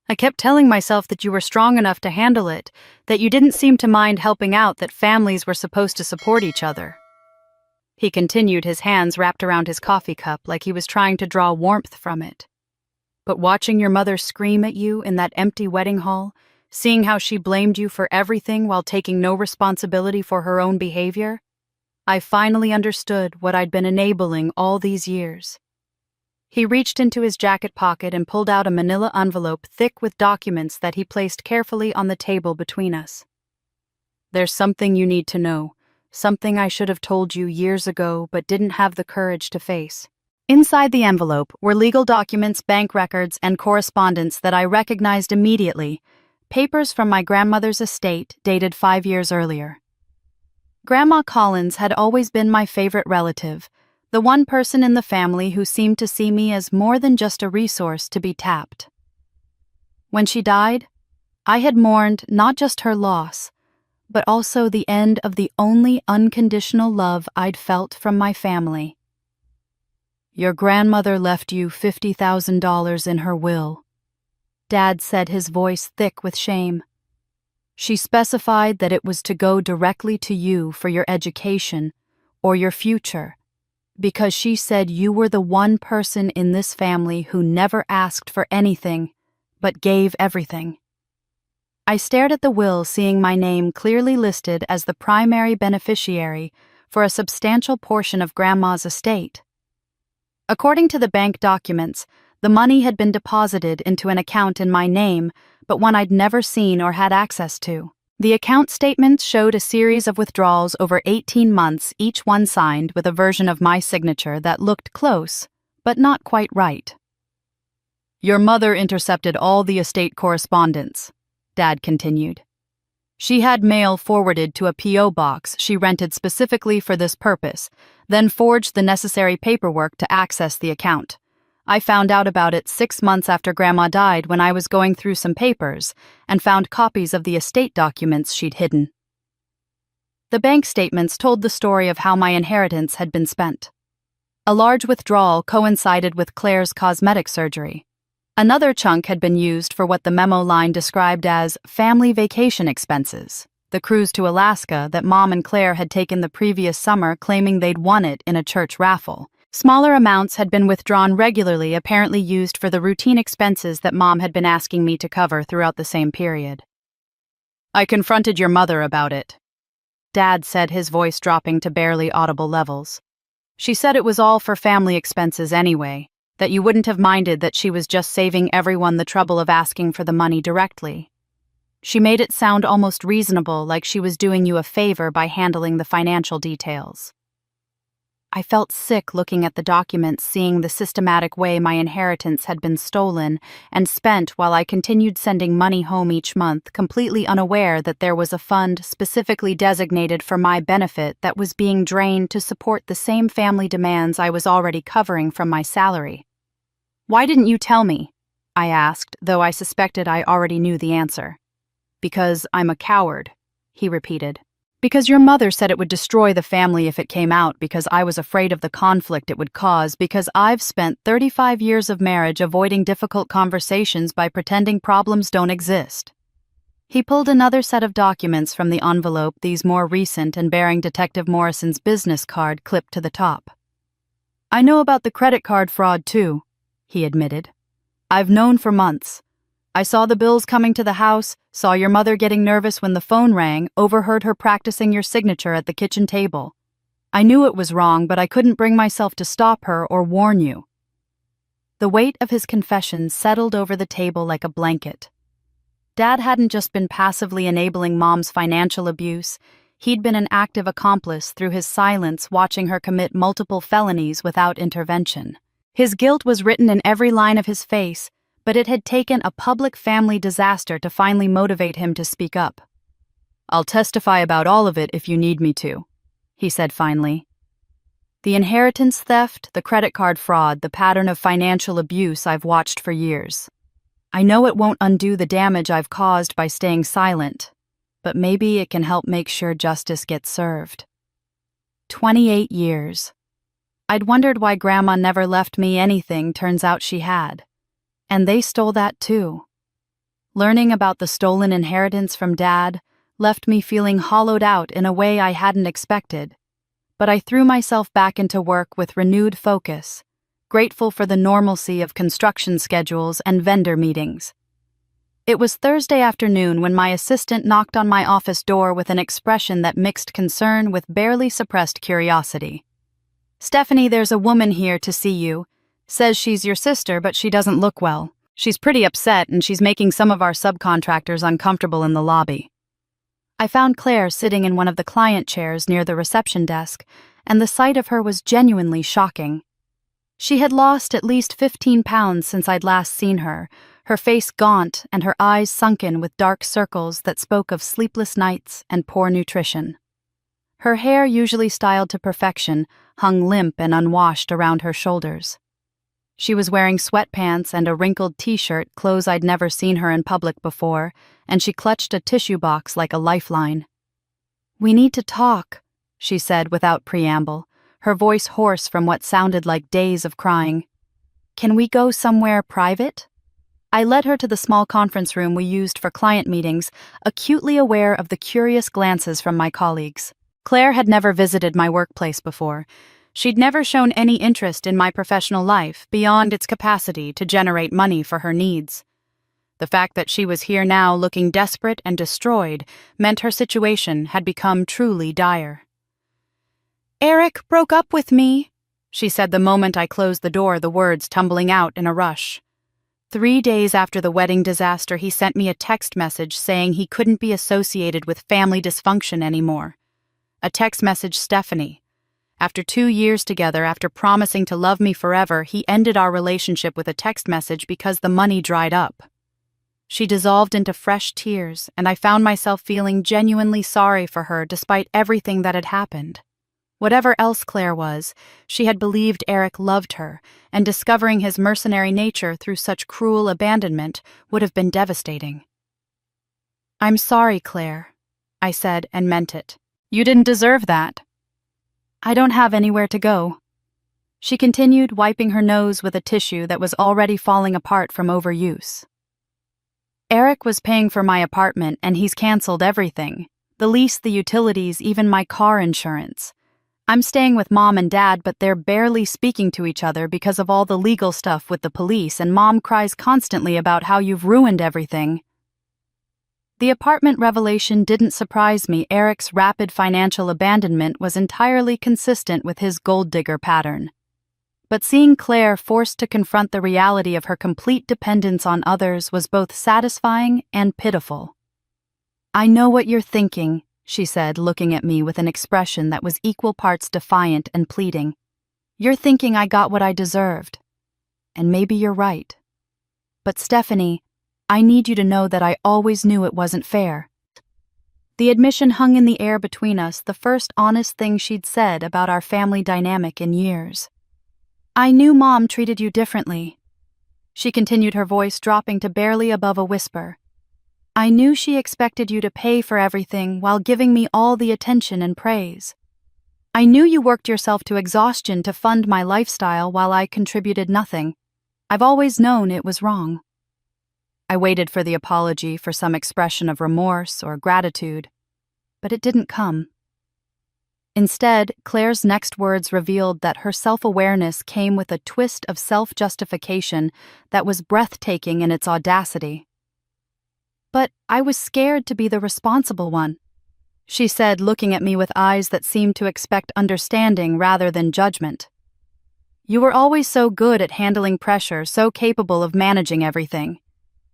"I kept telling myself that you were strong enough to handle it, that you didn't seem to mind helping out, that families were supposed to support each other." He continued, his hands wrapped around his coffee cup like he was trying to draw warmth from it. "But watching your mother scream at you in that empty wedding hall, seeing how she blamed you for everything while taking no responsibility for her own behavior, I finally understood what I'd been enabling all these years." He reached into his jacket pocket and pulled out a manila envelope thick with documents that he placed carefully on the table between us. "There's something you need to know, something I should have told you years ago but didn't have the courage to face." Inside the envelope were legal documents, bank records, and correspondence that I recognized immediately, papers from my grandmother's estate dated 5 years earlier. Grandma Collins had always been my favorite relative, the one person in the family who seemed to see me as more than just a resource to be tapped. When she died, I had mourned not just her loss, but also the end of the only unconditional love I'd felt from my family. "Your grandmother left you $50,000 in her will," Dad said, his voice thick with shame. "She specified that it was to go directly to you for your education or your future, because she said you were the one person in this family who never asked for anything, but gave everything." I stared at the will, seeing my name clearly listed as the primary beneficiary for a substantial portion of Grandma's estate. According to the bank documents, the money had been deposited into an account in my name, but one I'd never seen or had access to. The account statements showed a series of withdrawals over 18 months, each one signed with a version of my signature that looked close, but not quite right. "Your mother intercepted all the estate correspondence," Dad continued. "She had mail forwarded to a P.O. box she rented specifically for this purpose, then forged the necessary paperwork to access the account. I found out about it 6 months after Grandma died when I was going through some papers and found copies of the estate documents she'd hidden." The bank statements told the story of how my inheritance had been spent. A large withdrawal coincided with Claire's cosmetic surgery. Another chunk had been used for what the memo line described as family vacation expenses, the cruise to Alaska that Mom and Claire had taken the previous summer, claiming they'd won it in a church raffle. Smaller amounts had been withdrawn regularly, apparently used for the routine expenses that Mom had been asking me to cover throughout the same period. "I confronted your mother about it." Dad said, his voice dropping to barely audible levels. She said it was all for family expenses anyway, that you wouldn't have minded that she was just saving everyone the trouble of asking for the money directly. She made it sound almost reasonable, like she was doing you a favor by handling the financial details. I felt sick looking at the documents, seeing the systematic way my inheritance had been stolen and spent while I continued sending money home each month, completely unaware that there was a fund specifically designated for my benefit that was being drained to support the same family demands I was already covering from my salary. "Why didn't you tell me?" I asked, though I suspected I already knew the answer. "Because I'm a coward," he repeated. "Because your mother said it would destroy the family if it came out, because I was afraid of the conflict it would cause, because I've spent 35 years of marriage avoiding difficult conversations by pretending problems don't exist." He pulled another set of documents from the envelope, these more recent and bearing Detective Morrison's business card clipped to the top. "I know about the credit card fraud too," he admitted. "I've known for months. I saw the bills coming to the house, saw your mother getting nervous when the phone rang, overheard her practicing your signature at the kitchen table. I knew it was wrong, but I couldn't bring myself to stop her or warn you." The weight of his confession settled over the table like a blanket. Dad hadn't just been passively enabling Mom's financial abuse, he'd been an active accomplice through his silence, watching her commit multiple felonies without intervention. His guilt was written in every line of his face, but it had taken a public family disaster to finally motivate him to speak up. "I'll testify about all of it if you need me to," he said finally. "The inheritance theft, the credit card fraud, the pattern of financial abuse I've watched for years. I know it won't undo the damage I've caused by staying silent, but maybe it can help make sure justice gets served." 28 years. I'd wondered why Grandma never left me anything, turns out she had. And they stole that too. Learning about the stolen inheritance from Dad left me feeling hollowed out in a way I hadn't expected, but I threw myself back into work with renewed focus, grateful for the normalcy of construction schedules and vendor meetings. It was Thursday afternoon when my assistant knocked on my office door with an expression that mixed concern with barely suppressed curiosity. "Stephanie, there's a woman here to see you. Says she's your sister, but she doesn't look well. She's pretty upset, and she's making some of our subcontractors uncomfortable in the lobby." I found Claire sitting in one of the client chairs near the reception desk, and the sight of her was genuinely shocking. She had lost at least 15 pounds since I'd last seen her face gaunt and her eyes sunken with dark circles that spoke of sleepless nights and poor nutrition. Her hair, usually styled to perfection, hung limp and unwashed around her shoulders. She was wearing sweatpants and a wrinkled t-shirt, clothes I'd never seen her in public before, and she clutched a tissue box like a lifeline. "We need to talk," she said without preamble, her voice hoarse from what sounded like days of crying. "Can we go somewhere private?" I led her to the small conference room we used for client meetings, acutely aware of the curious glances from my colleagues. Claire had never visited my workplace before. She'd never shown any interest in my professional life beyond its capacity to generate money for her needs. The fact that she was here now looking desperate and destroyed meant her situation had become truly dire. "Eric broke up with me," she said the moment I closed the door, the words tumbling out in a rush. 3 days after the wedding disaster, he sent me a text message saying he couldn't be associated with family dysfunction anymore. A text message, Stephanie. After 2 years together, after promising to love me forever, he ended our relationship with a text message because the money dried up. She dissolved into fresh tears, and I found myself feeling genuinely sorry for her despite everything that had happened. Whatever else Claire was, she had believed Eric loved her, and discovering his mercenary nature through such cruel abandonment would have been devastating. "I'm sorry, Claire," I said and meant it. "You didn't deserve that." "I don't have anywhere to go," she continued, wiping her nose with a tissue that was already falling apart from overuse. "Eric was paying for my apartment, and he's canceled everything. The lease, the utilities, even my car insurance. I'm staying with Mom and Dad, but they're barely speaking to each other because of all the legal stuff with the police, and Mom cries constantly about how you've ruined everything." The apartment revelation didn't surprise me. Eric's rapid financial abandonment was entirely consistent with his gold digger pattern. But seeing Claire forced to confront the reality of her complete dependence on others was both satisfying and pitiful. "I know what you're thinking," she said, looking at me with an expression that was equal parts defiant and pleading. "You're thinking I got what I deserved. And maybe you're right. But Stephanie, I need you to know that I always knew it wasn't fair." The admission hung in the air between us, the first honest thing she'd said about our family dynamic in years. "I knew Mom treated you differently," she continued, her voice dropping to barely above a whisper. "I knew she expected you to pay for everything while giving me all the attention and praise. I knew you worked yourself to exhaustion to fund my lifestyle while I contributed nothing. I've always known it was wrong." I waited for the apology, for some expression of remorse or gratitude, but it didn't come. Instead, Claire's next words revealed that her self-awareness came with a twist of self-justification that was breathtaking in its audacity. "But I was scared to be the responsible one," she said, looking at me with eyes that seemed to expect understanding rather than judgment. "You were always so good at handling pressure, so capable of managing everything.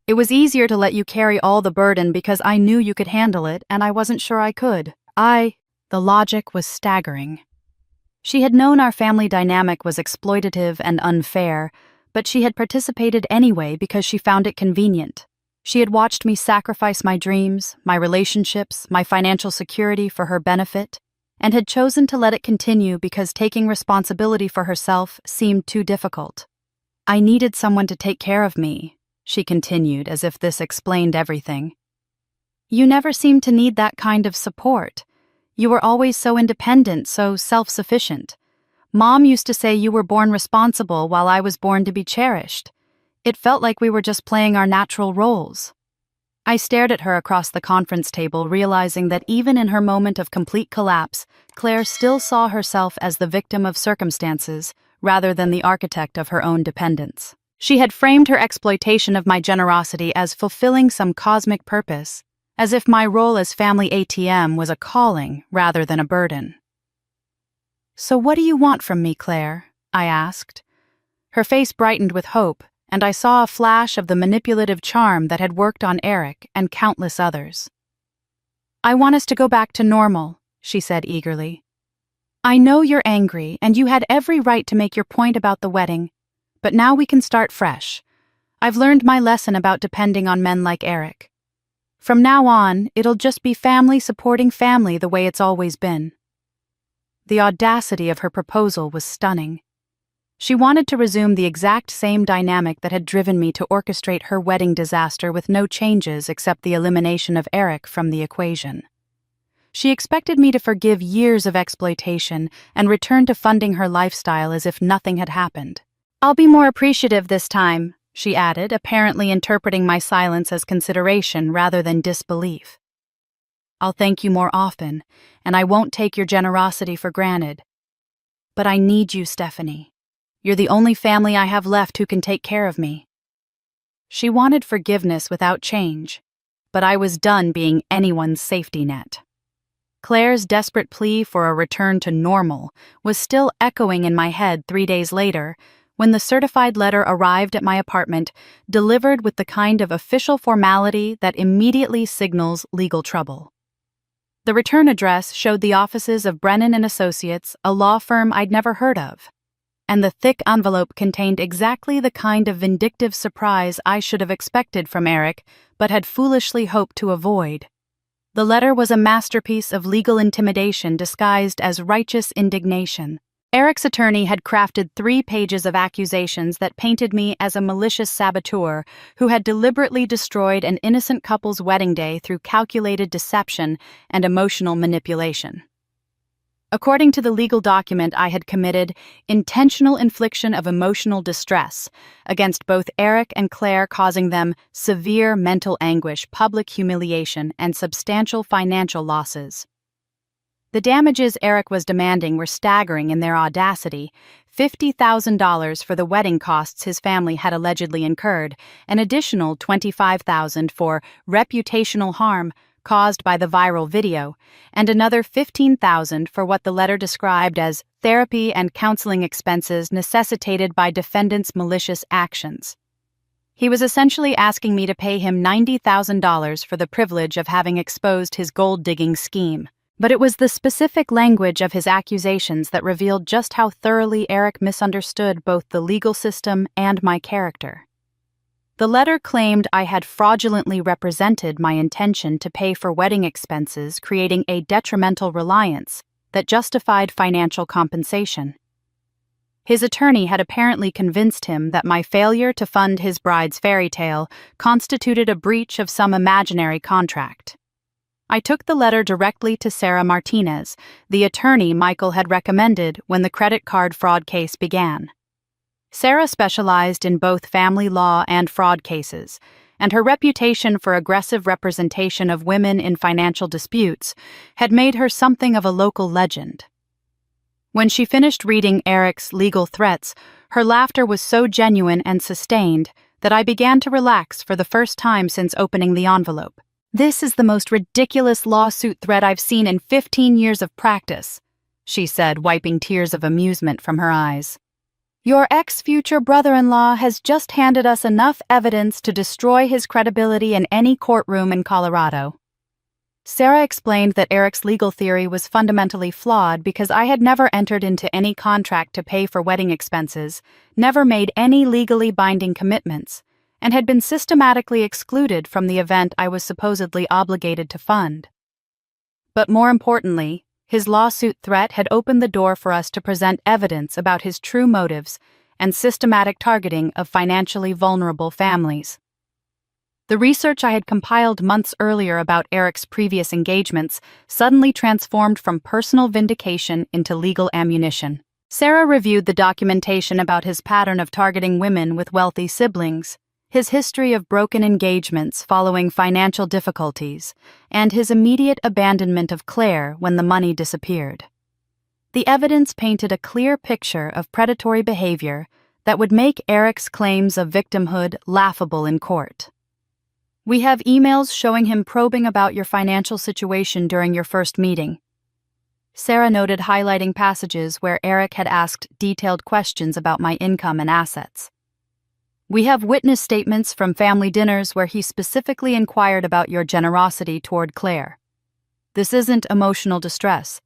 It was easier to let you carry all the burden because I knew you could handle it, and I wasn't sure I could. The logic was staggering. She had known our family dynamic was exploitative and unfair, but she had participated anyway because she found it convenient. She had watched me sacrifice my dreams, my relationships, my financial security for her benefit, and had chosen to let it continue because taking responsibility for herself seemed too difficult. "I needed someone to take care of me," she continued, as if this explained everything. "You never seemed to need that kind of support. You were always so independent, so self-sufficient. Mom used to say you were born responsible while I was born to be cherished. It felt like we were just playing our natural roles." I stared at her across the conference table, realizing that even in her moment of complete collapse, Claire still saw herself as the victim of circumstances rather than the architect of her own dependence. She had framed her exploitation of my generosity as fulfilling some cosmic purpose, as if my role as family ATM was a calling rather than a burden. "So what do you want from me, Claire?" I asked. Her face brightened with hope, and I saw a flash of the manipulative charm that had worked on Eric and countless others. "I want us to go back to normal," she said eagerly. "I know you're angry, and you had every right to make your point about the wedding, but now we can start fresh. I've learned my lesson about depending on men like Eric. From now on, it'll just be family supporting family the way it's always been." The audacity of her proposal was stunning. She wanted to resume the exact same dynamic that had driven me to orchestrate her wedding disaster with no changes except the elimination of Eric from the equation. She expected me to forgive years of exploitation and return to funding her lifestyle as if nothing had happened. "I'll be more appreciative this time," she added, apparently interpreting my silence as consideration rather than disbelief. "I'll thank you more often, and I won't take your generosity for granted. But I need you, Stephanie. You're the only family I have left who can take care of me." She wanted forgiveness without change, but I was done being anyone's safety net. Claire's desperate plea for a return to normal was still echoing in my head 3 days later, when the certified letter arrived at my apartment, delivered with the kind of official formality that immediately signals legal trouble. The return address showed the offices of Brennan and Associates, a law firm I'd never heard of, and the thick envelope contained exactly the kind of vindictive surprise I should have expected from Eric, but had foolishly hoped to avoid. The letter was a masterpiece of legal intimidation disguised as righteous indignation. Eric's attorney had crafted 3 pages of accusations that painted me as a malicious saboteur who had deliberately destroyed an innocent couple's wedding day through calculated deception and emotional manipulation. According to the legal document, I had committed intentional infliction of emotional distress against both Eric and Claire, causing them severe mental anguish, public humiliation, and substantial financial losses. The damages Eric was demanding were staggering in their audacity: $50,000 for the wedding costs his family had allegedly incurred, an additional $25,000 for reputational harm caused by the viral video, and another $15,000 for what the letter described as therapy and counseling expenses necessitated by defendant's malicious actions. He was essentially asking me to pay him $90,000 for the privilege of having exposed his gold-digging scheme. But it was the specific language of his accusations that revealed just how thoroughly Eric misunderstood both the legal system and my character. The letter claimed I had fraudulently represented my intention to pay for wedding expenses, creating a detrimental reliance that justified financial compensation. His attorney had apparently convinced him that my failure to fund his bride's fairy tale constituted a breach of some imaginary contract. I took the letter directly to Sarah Martinez, the attorney Michael had recommended when the credit card fraud case began. Sarah specialized in both family law and fraud cases, and her reputation for aggressive representation of women in financial disputes had made her something of a local legend. When she finished reading Eric's legal threats, her laughter was so genuine and sustained that I began to relax for the first time since opening the envelope. "This is the most ridiculous lawsuit threat I've seen in 15 years of practice," she said, wiping tears of amusement from her eyes. "Your ex-future brother-in-law has just handed us enough evidence to destroy his credibility in any courtroom in Colorado." Sarah explained that Eric's legal theory was fundamentally flawed because I had never entered into any contract to pay for wedding expenses, never made any legally binding commitments, and had been systematically excluded from the event I was supposedly obligated to fund. But more importantly, his lawsuit threat had opened the door for us to present evidence about his true motives and systematic targeting of financially vulnerable families. The research I had compiled months earlier about Eric's previous engagements suddenly transformed from personal vindication into legal ammunition. Sarah reviewed the documentation about his pattern of targeting women with wealthy siblings, his history of broken engagements following financial difficulties, and his immediate abandonment of Claire when the money disappeared. The evidence painted a clear picture of predatory behavior that would make Eric's claims of victimhood laughable in court. "We have emails showing him probing about your financial situation during your first meeting." Sarah noted, highlighting passages where Eric had asked detailed questions about my income and assets. "We have witness statements from family dinners where he specifically inquired about your generosity toward Claire. This isn't emotional distress.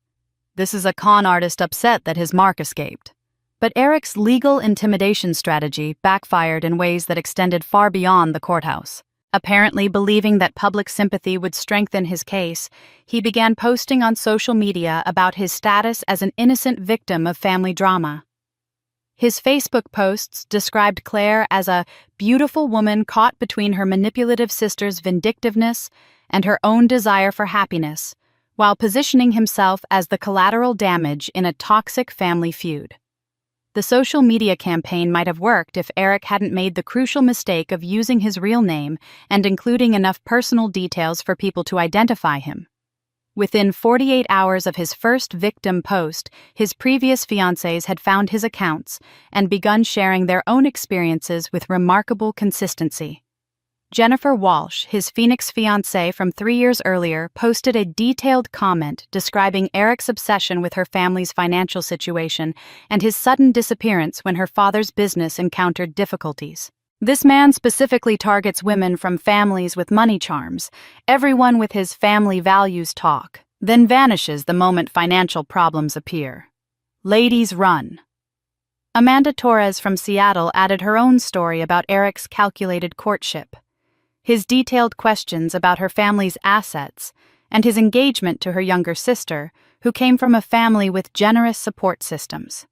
This is a con artist upset that his mark escaped." But Eric's legal intimidation strategy backfired in ways that extended far beyond the courthouse. Apparently believing that public sympathy would strengthen his case, he began posting on social media about his status as an innocent victim of family drama. His Facebook posts described Claire as a beautiful woman caught between her manipulative sister's vindictiveness and her own desire for happiness, while positioning himself as the collateral damage in a toxic family feud. The social media campaign might have worked if Eric hadn't made the crucial mistake of using his real name and including enough personal details for people to identify him. Within 48 hours of his first victim post, his previous fiancés had found his accounts and begun sharing their own experiences with remarkable consistency. Jennifer Walsh, his Phoenix fiancée from 3 years earlier, posted a detailed comment describing Eric's obsession with her family's financial situation and his sudden disappearance when her father's business encountered difficulties. "This man specifically targets women from families with money charms, everyone with his family values talk, then vanishes the moment financial problems appear. Ladies run." Amanda Torres from Seattle added her own story about Eric's calculated courtship, his detailed questions about her family's assets, and his engagement to her younger sister, who came from a family with generous support systems.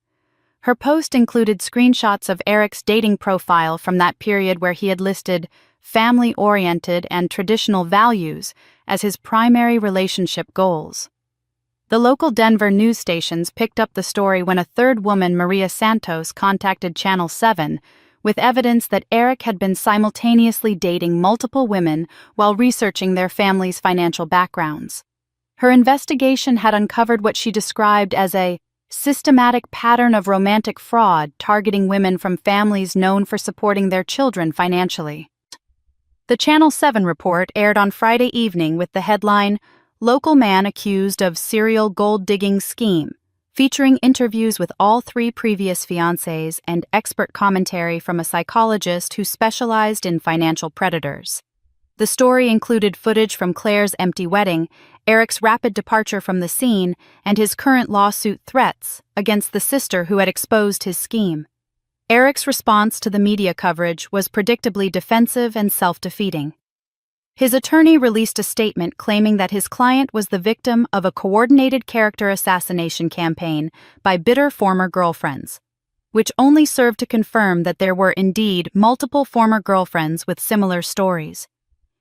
Her post included screenshots of Eric's dating profile from that period where he had listed family-oriented and traditional values as his primary relationship goals. The local Denver news stations picked up the story when a third woman, Maria Santos, contacted Channel 7 with evidence that Eric had been simultaneously dating multiple women while researching their families' financial backgrounds. Her investigation had uncovered what she described as a systematic pattern of romantic fraud targeting women from families known for supporting their children financially. The Channel 7 report aired on Friday evening with the headline, "Local Man Accused of Serial Gold-Digging Scheme," featuring interviews with all three previous fiancés and expert commentary from a psychologist who specialized in financial predators. The story included footage from Claire's empty wedding, Eric's rapid departure from the scene, and his current lawsuit threats against the sister who had exposed his scheme. Eric's response to the media coverage was predictably defensive and self-defeating. His attorney released a statement claiming that his client was the victim of a coordinated character assassination campaign by bitter former girlfriends, which only served to confirm that there were indeed multiple former girlfriends with similar stories.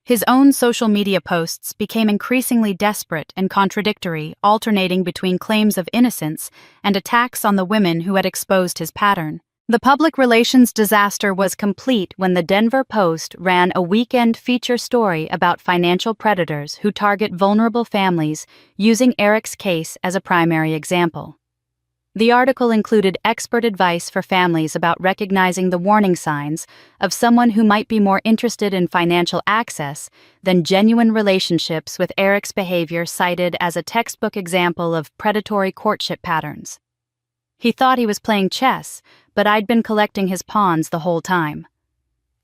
His own social media posts became increasingly desperate and contradictory, alternating between claims of innocence and attacks on the women who had exposed his pattern. The public relations disaster was complete when the Denver Post ran a weekend feature story about financial predators who target vulnerable families, using Eric's case as a primary example. The article included expert advice for families about recognizing the warning signs of someone who might be more interested in financial access than genuine relationships, with Eric's behavior cited as a textbook example of predatory courtship patterns. He thought he was playing chess, but I'd been collecting his pawns the whole time.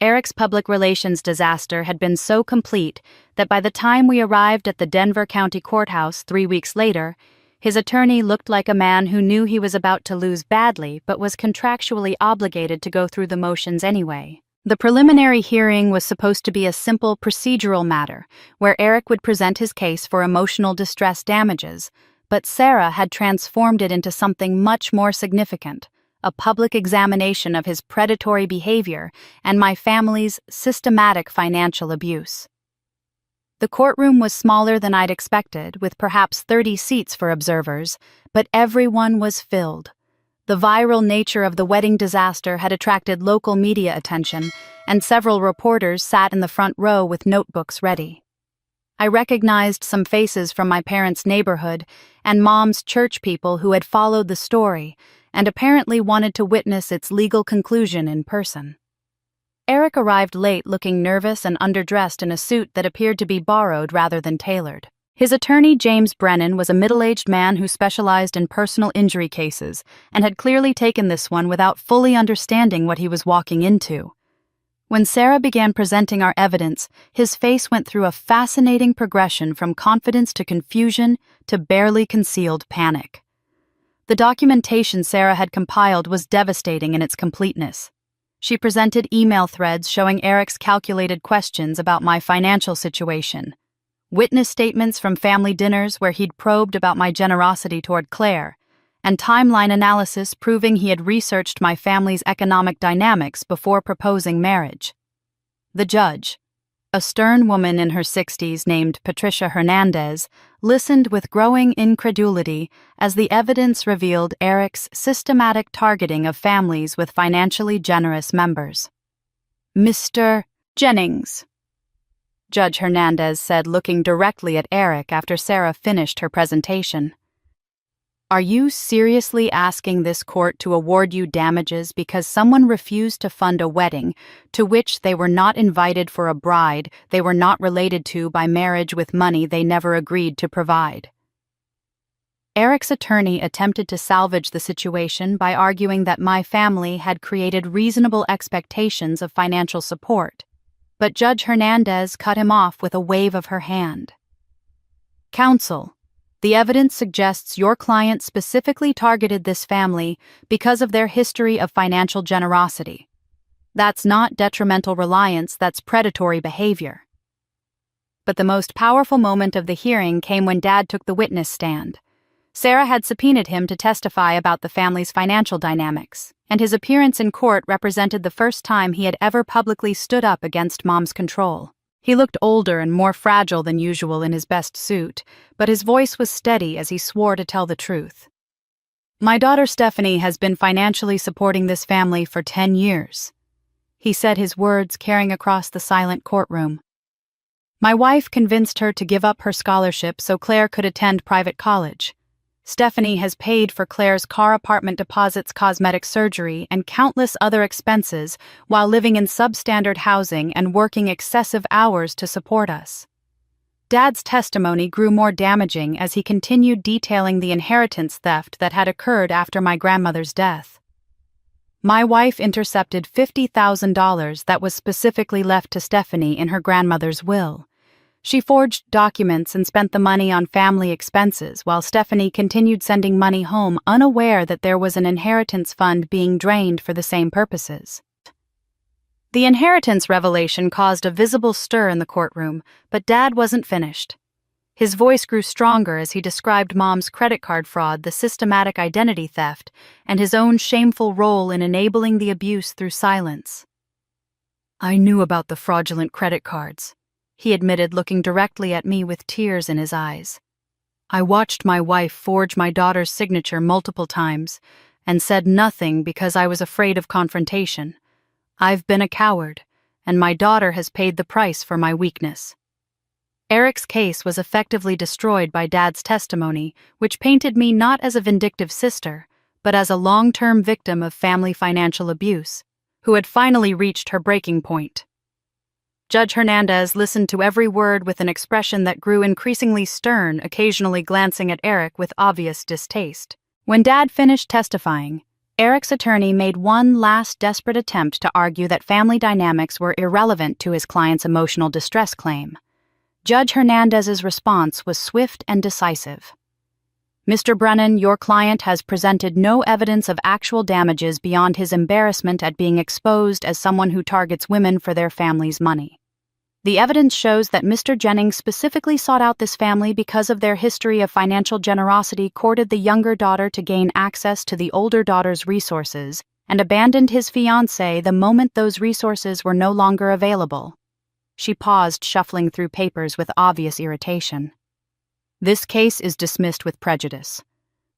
Eric's public relations disaster had been so complete that by the time we arrived at the Denver County Courthouse 3 weeks later, his attorney looked like a man who knew he was about to lose badly but was contractually obligated to go through the motions anyway. The preliminary hearing was supposed to be a simple procedural matter, where Eric would present his case for emotional distress damages, but Sarah had transformed it into something much more significant, a public examination of his predatory behavior and my family's systematic financial abuse. The courtroom was smaller than I'd expected, with perhaps 30 seats for observers, but everyone was filled. The viral nature of the wedding disaster had attracted local media attention, and several reporters sat in the front row with notebooks ready. I recognized some faces from my parents' neighborhood and Mom's church people who had followed the story and apparently wanted to witness its legal conclusion in person. Eric arrived late, looking nervous and underdressed in a suit that appeared to be borrowed rather than tailored. His attorney, James Brennan, was a middle-aged man who specialized in personal injury cases and had clearly taken this one without fully understanding what he was walking into. When Sarah began presenting our evidence, his face went through a fascinating progression from confidence to confusion to barely concealed panic. The documentation Sarah had compiled was devastating in its completeness. She presented email threads showing Eric's calculated questions about my financial situation, witness statements from family dinners where he'd probed about my generosity toward Claire, and timeline analysis proving he had researched my family's economic dynamics before proposing marriage. The judge, a stern woman in her 60s named Patricia Hernandez, listened with growing incredulity as the evidence revealed Eric's systematic targeting of families with financially generous members. "Mr. Jennings," Judge Hernandez said, looking directly at Eric after Sarah finished her presentation. "Are you seriously asking this court to award you damages because someone refused to fund a wedding to which they were not invited for a bride they were not related to by marriage with money they never agreed to provide?" Eric's attorney attempted to salvage the situation by arguing that my family had created reasonable expectations of financial support, but Judge Hernandez cut him off with a wave of her hand. "Counsel, the evidence suggests your client specifically targeted this family because of their history of financial generosity. That's not detrimental reliance, that's predatory behavior." But the most powerful moment of the hearing came when Dad took the witness stand. Sarah had subpoenaed him to testify about the family's financial dynamics, and his appearance in court represented the first time he had ever publicly stood up against Mom's control. He looked older and more fragile than usual in his best suit, but his voice was steady as he swore to tell the truth. "My daughter Stephanie has been financially supporting this family for 10 years, he said, his words carrying across the silent courtroom. "My wife convinced her to give up her scholarship so Claire could attend private college. Stephanie has paid for Claire's car, apartment deposits, cosmetic surgery, and countless other expenses while living in substandard housing and working excessive hours to support us. Dad's testimony grew more damaging as he continued detailing the inheritance theft that had occurred after my grandmother's death. My wife intercepted $50,000 that was specifically left to Stephanie in her grandmother's will. She forged documents and spent the money on family expenses while Stephanie continued sending money home, unaware that there was an inheritance fund being drained for the same purposes. The inheritance revelation caused a visible stir in the courtroom, but Dad wasn't finished. His voice grew stronger as he described Mom's credit card fraud, the systematic identity theft, and his own shameful role in enabling the abuse through silence. "I knew about the fraudulent credit cards," he admitted, looking directly at me with tears in his eyes. "I watched my wife forge my daughter's signature multiple times and said nothing because I was afraid of confrontation. I've been a coward, and my daughter has paid the price for my weakness." Eric's case was effectively destroyed by Dad's testimony, which painted me not as a vindictive sister, but as a long-term victim of family financial abuse, who had finally reached her breaking point. Judge Hernandez listened to every word with an expression that grew increasingly stern, occasionally glancing at Eric with obvious distaste. When Dad finished testifying, Eric's attorney made one last desperate attempt to argue that family dynamics were irrelevant to his client's emotional distress claim. Judge Hernandez's response was swift and decisive. "Mr. Brennan, your client has presented no evidence of actual damages beyond his embarrassment at being exposed as someone who targets women for their family's money. The evidence shows that Mr. Jennings specifically sought out this family because of their history of financial generosity, courted the younger daughter to gain access to the older daughter's resources, and abandoned his fiancée the moment those resources were no longer available." She paused, shuffling through papers with obvious irritation. "This case is dismissed with prejudice.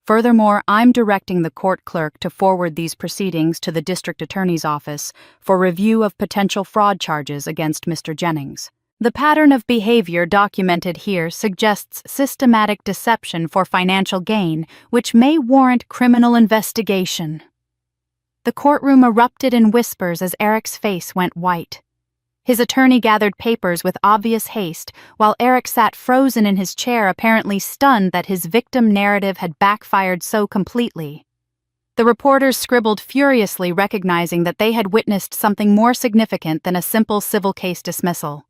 Furthermore, I'm directing the court clerk to forward these proceedings to the district attorney's office for review of potential fraud charges against Mr. Jennings. The pattern of behavior documented here suggests systematic deception for financial gain, which may warrant criminal investigation." The courtroom erupted in whispers as Eric's face went white. His attorney gathered papers with obvious haste, while Eric sat frozen in his chair, apparently stunned that his victim narrative had backfired so completely. The reporters scribbled furiously, recognizing that they had witnessed something more significant than a simple civil case dismissal.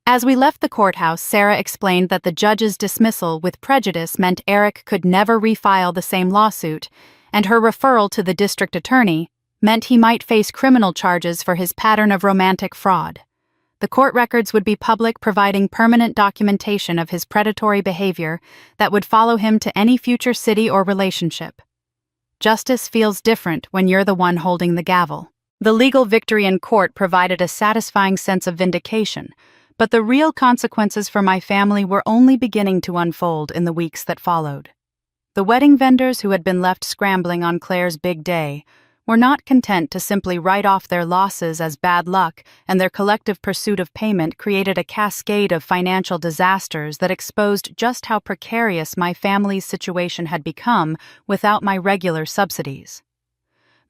As we left the courthouse, Sarah explained that the judge's dismissal with prejudice meant Eric could never refile the same lawsuit, and her referral to the district attorney meant he might face criminal charges for his pattern of romantic fraud. The court records would be public, providing permanent documentation of his predatory behavior that would follow him to any future city or relationship. Justice feels different when you're the one holding the gavel. The legal victory in court provided a satisfying sense of vindication, but the real consequences for my family were only beginning to unfold in the weeks that followed. The wedding vendors who had been left scrambling on Claire's big day were not content to simply write off their losses as bad luck, and their collective pursuit of payment created a cascade of financial disasters that exposed just how precarious my family's situation had become without my regular subsidies.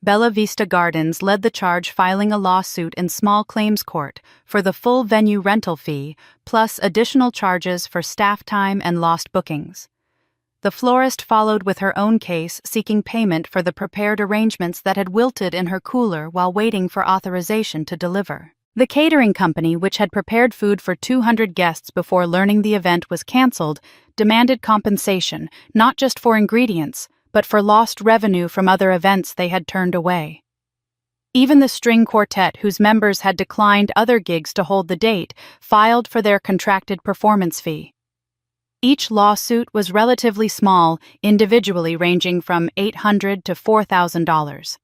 Bella Vista Gardens led the charge, filing a lawsuit in small claims court for the full venue rental fee, plus additional charges for staff time and lost bookings. The florist followed with her own case, seeking payment for the prepared arrangements that had wilted in her cooler while waiting for authorization to deliver. The catering company, which had prepared food for 200 guests before learning the event was canceled, demanded compensation, not just for ingredients, but for lost revenue from other events they had turned away. Even the string quartet, whose members had declined other gigs to hold the date, filed for their contracted performance fee. Each lawsuit was relatively small, individually ranging from $800 to $4,000.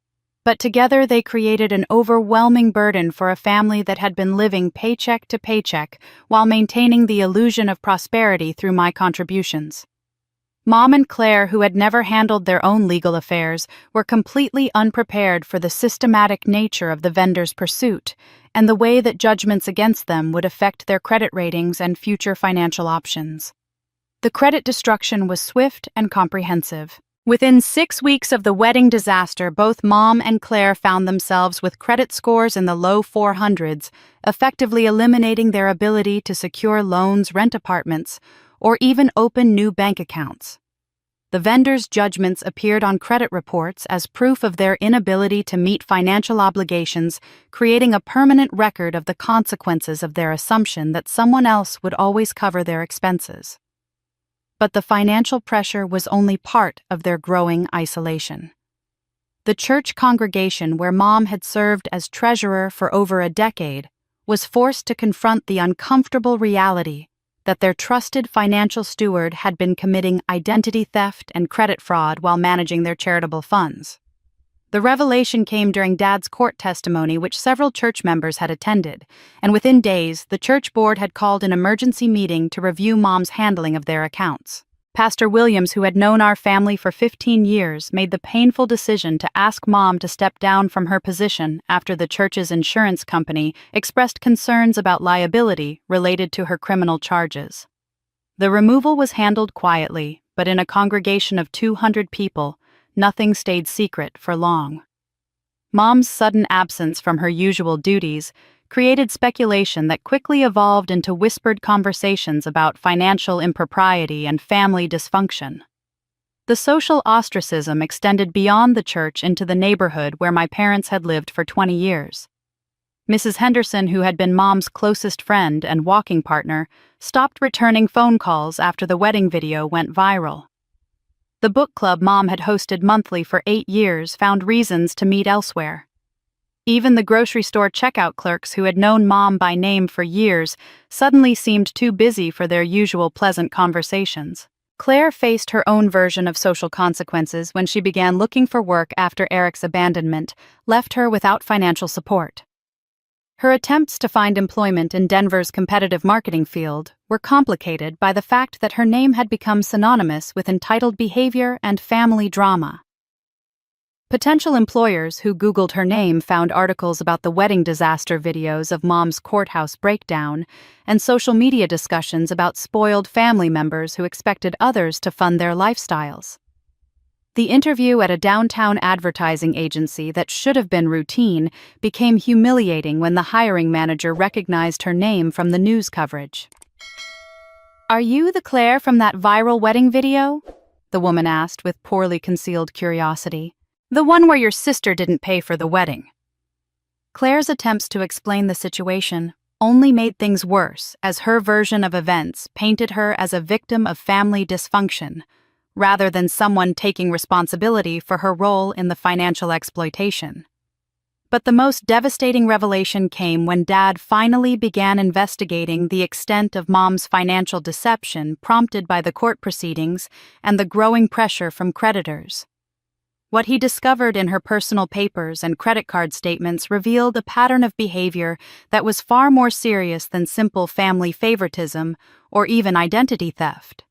But together they created an overwhelming burden for a family that had been living paycheck to paycheck while maintaining the illusion of prosperity through my contributions. Mom and Claire, who had never handled their own legal affairs, were completely unprepared for the systematic nature of the vendors' pursuit and the way that judgments against them would affect their credit ratings and future financial options. The credit destruction was swift and comprehensive. Within 6 weeks of the wedding disaster, both Mom and Claire found themselves with credit scores in the low 400s, effectively eliminating their ability to secure loans, rent apartments, or even open new bank accounts. The vendors' judgments appeared on credit reports as proof of their inability to meet financial obligations, creating a permanent record of the consequences of their assumption that someone else would always cover their expenses. But the financial pressure was only part of their growing isolation. The church congregation where Mom had served as treasurer for over a decade was forced to confront the uncomfortable reality that their trusted financial steward had been committing identity theft and credit fraud while managing their charitable funds. The revelation came during Dad's court testimony, which several church members had attended, and within days, the church board had called an emergency meeting to review Mom's handling of their accounts. Pastor Williams, who had known our family for 15 years, made the painful decision to ask Mom to step down from her position after the church's insurance company expressed concerns about liability related to her criminal charges. The removal was handled quietly, but in a congregation of 200 people, nothing stayed secret for long. Mom's sudden absence from her usual duties created speculation that quickly evolved into whispered conversations about financial impropriety and family dysfunction. The social ostracism extended beyond the church into the neighborhood where my parents had lived for 20 years. Mrs. Henderson, who had been Mom's closest friend and walking partner, stopped returning phone calls after the wedding video went viral. The book club Mom had hosted monthly for 8 years found reasons to meet elsewhere. Even the grocery store checkout clerks who had known Mom by name for years suddenly seemed too busy for their usual pleasant conversations. Claire faced her own version of social consequences when she began looking for work after Eric's abandonment left her without financial support. Her attempts to find employment in Denver's competitive marketing field were complicated by the fact that her name had become synonymous with entitled behavior and family drama. Potential employers who Googled her name found articles about the wedding disaster videos of Mom's courthouse breakdown and social media discussions about spoiled family members who expected others to fund their lifestyles. The interview at a downtown advertising agency that should have been routine became humiliating when the hiring manager recognized her name from the news coverage. "Are you the Claire from that viral wedding video?" the woman asked with poorly concealed curiosity. "The one where your sister didn't pay for the wedding." Claire's attempts to explain the situation only made things worse, as her version of events painted her as a victim of family dysfunction, rather than someone taking responsibility for her role in the financial exploitation. But the most devastating revelation came when Dad finally began investigating the extent of Mom's financial deception prompted by the court proceedings and the growing pressure from creditors. What he discovered in her personal papers and credit card statements revealed a pattern of behavior that was far more serious than simple family favoritism or even identity theft.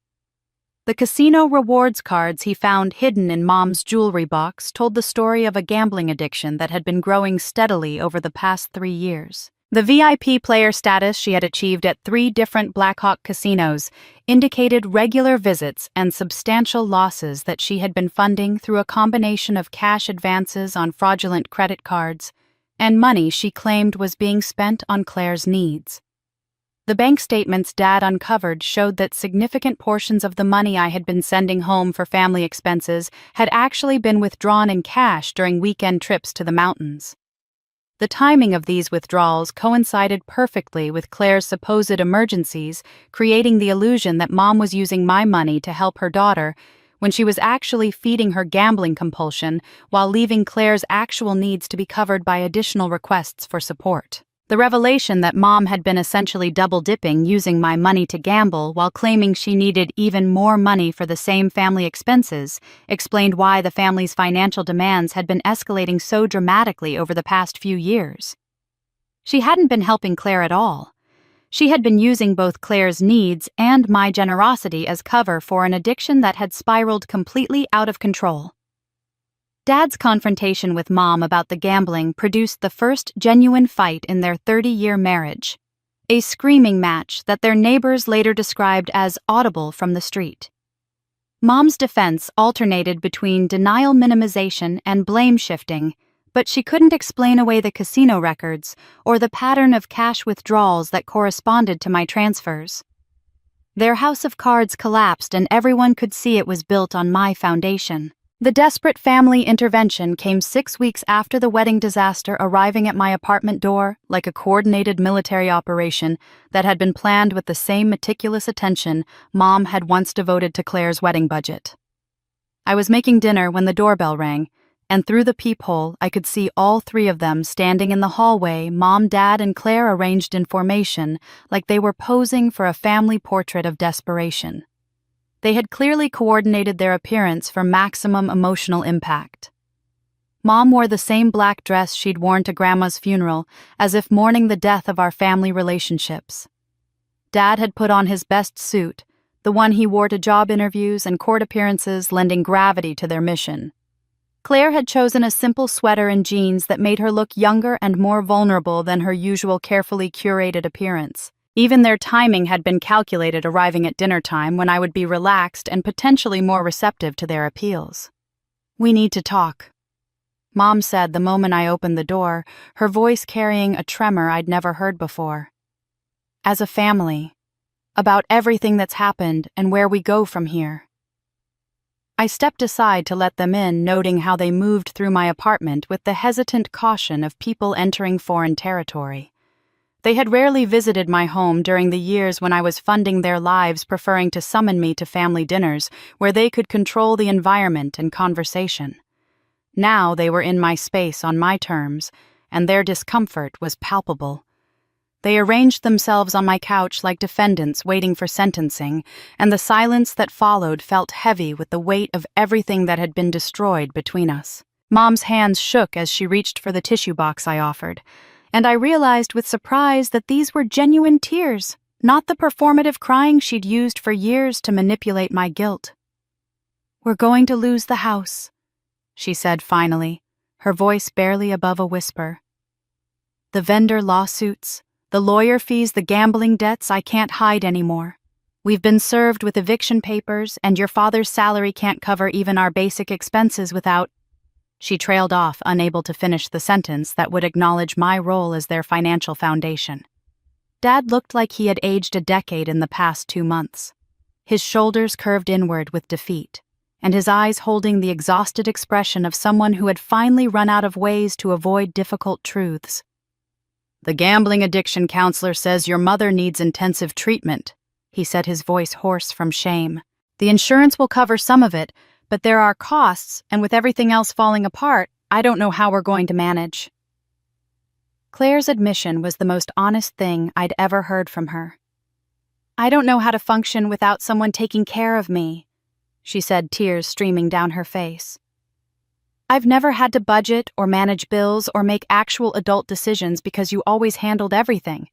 The casino rewards cards he found hidden in Mom's jewelry box told the story of a gambling addiction that had been growing steadily over the past 3 years. The VIP player status she had achieved at 3 different Blackhawk casinos indicated regular visits and substantial losses that she had been funding through a combination of cash advances on fraudulent credit cards and money she claimed was being spent on Claire's needs. The bank statements Dad uncovered showed that significant portions of the money I had been sending home for family expenses had actually been withdrawn in cash during weekend trips to the mountains. The timing of these withdrawals coincided perfectly with Claire's supposed emergencies, creating the illusion that Mom was using my money to help her daughter when she was actually feeding her gambling compulsion while leaving Claire's actual needs to be covered by additional requests for support. The revelation that Mom had been essentially double-dipping, using my money to gamble while claiming she needed even more money for the same family expenses, explained why the family's financial demands had been escalating so dramatically over the past few years. She hadn't been helping Claire at all. She had been using both Claire's needs and my generosity as cover for an addiction that had spiraled completely out of control. Dad's confrontation with Mom about the gambling produced the first genuine fight in their 30-year marriage. a screaming match that their neighbors later described as audible from the street. Mom's defense alternated between denial minimization and blame shifting, but she couldn't explain away the casino records or the pattern of cash withdrawals that corresponded to my transfers. Their house of cards collapsed and everyone could see it was built on my foundation. The desperate family intervention came 6 weeks after the wedding disaster, arriving at my apartment door like a coordinated military operation that had been planned with the same meticulous attention Mom had once devoted to Claire's wedding budget. I was making dinner when the doorbell rang, and through the peephole I could see all 3 of them standing in the hallway, Mom, Dad, and Claire arranged in formation like they were posing for a family portrait of desperation. They had clearly coordinated their appearance for maximum emotional impact. Mom wore the same black dress she'd worn to Grandma's funeral, as if mourning the death of our family relationships. Dad had put on his best suit, the one he wore to job interviews and court appearances, lending gravity to their mission. Claire had chosen a simple sweater and jeans that made her look younger and more vulnerable than her usual carefully curated appearance. Even their timing had been calculated, arriving at dinner time when I would be relaxed and potentially more receptive to their appeals. "We need to talk," Mom said the moment I opened the door, her voice carrying a tremor I'd never heard before. "As a family, about everything that's happened and where we go from here." I stepped aside to let them in, noting how they moved through my apartment with the hesitant caution of people entering foreign territory. They had rarely visited my home during the years when I was funding their lives, preferring to summon me to family dinners where they could control the environment and conversation. Now they were in my space on my terms, and their discomfort was palpable. They arranged themselves on my couch like defendants waiting for sentencing, and the silence that followed felt heavy with the weight of everything that had been destroyed between us. Mom's hands shook as she reached for the tissue box I offered, and I realized with surprise that these were genuine tears, not the performative crying she'd used for years to manipulate my guilt. "We're going to lose the house," she said finally, her voice barely above a whisper. "The vendor lawsuits, the lawyer fees, the gambling debts, I can't hide anymore. We've been served with eviction papers, and your father's salary can't cover even our basic expenses without—" She trailed off, unable to finish the sentence that would acknowledge my role as their financial foundation. Dad looked like he had aged a decade in the past 2 months. His shoulders curved inward with defeat, and his eyes holding the exhausted expression of someone who had finally run out of ways to avoid difficult truths. "The gambling addiction counselor says your mother needs intensive treatment," he said, his voice hoarse from shame. "The insurance will cover some of it, but there are costs, and with everything else falling apart, I don't know how we're going to manage." Claire's admission was the most honest thing I'd ever heard from her. "I don't know how to function without someone taking care of me," she said, tears streaming down her face. "I've never had to budget or manage bills or make actual adult decisions because you always handled everything.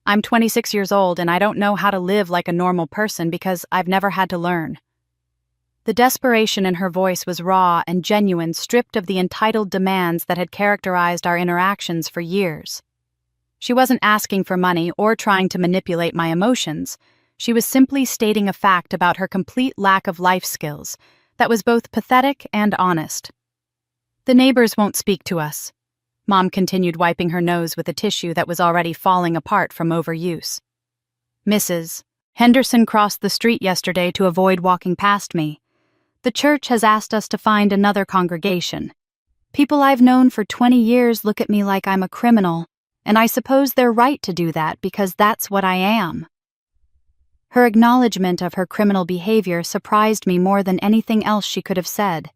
I'm 26 years old and I don't know how to live like a normal person because I've never had to learn." The desperation in her voice was raw and genuine, stripped of the entitled demands that had characterized our interactions for years. She wasn't asking for money or trying to manipulate my emotions. She was simply stating a fact about her complete lack of life skills that was both pathetic and honest. "The neighbors won't speak to us," Mom continued, wiping her nose with a tissue that was already falling apart from overuse. "Mrs. Henderson crossed the street yesterday to avoid walking past me. The church has asked us to find another congregation. People I've known for 20 years look at me like I'm a criminal, and I suppose they're right to do that because that's what I am." Her acknowledgement of her criminal behavior surprised me more than anything else she could have said.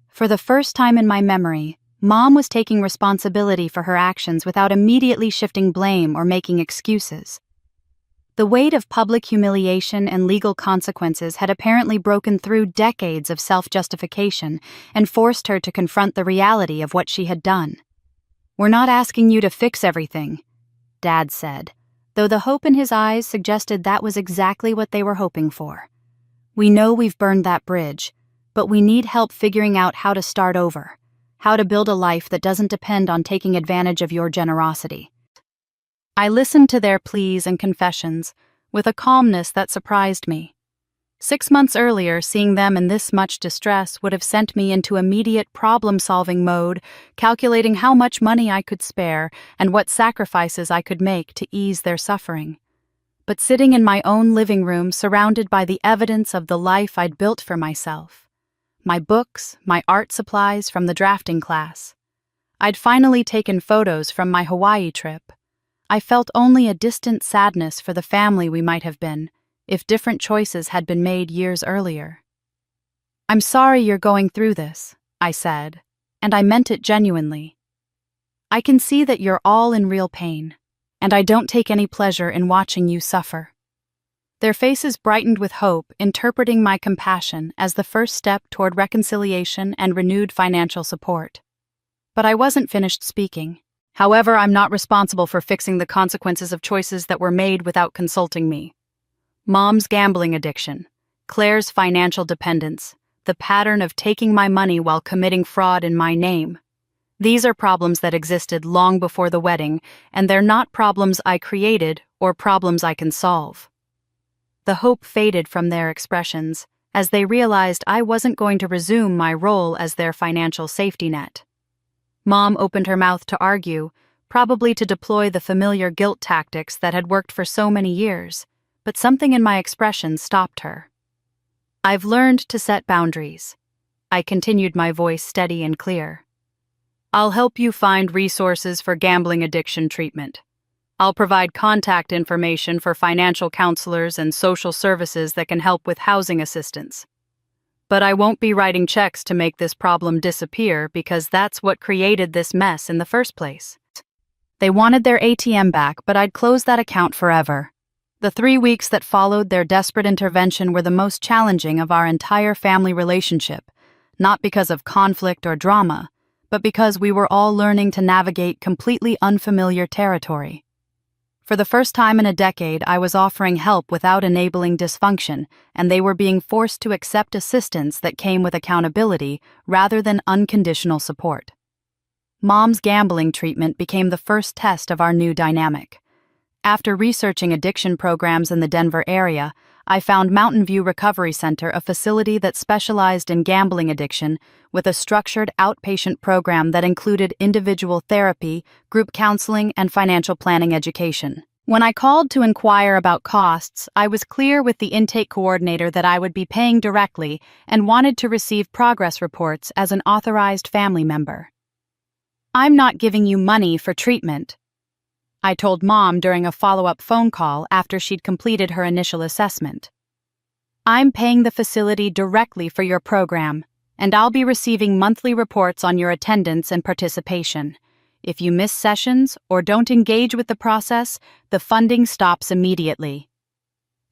For the first time in my memory, Mom was taking responsibility for her actions without immediately shifting blame or making excuses. The weight of public humiliation and legal consequences had apparently broken through decades of self-justification and forced her to confront the reality of what she had done. "We're not asking you to fix everything," Dad said, though the hope in his eyes suggested that was exactly what they were hoping for. "We know we've burned that bridge, but we need help figuring out how to start over, how to build a life that doesn't depend on taking advantage of your generosity." I listened to their pleas and confessions with a calmness that surprised me. 6 months earlier, seeing them in this much distress would have sent me into immediate problem-solving mode, calculating how much money I could spare and what sacrifices I could make to ease their suffering. But sitting in my own living room, surrounded by the evidence of the life I'd built for myself, my books, my art supplies from the drafting class, I'd finally taken photos from my Hawaii trip, I felt only a distant sadness for the family we might have been if different choices had been made years earlier. "I'm sorry you're going through this," I said, and I meant it genuinely. "I can see that you're all in real pain, and I don't take any pleasure in watching you suffer." Their faces brightened with hope, interpreting my compassion as the first step toward reconciliation and renewed financial support. But I wasn't finished speaking. "However, I'm not responsible for fixing the consequences of choices that were made without consulting me. Mom's gambling addiction, Claire's financial dependence, the pattern of taking my money while committing fraud in my name. These are problems that existed long before the wedding, and they're not problems I created or problems I can solve." The hope faded from their expressions as they realized I wasn't going to resume my role as their financial safety net. Mom opened her mouth to argue, probably to deploy the familiar guilt tactics that had worked for so many years, but something in my expression stopped her. "I've learned to set boundaries." I continued, my voice steady and clear. "I'll help you find resources for gambling addiction treatment. I'll provide contact information for financial counselors and social services that can help with housing assistance. But I won't be writing checks to make this problem disappear because that's what created this mess in the first place." They wanted their ATM back, but I'd close that account forever. The 3 weeks that followed their desperate intervention were the most challenging of our entire family relationship, not because of conflict or drama, but because we were all learning to navigate completely unfamiliar territory. For the first time in a decade, I was offering help without enabling dysfunction, and they were being forced to accept assistance that came with accountability rather than unconditional support. Mom's gambling treatment became the first test of our new dynamic. After researching addiction programs in the Denver area, I found Mountain View Recovery Center, a facility that specialized in gambling addiction, with a structured outpatient program that included individual therapy, group counseling, and financial planning education. When I called to inquire about costs, I was clear with the intake coordinator that I would be paying directly and wanted to receive progress reports as an authorized family member. "I'm not giving you money for treatment," I told Mom during a follow-up phone call after she'd completed her initial assessment. "I'm paying the facility directly for your program, and I'll be receiving monthly reports on your attendance and participation. If you miss sessions or don't engage with the process, the funding stops immediately."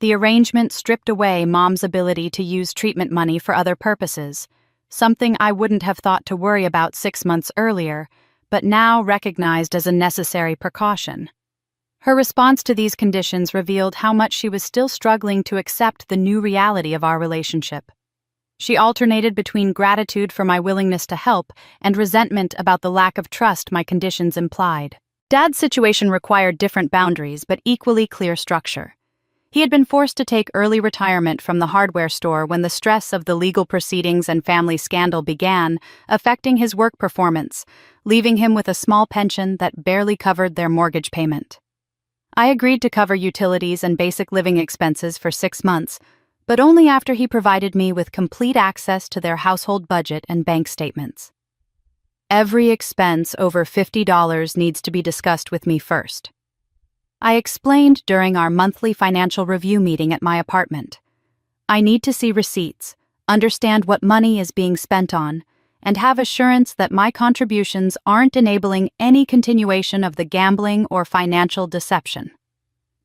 The arrangement stripped away Mom's ability to use treatment money for other purposes, something I wouldn't have thought to worry about 6 months earlier, but now recognized as a necessary precaution. Her response to these conditions revealed how much she was still struggling to accept the new reality of our relationship. She alternated between gratitude for my willingness to help and resentment about the lack of trust my conditions implied. Dad's situation required different boundaries but equally clear structure. He had been forced to take early retirement from the hardware store when the stress of the legal proceedings and family scandal began, affecting his work performance, leaving him with a small pension that barely covered their mortgage payment. I agreed to cover utilities and basic living expenses for 6 months, but only after he provided me with complete access to their household budget and bank statements. "Every expense over $50 needs to be discussed with me first," I explained during our monthly financial review meeting at my apartment. "I need to see receipts, understand what money is being spent on, and have assurance that my contributions aren't enabling any continuation of the gambling or financial deception."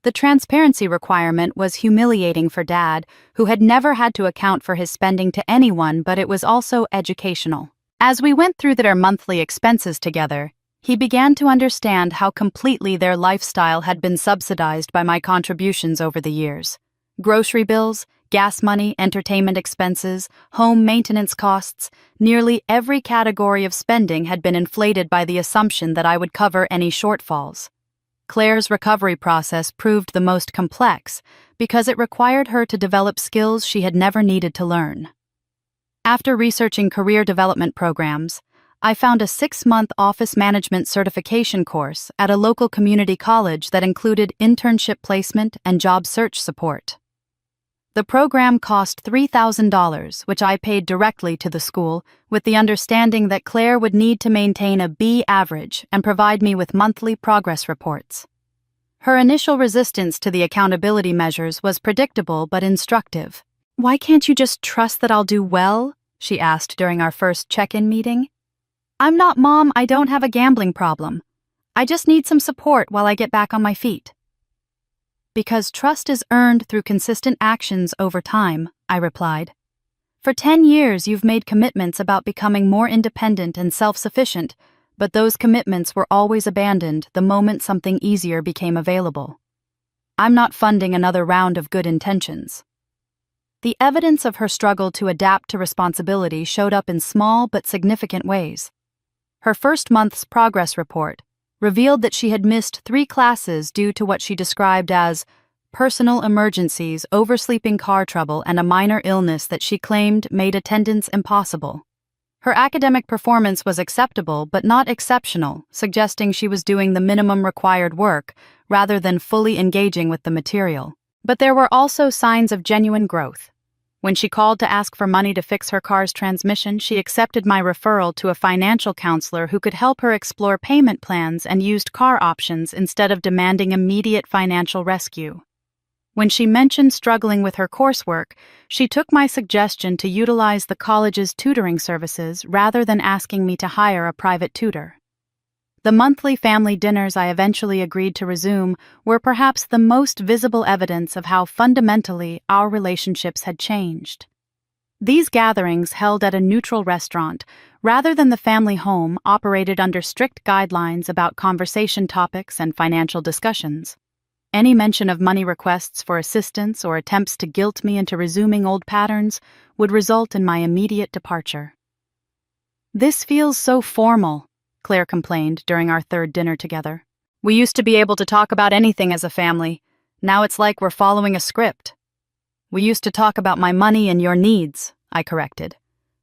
The transparency requirement was humiliating for Dad, who had never had to account for his spending to anyone, but it was also educational. As we went through their monthly expenses together, he began to understand how completely their lifestyle had been subsidized by my contributions over the years. Grocery bills, gas money, entertainment expenses, home maintenance costs, nearly every category of spending had been inflated by the assumption that I would cover any shortfalls. Claire's recovery process proved the most complex because it required her to develop skills she had never needed to learn. After researching career development programs, I found a 6-month office management certification course at a local community college that included internship placement and job search support. The program cost $3,000, which I paid directly to the school, with the understanding that Claire would need to maintain a B average and provide me with monthly progress reports. Her initial resistance to the accountability measures was predictable but instructive. "Why can't you just trust that I'll do well?" she asked during our first check-in meeting. "I'm not Mom, I don't have a gambling problem. I just need some support while I get back on my feet." "Because trust is earned through consistent actions over time," I replied. "For 10 years you've made commitments about becoming more independent and self-sufficient, but those commitments were always abandoned the moment something easier became available. I'm not funding another round of good intentions." The evidence of her struggle to adapt to responsibility showed up in small but significant ways. Her first month's progress report revealed that she had missed 3 classes due to what she described as personal emergencies, oversleeping car trouble, and a minor illness that she claimed made attendance impossible. Her academic performance was acceptable but not exceptional, suggesting she was doing the minimum required work rather than fully engaging with the material. But there were also signs of genuine growth. When she called to ask for money to fix her car's transmission, she accepted my referral to a financial counselor who could help her explore payment plans and used car options instead of demanding immediate financial rescue. When she mentioned struggling with her coursework, she took my suggestion to utilize the college's tutoring services rather than asking me to hire a private tutor. The monthly family dinners I eventually agreed to resume were perhaps the most visible evidence of how fundamentally our relationships had changed. These gatherings, held at a neutral restaurant, rather than the family home, operated under strict guidelines about conversation topics and financial discussions. Any mention of money requests for assistance or attempts to guilt me into resuming old patterns would result in my immediate departure. "This feels so formal," Claire complained during our 3rd dinner together. "We used to be able to talk about anything as a family. Now it's like we're following a script." "We used to talk about my money and your needs," I corrected.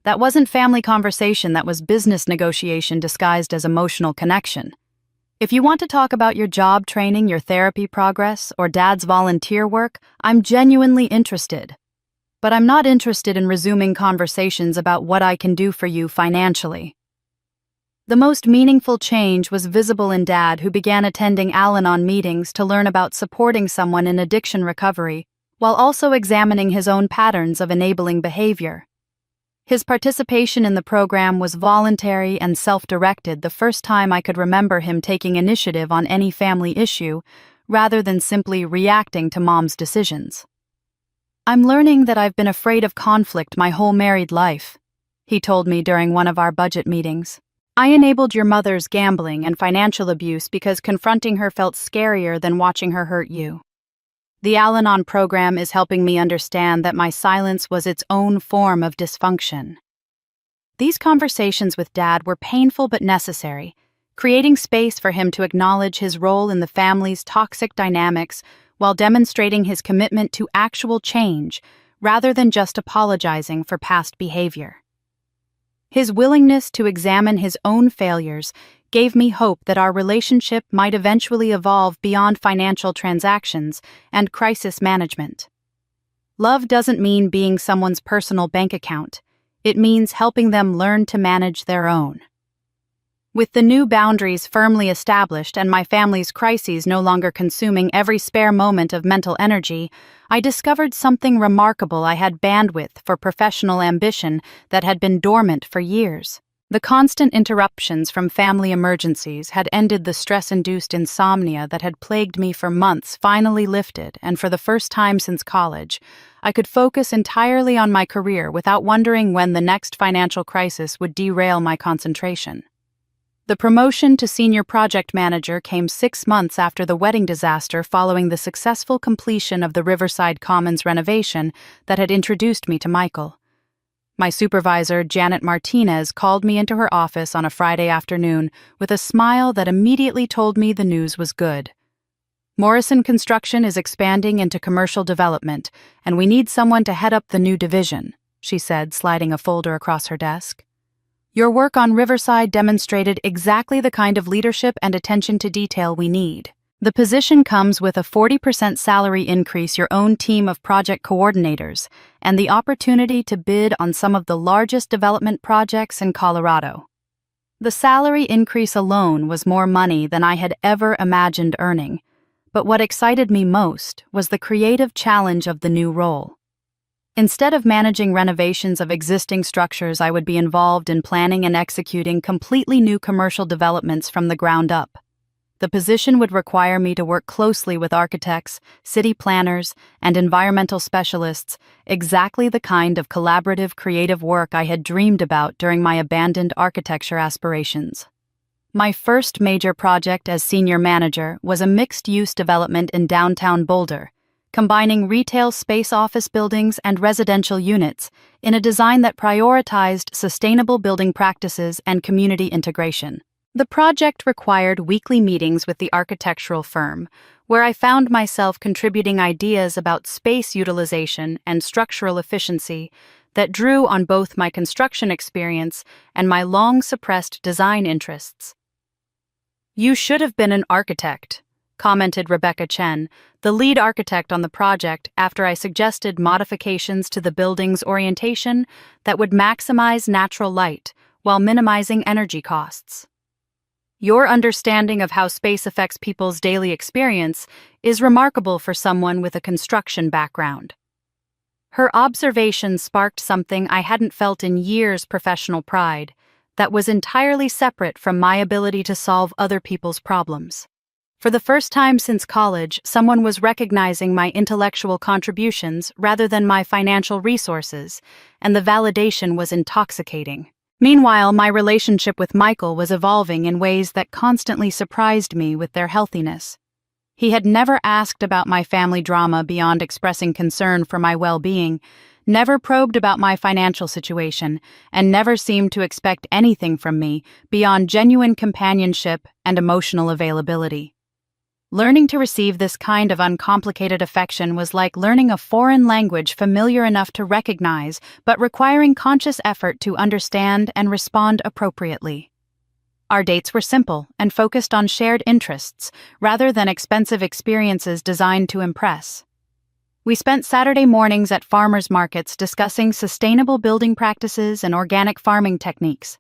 "That wasn't family conversation, that was business negotiation disguised as emotional connection. If you want to talk about your job training, your therapy progress, or Dad's volunteer work, I'm genuinely interested. But I'm not interested in resuming conversations about what I can do for you financially." The most meaningful change was visible in Dad, who began attending Al-Anon meetings to learn about supporting someone in addiction recovery, while also examining his own patterns of enabling behavior. His participation in the program was voluntary and self-directed, the first time I could remember him taking initiative on any family issue, rather than simply reacting to Mom's decisions. "I'm learning that I've been afraid of conflict my whole married life," he told me during one of our budget meetings. "I enabled your mother's gambling and financial abuse because confronting her felt scarier than watching her hurt you. The Al-Anon program is helping me understand that my silence was its own form of dysfunction." These conversations with Dad were painful but necessary, creating space for him to acknowledge his role in the family's toxic dynamics while demonstrating his commitment to actual change rather than just apologizing for past behavior. His willingness to examine his own failures gave me hope that our relationship might eventually evolve beyond financial transactions and crisis management. Love doesn't mean being someone's personal bank account. It means helping them learn to manage their own. With the new boundaries firmly established and my family's crises no longer consuming every spare moment of mental energy, I discovered something remarkable: I had bandwidth for professional ambition that had been dormant for years. The constant interruptions from family emergencies had ended the stress-induced insomnia that had plagued me for months, finally lifted, and for the first time since college, I could focus entirely on my career without wondering when the next financial crisis would derail my concentration. The promotion to senior project manager came 6 months after the wedding disaster following the successful completion of the Riverside Commons renovation that had introduced me to Michael. My supervisor, Janet Martinez, called me into her office on a Friday afternoon with a smile that immediately told me the news was good. Morrison Construction is expanding into commercial development, and we need someone to head up the new division," she said, sliding a folder across her desk. "Your work on Riverside demonstrated exactly the kind of leadership and attention to detail we need. The position comes with a 40% salary increase, your own team of project coordinators, and the opportunity to bid on some of the largest development projects in Colorado." The salary increase alone was more money than I had ever imagined earning, but what excited me most was the creative challenge of the new role. Instead of managing renovations of existing structures, I would be involved in planning and executing completely new commercial developments from the ground up. The position would require me to work closely with architects, city planners, and environmental specialists, exactly the kind of collaborative, creative work I had dreamed about during my abandoned architecture aspirations. My first major project as senior manager was a mixed-use development in downtown Boulder, combining retail space, office buildings, and residential units in a design that prioritized sustainable building practices and community integration. The project required weekly meetings with the architectural firm, where I found myself contributing ideas about space utilization and structural efficiency that drew on both my construction experience and my long-suppressed design interests. "You should have been an architect," commented Rebecca Chen, the lead architect on the project, after I suggested modifications to the building's orientation that would maximize natural light while minimizing energy costs. "Your understanding of how space affects people's daily experience is remarkable for someone with a construction background." Her observation sparked something I hadn't felt in years: professional pride that was entirely separate from my ability to solve other people's problems. For the first time since college, someone was recognizing my intellectual contributions rather than my financial resources, and the validation was intoxicating. Meanwhile, my relationship with Michael was evolving in ways that constantly surprised me with their healthiness. He had never asked about my family drama beyond expressing concern for my well-being, never probed about my financial situation, and never seemed to expect anything from me beyond genuine companionship and emotional availability. Learning to receive this kind of uncomplicated affection was like learning a foreign language familiar enough to recognize, but requiring conscious effort to understand and respond appropriately. Our dates were simple and focused on shared interests, rather than expensive experiences designed to impress. We spent Saturday mornings at farmers' markets discussing sustainable building practices and organic farming techniques.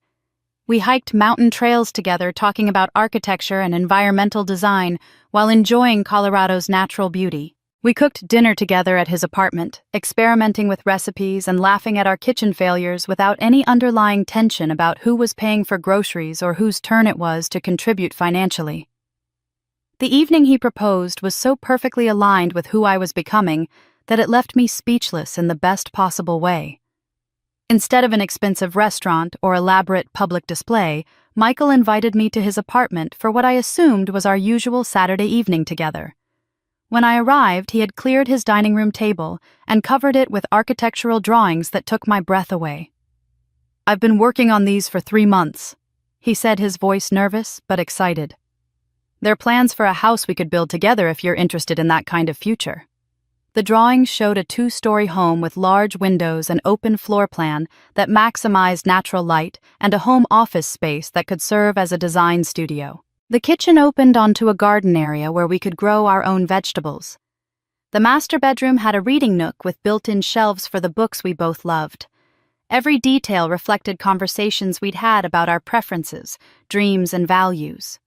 We hiked mountain trails together, talking about architecture and environmental design while enjoying Colorado's natural beauty. We cooked dinner together at his apartment, experimenting with recipes and laughing at our kitchen failures without any underlying tension about who was paying for groceries or whose turn it was to contribute financially. The evening he proposed was so perfectly aligned with who I was becoming that it left me speechless in the best possible way. Instead of an expensive restaurant or elaborate public display, Michael invited me to his apartment for what I assumed was our usual Saturday evening together. When I arrived, he had cleared his dining room table and covered it with architectural drawings that took my breath away. "I've been working on these for 3 months," he said, his voice nervous but excited. "They're plans for a house we could build together if you're interested in that kind of future." The drawings showed a 2-story home with large windows and open floor plan that maximized natural light and a home office space that could serve as a design studio. The kitchen opened onto a garden area where we could grow our own vegetables. The master bedroom had a reading nook with built-in shelves for the books we both loved. Every detail reflected conversations we'd had about our preferences, dreams, and values.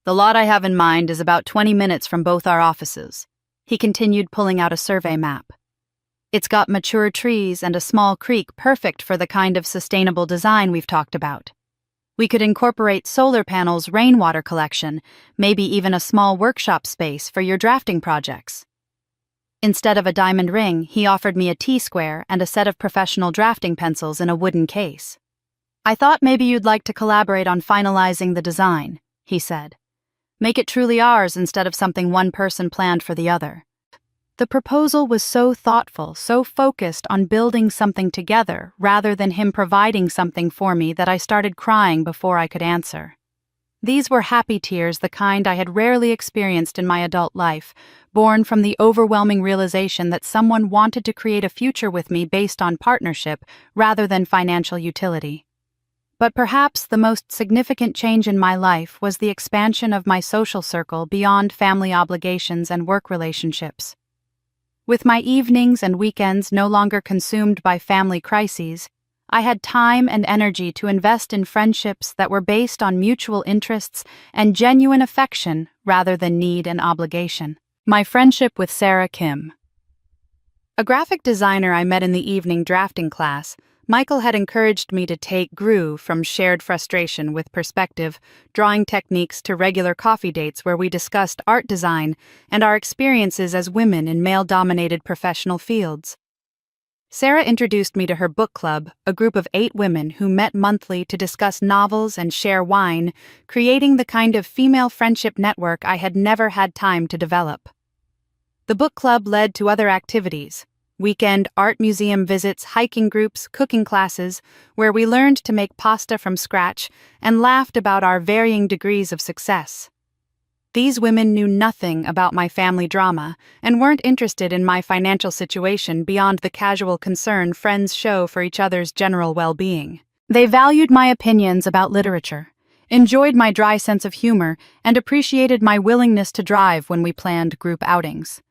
"The lot I have in mind is about 20 minutes from both our offices," he continued, pulling out a survey map. "It's got mature trees and a small creek, perfect for the kind of sustainable design we've talked about. We could incorporate solar panels, rainwater collection, maybe even a small workshop space for your drafting projects." Instead of a diamond ring, he offered me a T-square and a set of professional drafting pencils in a wooden case. "I thought maybe you'd like to collaborate on finalizing the design," he said. "Make it truly ours instead of something one person planned for the other." The proposal was so thoughtful, so focused on building something together rather than him providing something for me that I started crying before I could answer. These were happy tears, the kind I had rarely experienced in my adult life, born from the overwhelming realization that someone wanted to create a future with me based on partnership rather than financial utility. But perhaps the most significant change in my life was the expansion of my social circle beyond family obligations and work relationships. With my evenings and weekends no longer consumed by family crises, I had time and energy to invest in friendships that were based on mutual interests and genuine affection rather than need and obligation. My friendship with Sarah Kim. A graphic designer I met in the evening drafting class, Michael had encouraged me to take grew from shared frustration with perspective, drawing techniques to regular coffee dates where we discussed art design and our experiences as women in male-dominated professional fields. Sarah introduced me to her book club, a group of 8 women who met monthly to discuss novels and share wine, creating the kind of female friendship network I had never had time to develop. The book club led to other activities: weekend art museum visits, hiking groups, cooking classes, where we learned to make pasta from scratch and laughed about our varying degrees of success. These women knew nothing about my family drama and weren't interested in my financial situation beyond the casual concern friends show for each other's general well-being. They valued my opinions about literature, enjoyed my dry sense of humor, and appreciated my willingness to drive when we planned group outings.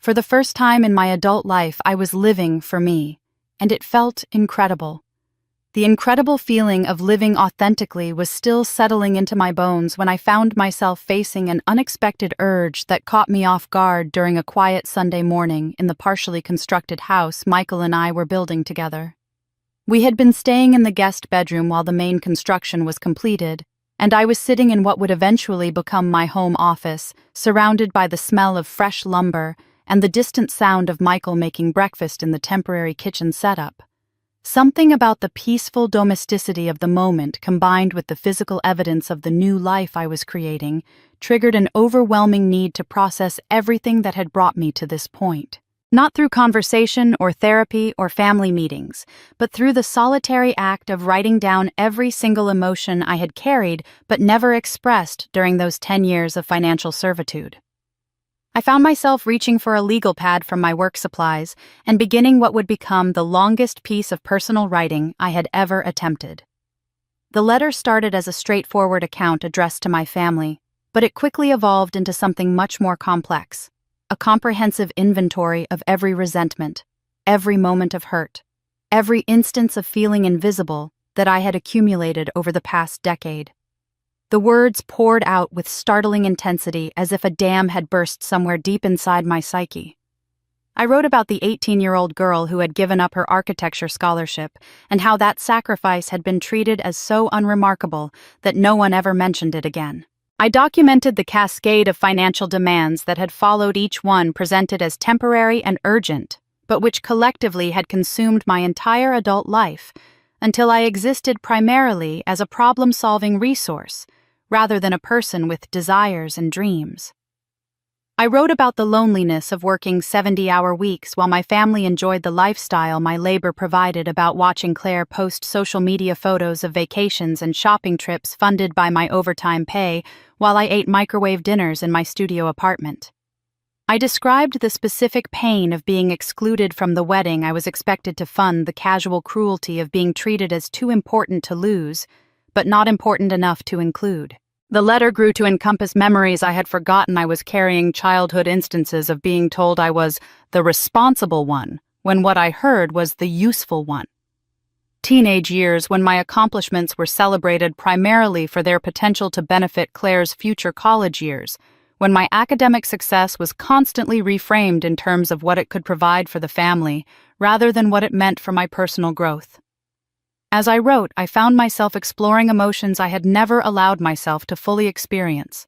For the first time in my adult life, I was living for me, and it felt incredible. The incredible feeling of living authentically was still settling into my bones when I found myself facing an unexpected urge that caught me off guard during a quiet Sunday morning in the partially constructed house Michael and I were building together. We had been staying in the guest bedroom while the main construction was completed, and I was sitting in what would eventually become my home office, surrounded by the smell of fresh lumber and the distant sound of Michael making breakfast in the temporary kitchen setup. Something about the peaceful domesticity of the moment, combined with the physical evidence of the new life I was creating, triggered an overwhelming need to process everything that had brought me to this point. Not through conversation or therapy or family meetings, but through the solitary act of writing down every single emotion I had carried but never expressed during those 10 years of financial servitude. I found myself reaching for a legal pad from my work supplies and beginning what would become the longest piece of personal writing I had ever attempted. The letter started as a straightforward account addressed to my family, but it quickly evolved into something much more complex, a comprehensive inventory of every resentment, every moment of hurt, every instance of feeling invisible that I had accumulated over the past decade. The words poured out with startling intensity as if a dam had burst somewhere deep inside my psyche. I wrote about the 18-year-old girl who had given up her architecture scholarship and how that sacrifice had been treated as so unremarkable that no one ever mentioned it again. I documented the cascade of financial demands that had followed, each one presented as temporary and urgent, but which collectively had consumed my entire adult life until I existed primarily as a problem-solving resource, rather than a person with desires and dreams. I wrote about the loneliness of working 70-hour weeks while my family enjoyed the lifestyle my labor provided, about watching Claire post social media photos of vacations and shopping trips funded by my overtime pay while I ate microwave dinners in my studio apartment. I described the specific pain of being excluded from the wedding I was expected to fund, the casual cruelty of being treated as too important to lose, but not important enough to include. The letter grew to encompass memories I had forgotten I was carrying, childhood instances of being told I was the responsible one, when what I heard was the useful one. Teenage years when my accomplishments were celebrated primarily for their potential to benefit Claire's future college years, when my academic success was constantly reframed in terms of what it could provide for the family, rather than what it meant for my personal growth. As I wrote, I found myself exploring emotions I had never allowed myself to fully experience.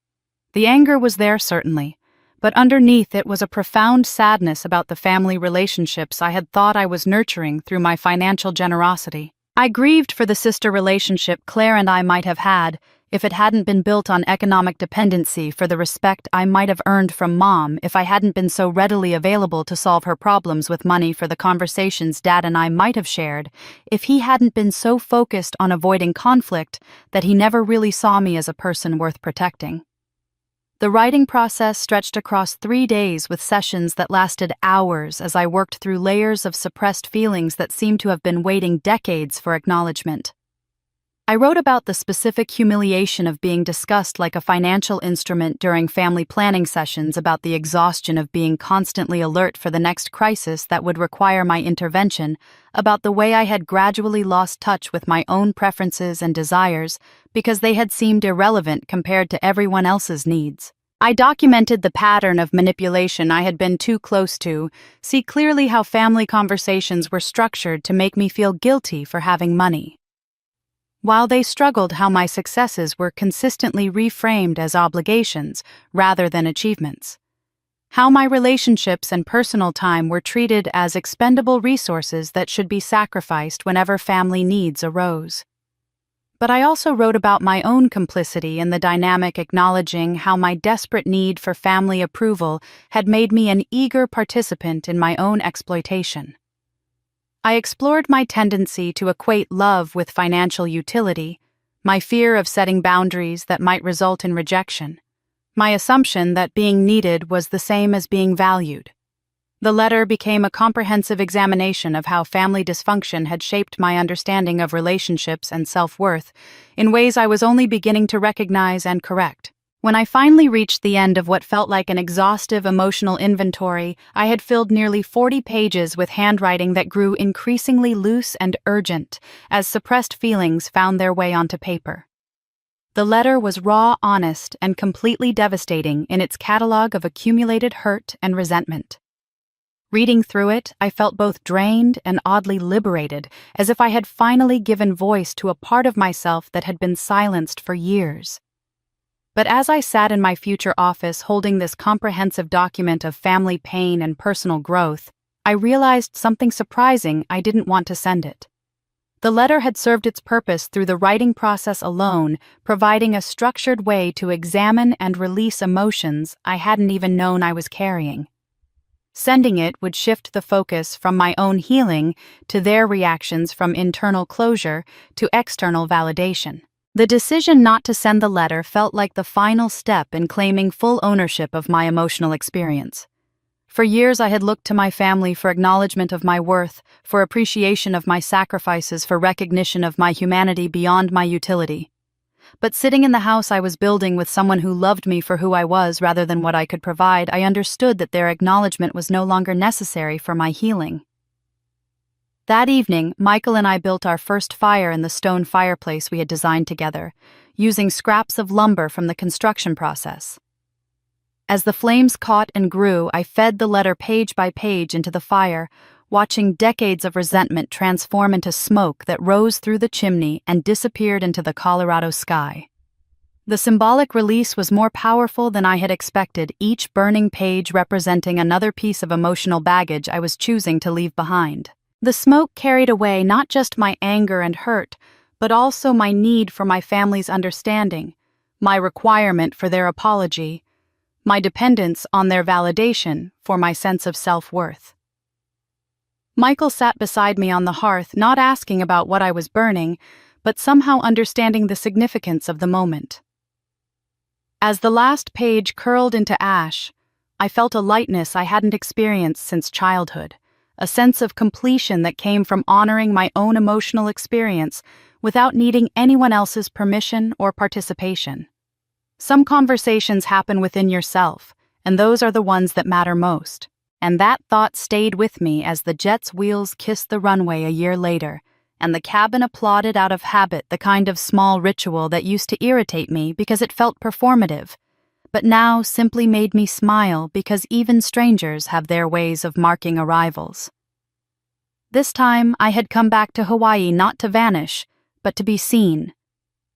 The anger was there, certainly, but underneath it was a profound sadness about the family relationships I had thought I was nurturing through my financial generosity. I grieved for the sister relationship Claire and I might have had if it hadn't been built on economic dependency for the respect I might have earned from Mom if I hadn't been so readily available to solve her problems with money for the conversations Dad and I might have shared, if he hadn't been so focused on avoiding conflict that he never really saw me as a person worth protecting. The writing process stretched across 3 days with sessions that lasted hours as I worked through layers of suppressed feelings that seemed to have been waiting decades for acknowledgement. I wrote about the specific humiliation of being discussed like a financial instrument during family planning sessions, about the exhaustion of being constantly alert for the next crisis that would require my intervention, about the way I had gradually lost touch with my own preferences and desires because they had seemed irrelevant compared to everyone else's needs. I documented the pattern of manipulation I had been too close to, see clearly how family conversations were structured to make me feel guilty for having money, while they struggled how my successes were consistently reframed as obligations rather than achievements, how my relationships and personal time were treated as expendable resources that should be sacrificed whenever family needs arose. But I also wrote about my own complicity in the dynamic, acknowledging how my desperate need for family approval had made me an eager participant in my own exploitation. I explored my tendency to equate love with financial utility, my fear of setting boundaries that might result in rejection, my assumption that being needed was the same as being valued. The letter became a comprehensive examination of how family dysfunction had shaped my understanding of relationships and self-worth in ways I was only beginning to recognize and correct. When I finally reached the end of what felt like an exhaustive emotional inventory, I had filled nearly 40 pages with handwriting that grew increasingly loose and urgent as suppressed feelings found their way onto paper. The letter was raw, honest, and completely devastating in its catalog of accumulated hurt and resentment. Reading through it, I felt both drained and oddly liberated, as if I had finally given voice to a part of myself that had been silenced for years. But as I sat in my future office holding this comprehensive document of family pain and personal growth, I realized something surprising. I didn't want to send it. The letter had served its purpose through the writing process alone, providing a structured way to examine and release emotions I hadn't even known I was carrying. Sending it would shift the focus from my own healing to their reactions, from internal closure to external validation. The decision not to send the letter felt like the final step in claiming full ownership of my emotional experience. For years I had looked to my family for acknowledgement of my worth, for appreciation of my sacrifices, for recognition of my humanity beyond my utility. But sitting in the house I was building with someone who loved me for who I was rather than what I could provide, I understood that their acknowledgement was no longer necessary for my healing. That evening, Michael and I built our first fire in the stone fireplace we had designed together, using scraps of lumber from the construction process. As the flames caught and grew, I fed the letter page by page into the fire, watching decades of resentment transform into smoke that rose through the chimney and disappeared into the Colorado sky. The symbolic release was more powerful than I had expected, each burning page representing another piece of emotional baggage I was choosing to leave behind. The smoke carried away not just my anger and hurt, but also my need for my family's understanding, my requirement for their apology, my dependence on their validation for my sense of self-worth. Michael sat beside me on the hearth, not asking about what I was burning, but somehow understanding the significance of the moment. As the last page curled into ash, I felt a lightness I hadn't experienced since childhood, a sense of completion that came from honoring my own emotional experience without needing anyone else's permission or participation. Some conversations happen within yourself, and those are the ones that matter most. And that thought stayed with me as the jet's wheels kissed the runway a year later, and the cabin applauded out of habit, the kind of small ritual that used to irritate me because it felt performative, but now simply made me smile because even strangers have their ways of marking arrivals. This time, I had come back to Hawaii not to vanish, but to be seen,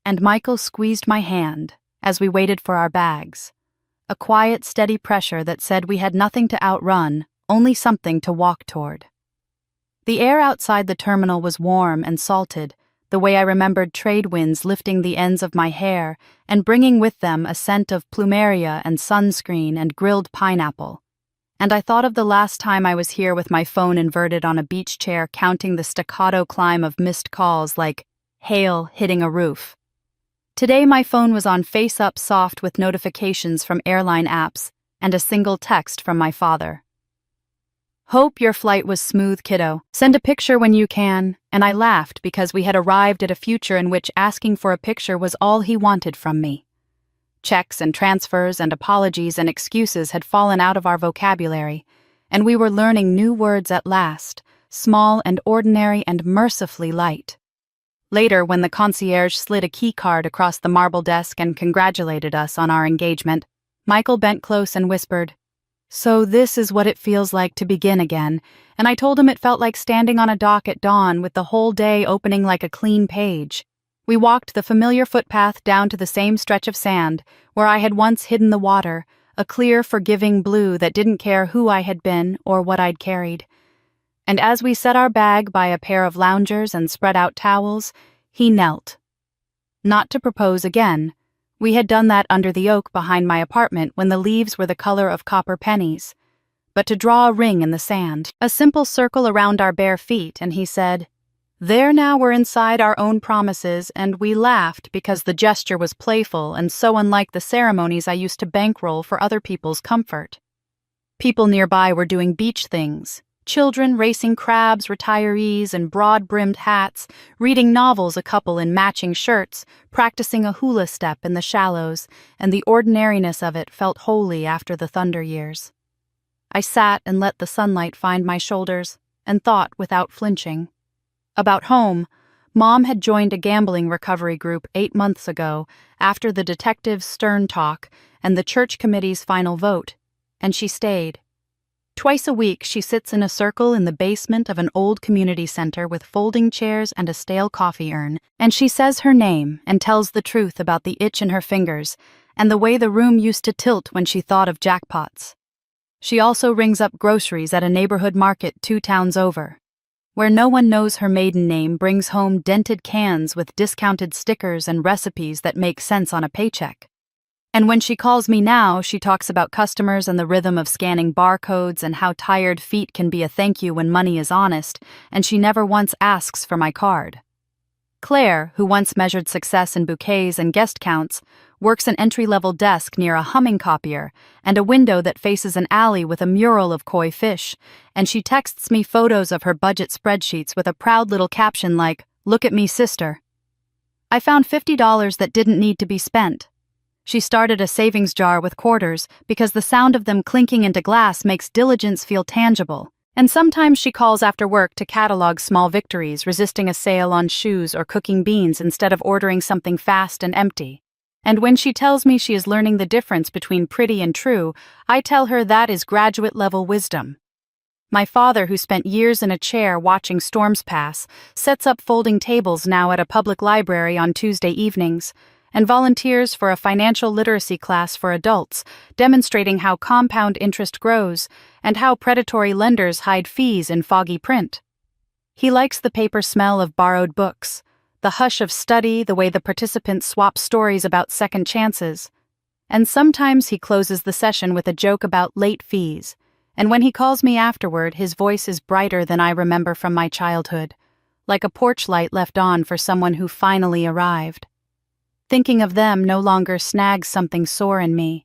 and Michael squeezed my hand as we waited for our bags, a quiet, steady pressure that said we had nothing to outrun, only something to walk toward. The air outside the terminal was warm and salted, the way I remembered trade winds lifting the ends of my hair and bringing with them a scent of plumeria and sunscreen and grilled pineapple. And I thought of the last time I was here with my phone inverted on a beach chair counting the staccato climb of missed calls like hail hitting a roof. Today my phone was on face-up soft with notifications from airline apps and a single text from my father. "Hope your flight was smooth, kiddo. Send a picture when you can." And I laughed because we had arrived at a future in which asking for a picture was all he wanted from me. Checks and transfers and apologies and excuses had fallen out of our vocabulary, and we were learning new words at last, small and ordinary and mercifully light. Later, when the concierge slid a key card across the marble desk and congratulated us on our engagement, Michael bent close and whispered, "So this is what it feels like to begin again," and I told him it felt like standing on a dock at dawn with the whole day opening like a clean page. We walked the familiar footpath down to the same stretch of sand where I had once hidden the water, a clear, forgiving blue that didn't care who I had been or what I'd carried. And as we set our bag by a pair of loungers and spread out towels, he knelt. Not to propose again. We had done that under the oak behind my apartment when the leaves were the color of copper pennies. But to draw a ring in the sand, a simple circle around our bare feet, and he said, "There now we're inside our own promises," and we laughed because the gesture was playful and so unlike the ceremonies I used to bankroll for other people's comfort. People nearby were doing beach things. Children racing crabs, retirees in broad-brimmed hats, reading novels a couple in matching shirts, practicing a hula step in the shallows, and the ordinariness of it felt holy after the thunder years. I sat and let the sunlight find my shoulders, and thought without flinching. About home, Mom had joined a gambling recovery group 8 months ago after the detective's stern talk and the church committee's final vote, and she stayed. Twice a week, she sits in a circle in the basement of an old community center with folding chairs and a stale coffee urn, and she says her name and tells the truth about the itch in her fingers and the way the room used to tilt when she thought of jackpots. She also rings up groceries at a neighborhood market 2 towns over, where no one knows her maiden name brings home dented cans with discounted stickers and recipes that make sense on a paycheck. And when she calls me now, she talks about customers and the rhythm of scanning barcodes and how tired feet can be a thank you when money is honest, and she never once asks for my card. Claire, who once measured success in bouquets and guest counts, works an entry-level desk near a humming copier and a window that faces an alley with a mural of koi fish, and she texts me photos of her budget spreadsheets with a proud little caption like, "Look at me, sister." I found $50 that didn't need to be spent. She started a savings jar with quarters because the sound of them clinking into glass makes diligence feel tangible. And sometimes she calls after work to catalog small victories, resisting a sale on shoes or cooking beans instead of ordering something fast and empty. And when she tells me she is learning the difference between pretty and true, I tell her that is graduate-level wisdom. My father, who spent years in a chair watching storms pass, sets up folding tables now at a public library on Tuesday evenings, and volunteers for a financial literacy class for adults, demonstrating how compound interest grows and how predatory lenders hide fees in foggy print. He likes the paper smell of borrowed books, the hush of study, the way the participants swap stories about second chances. And sometimes he closes the session with a joke about late fees, and when he calls me afterward, his voice is brighter than I remember from my childhood, like a porch light left on for someone who finally arrived. Thinking of them no longer snags something sore in me.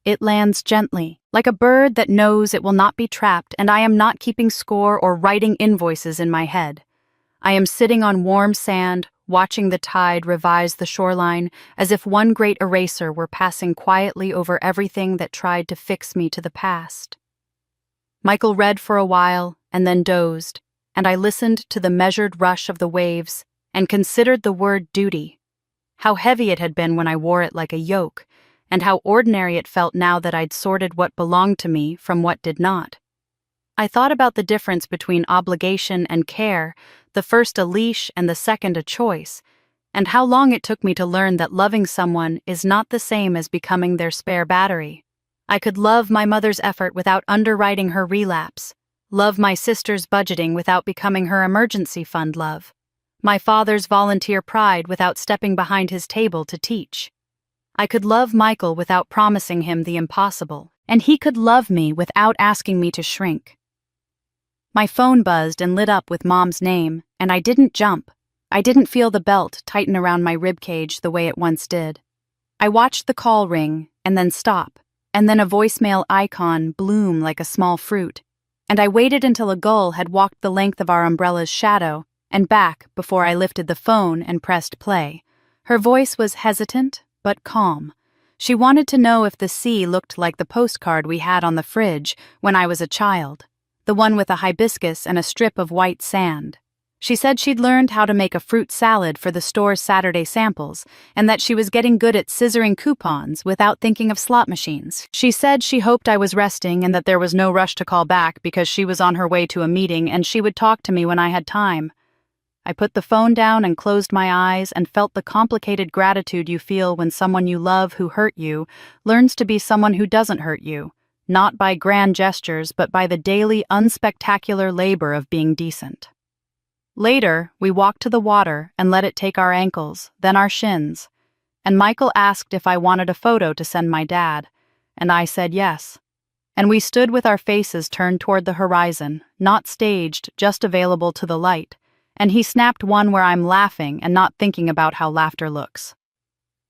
It lands gently, like a bird that knows it will not be trapped, and I am not keeping score or writing invoices in my head. I am sitting on warm sand, watching the tide revise the shoreline, as if one great eraser were passing quietly over everything that tried to fix me to the past. Michael read for a while, and then dozed, and I listened to the measured rush of the waves, and considered the word duty. How heavy it had been when I wore it like a yoke, and how ordinary it felt now that I'd sorted what belonged to me from what did not. I thought about the difference between obligation and care, the first a leash and the second a choice, and how long it took me to learn that loving someone is not the same as becoming their spare battery. I could love my mother's effort without underwriting her relapse, love my sister's budgeting without becoming her emergency fund love. My father's volunteer pride without stepping behind his table to teach. I could love Michael without promising him the impossible, and he could love me without asking me to shrink. My phone buzzed and lit up with Mom's name, and I didn't jump. I didn't feel the belt tighten around my ribcage the way it once did. I watched the call ring, and then stop, and then a voicemail icon bloom like a small fruit, and I waited until a gull had walked the length of our umbrella's shadow and back before I lifted the phone and pressed play. Her voice was hesitant, but calm. She wanted to know if the sea looked like the postcard we had on the fridge when I was a child, the one with a hibiscus and a strip of white sand. She said she'd learned how to make a fruit salad for the store's Saturday samples, and that she was getting good at scissoring coupons without thinking of slot machines. She said she hoped I was resting and that there was no rush to call back because she was on her way to a meeting and she would talk to me when I had time. I put the phone down and closed my eyes and felt the complicated gratitude you feel when someone you love who hurt you learns to be someone who doesn't hurt you, not by grand gestures but by the daily unspectacular labor of being decent. Later, we walked to the water and let it take our ankles, then our shins, and Michael asked if I wanted a photo to send my dad, and I said yes. And we stood with our faces turned toward the horizon, not staged, just available to the light, and he snapped one where I'm laughing and not thinking about how laughter looks.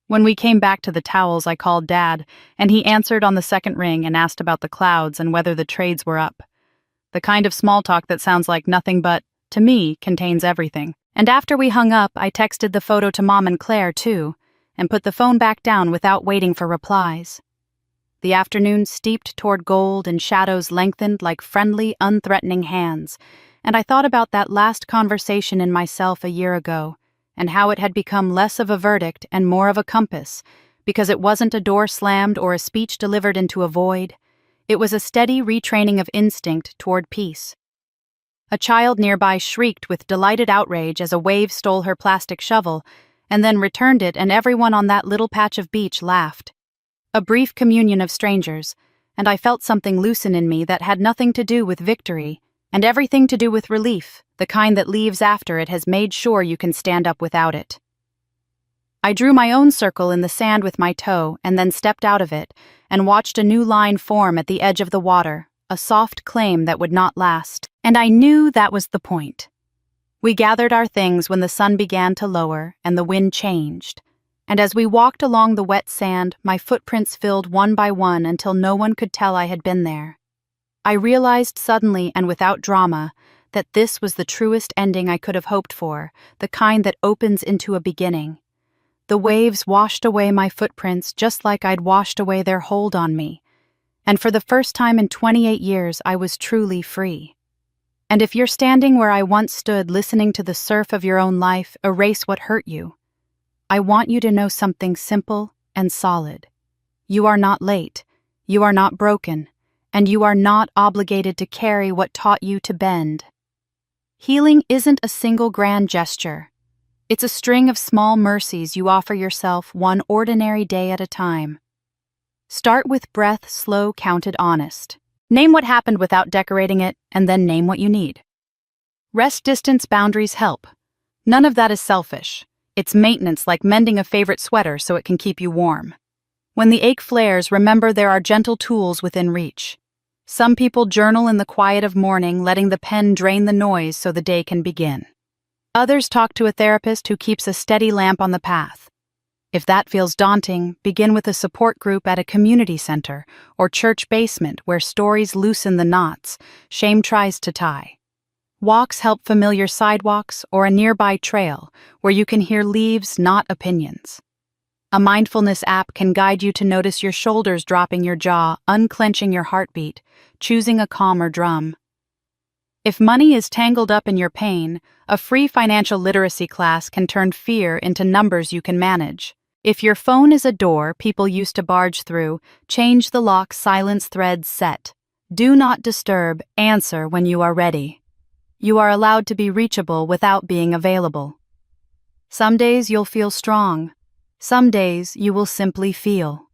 When we came back to the towels, I called Dad, and he answered on the second ring and asked about the clouds and whether the trades were up. The kind of small talk that sounds like nothing but, to me, contains everything. And after we hung up, I texted the photo to Mom and Claire, too, and put the phone back down without waiting for replies. The afternoon steeped toward gold and shadows lengthened like friendly, unthreatening hands, and I thought about that last conversation in myself a year ago, and how it had become less of a verdict and more of a compass, because it wasn't a door slammed or a speech delivered into a void. It was a steady retraining of instinct toward peace. A child nearby shrieked with delighted outrage as a wave stole her plastic shovel, and then returned it, and everyone on that little patch of beach laughed. A brief communion of strangers, and I felt something loosen in me that had nothing to do with victory, and everything to do with relief, the kind that leaves after it has made sure you can stand up without it. I drew my own circle in the sand with my toe and then stepped out of it and watched a new line form at the edge of the water, a soft claim that would not last, and I knew that was the point. We gathered our things when the sun began to lower and the wind changed, and as we walked along the wet sand, my footprints filled one by one until no one could tell I had been there. I realized suddenly and without drama that this was the truest ending I could have hoped for, the kind that opens into a beginning. The waves washed away my footprints just like I'd washed away their hold on me, and for the first time in 28 years I was truly free. And if you're standing where I once stood listening to the surf of your own life erase what hurt you, I want you to know something simple and solid. You are not late, you are not broken, and you are not obligated to carry what taught you to bend. Healing isn't a single grand gesture. It's a string of small mercies you offer yourself one ordinary day at a time. Start with breath slow, counted, honest. Name what happened without decorating it, and then name what you need. Rest, distance, boundaries help. None of that is selfish. It's maintenance, like mending a favorite sweater so it can keep you warm. When the ache flares, remember there are gentle tools within reach. Some people journal in the quiet of morning, letting the pen drain the noise so the day can begin. Others talk to a therapist who keeps a steady lamp on the path. If that feels daunting, begin with a support group at a community center or church basement where stories loosen the knots shame tries to tie. Walks help familiar sidewalks or a nearby trail where you can hear leaves, not opinions. A mindfulness app can guide you to notice your shoulders dropping your jaw, unclenching your heartbeat, choosing a calmer drum. If money is tangled up in your pain, a free financial literacy class can turn fear into numbers you can manage. If your phone is a door people used to barge through, change the lock, silence threads set. Do not disturb, answer when you are ready. You are allowed to be reachable without being available. Some days you'll feel strong. Some days you will simply feel.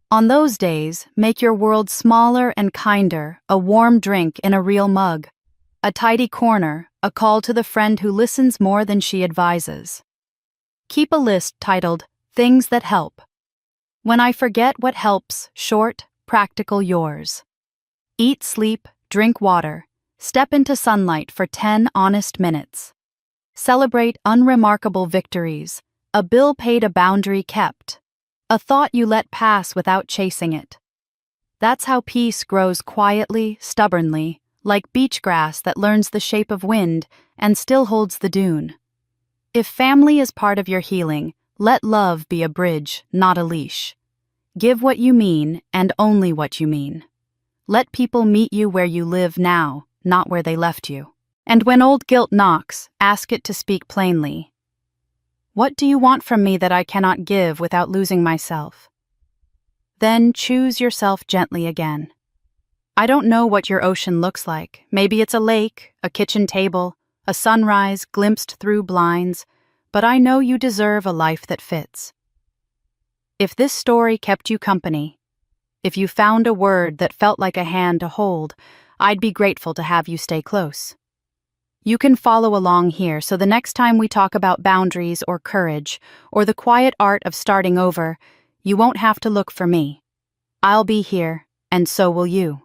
On those days, make your world smaller and kinder, a warm drink in a real mug, a tidy corner, a call to the friend who listens more than she advises. Keep a list titled, Things That Help. When I forget what helps, short, practical yours. Eat, sleep, drink water. Step into sunlight for 10 honest minutes. Celebrate unremarkable victories. A bill paid, a boundary kept. A thought you let pass without chasing it. That's how peace grows quietly, stubbornly, like beach grass that learns the shape of wind and still holds the dune. If family is part of your healing, let love be a bridge, not a leash. Give what you mean and only what you mean. Let people meet you where you live now, not where they left you. And when old guilt knocks, ask it to speak plainly. What do you want from me that I cannot give without losing myself? Then choose yourself gently again. I don't know what your ocean looks like. Maybe it's a lake, a kitchen table, a sunrise glimpsed through blinds, but I know you deserve a life that fits. If this story kept you company, if you found a word that felt like a hand to hold, I'd be grateful to have you stay close. You can follow along here so the next time we talk about boundaries or courage or the quiet art of starting over, you won't have to look for me. I'll be here, and so will you.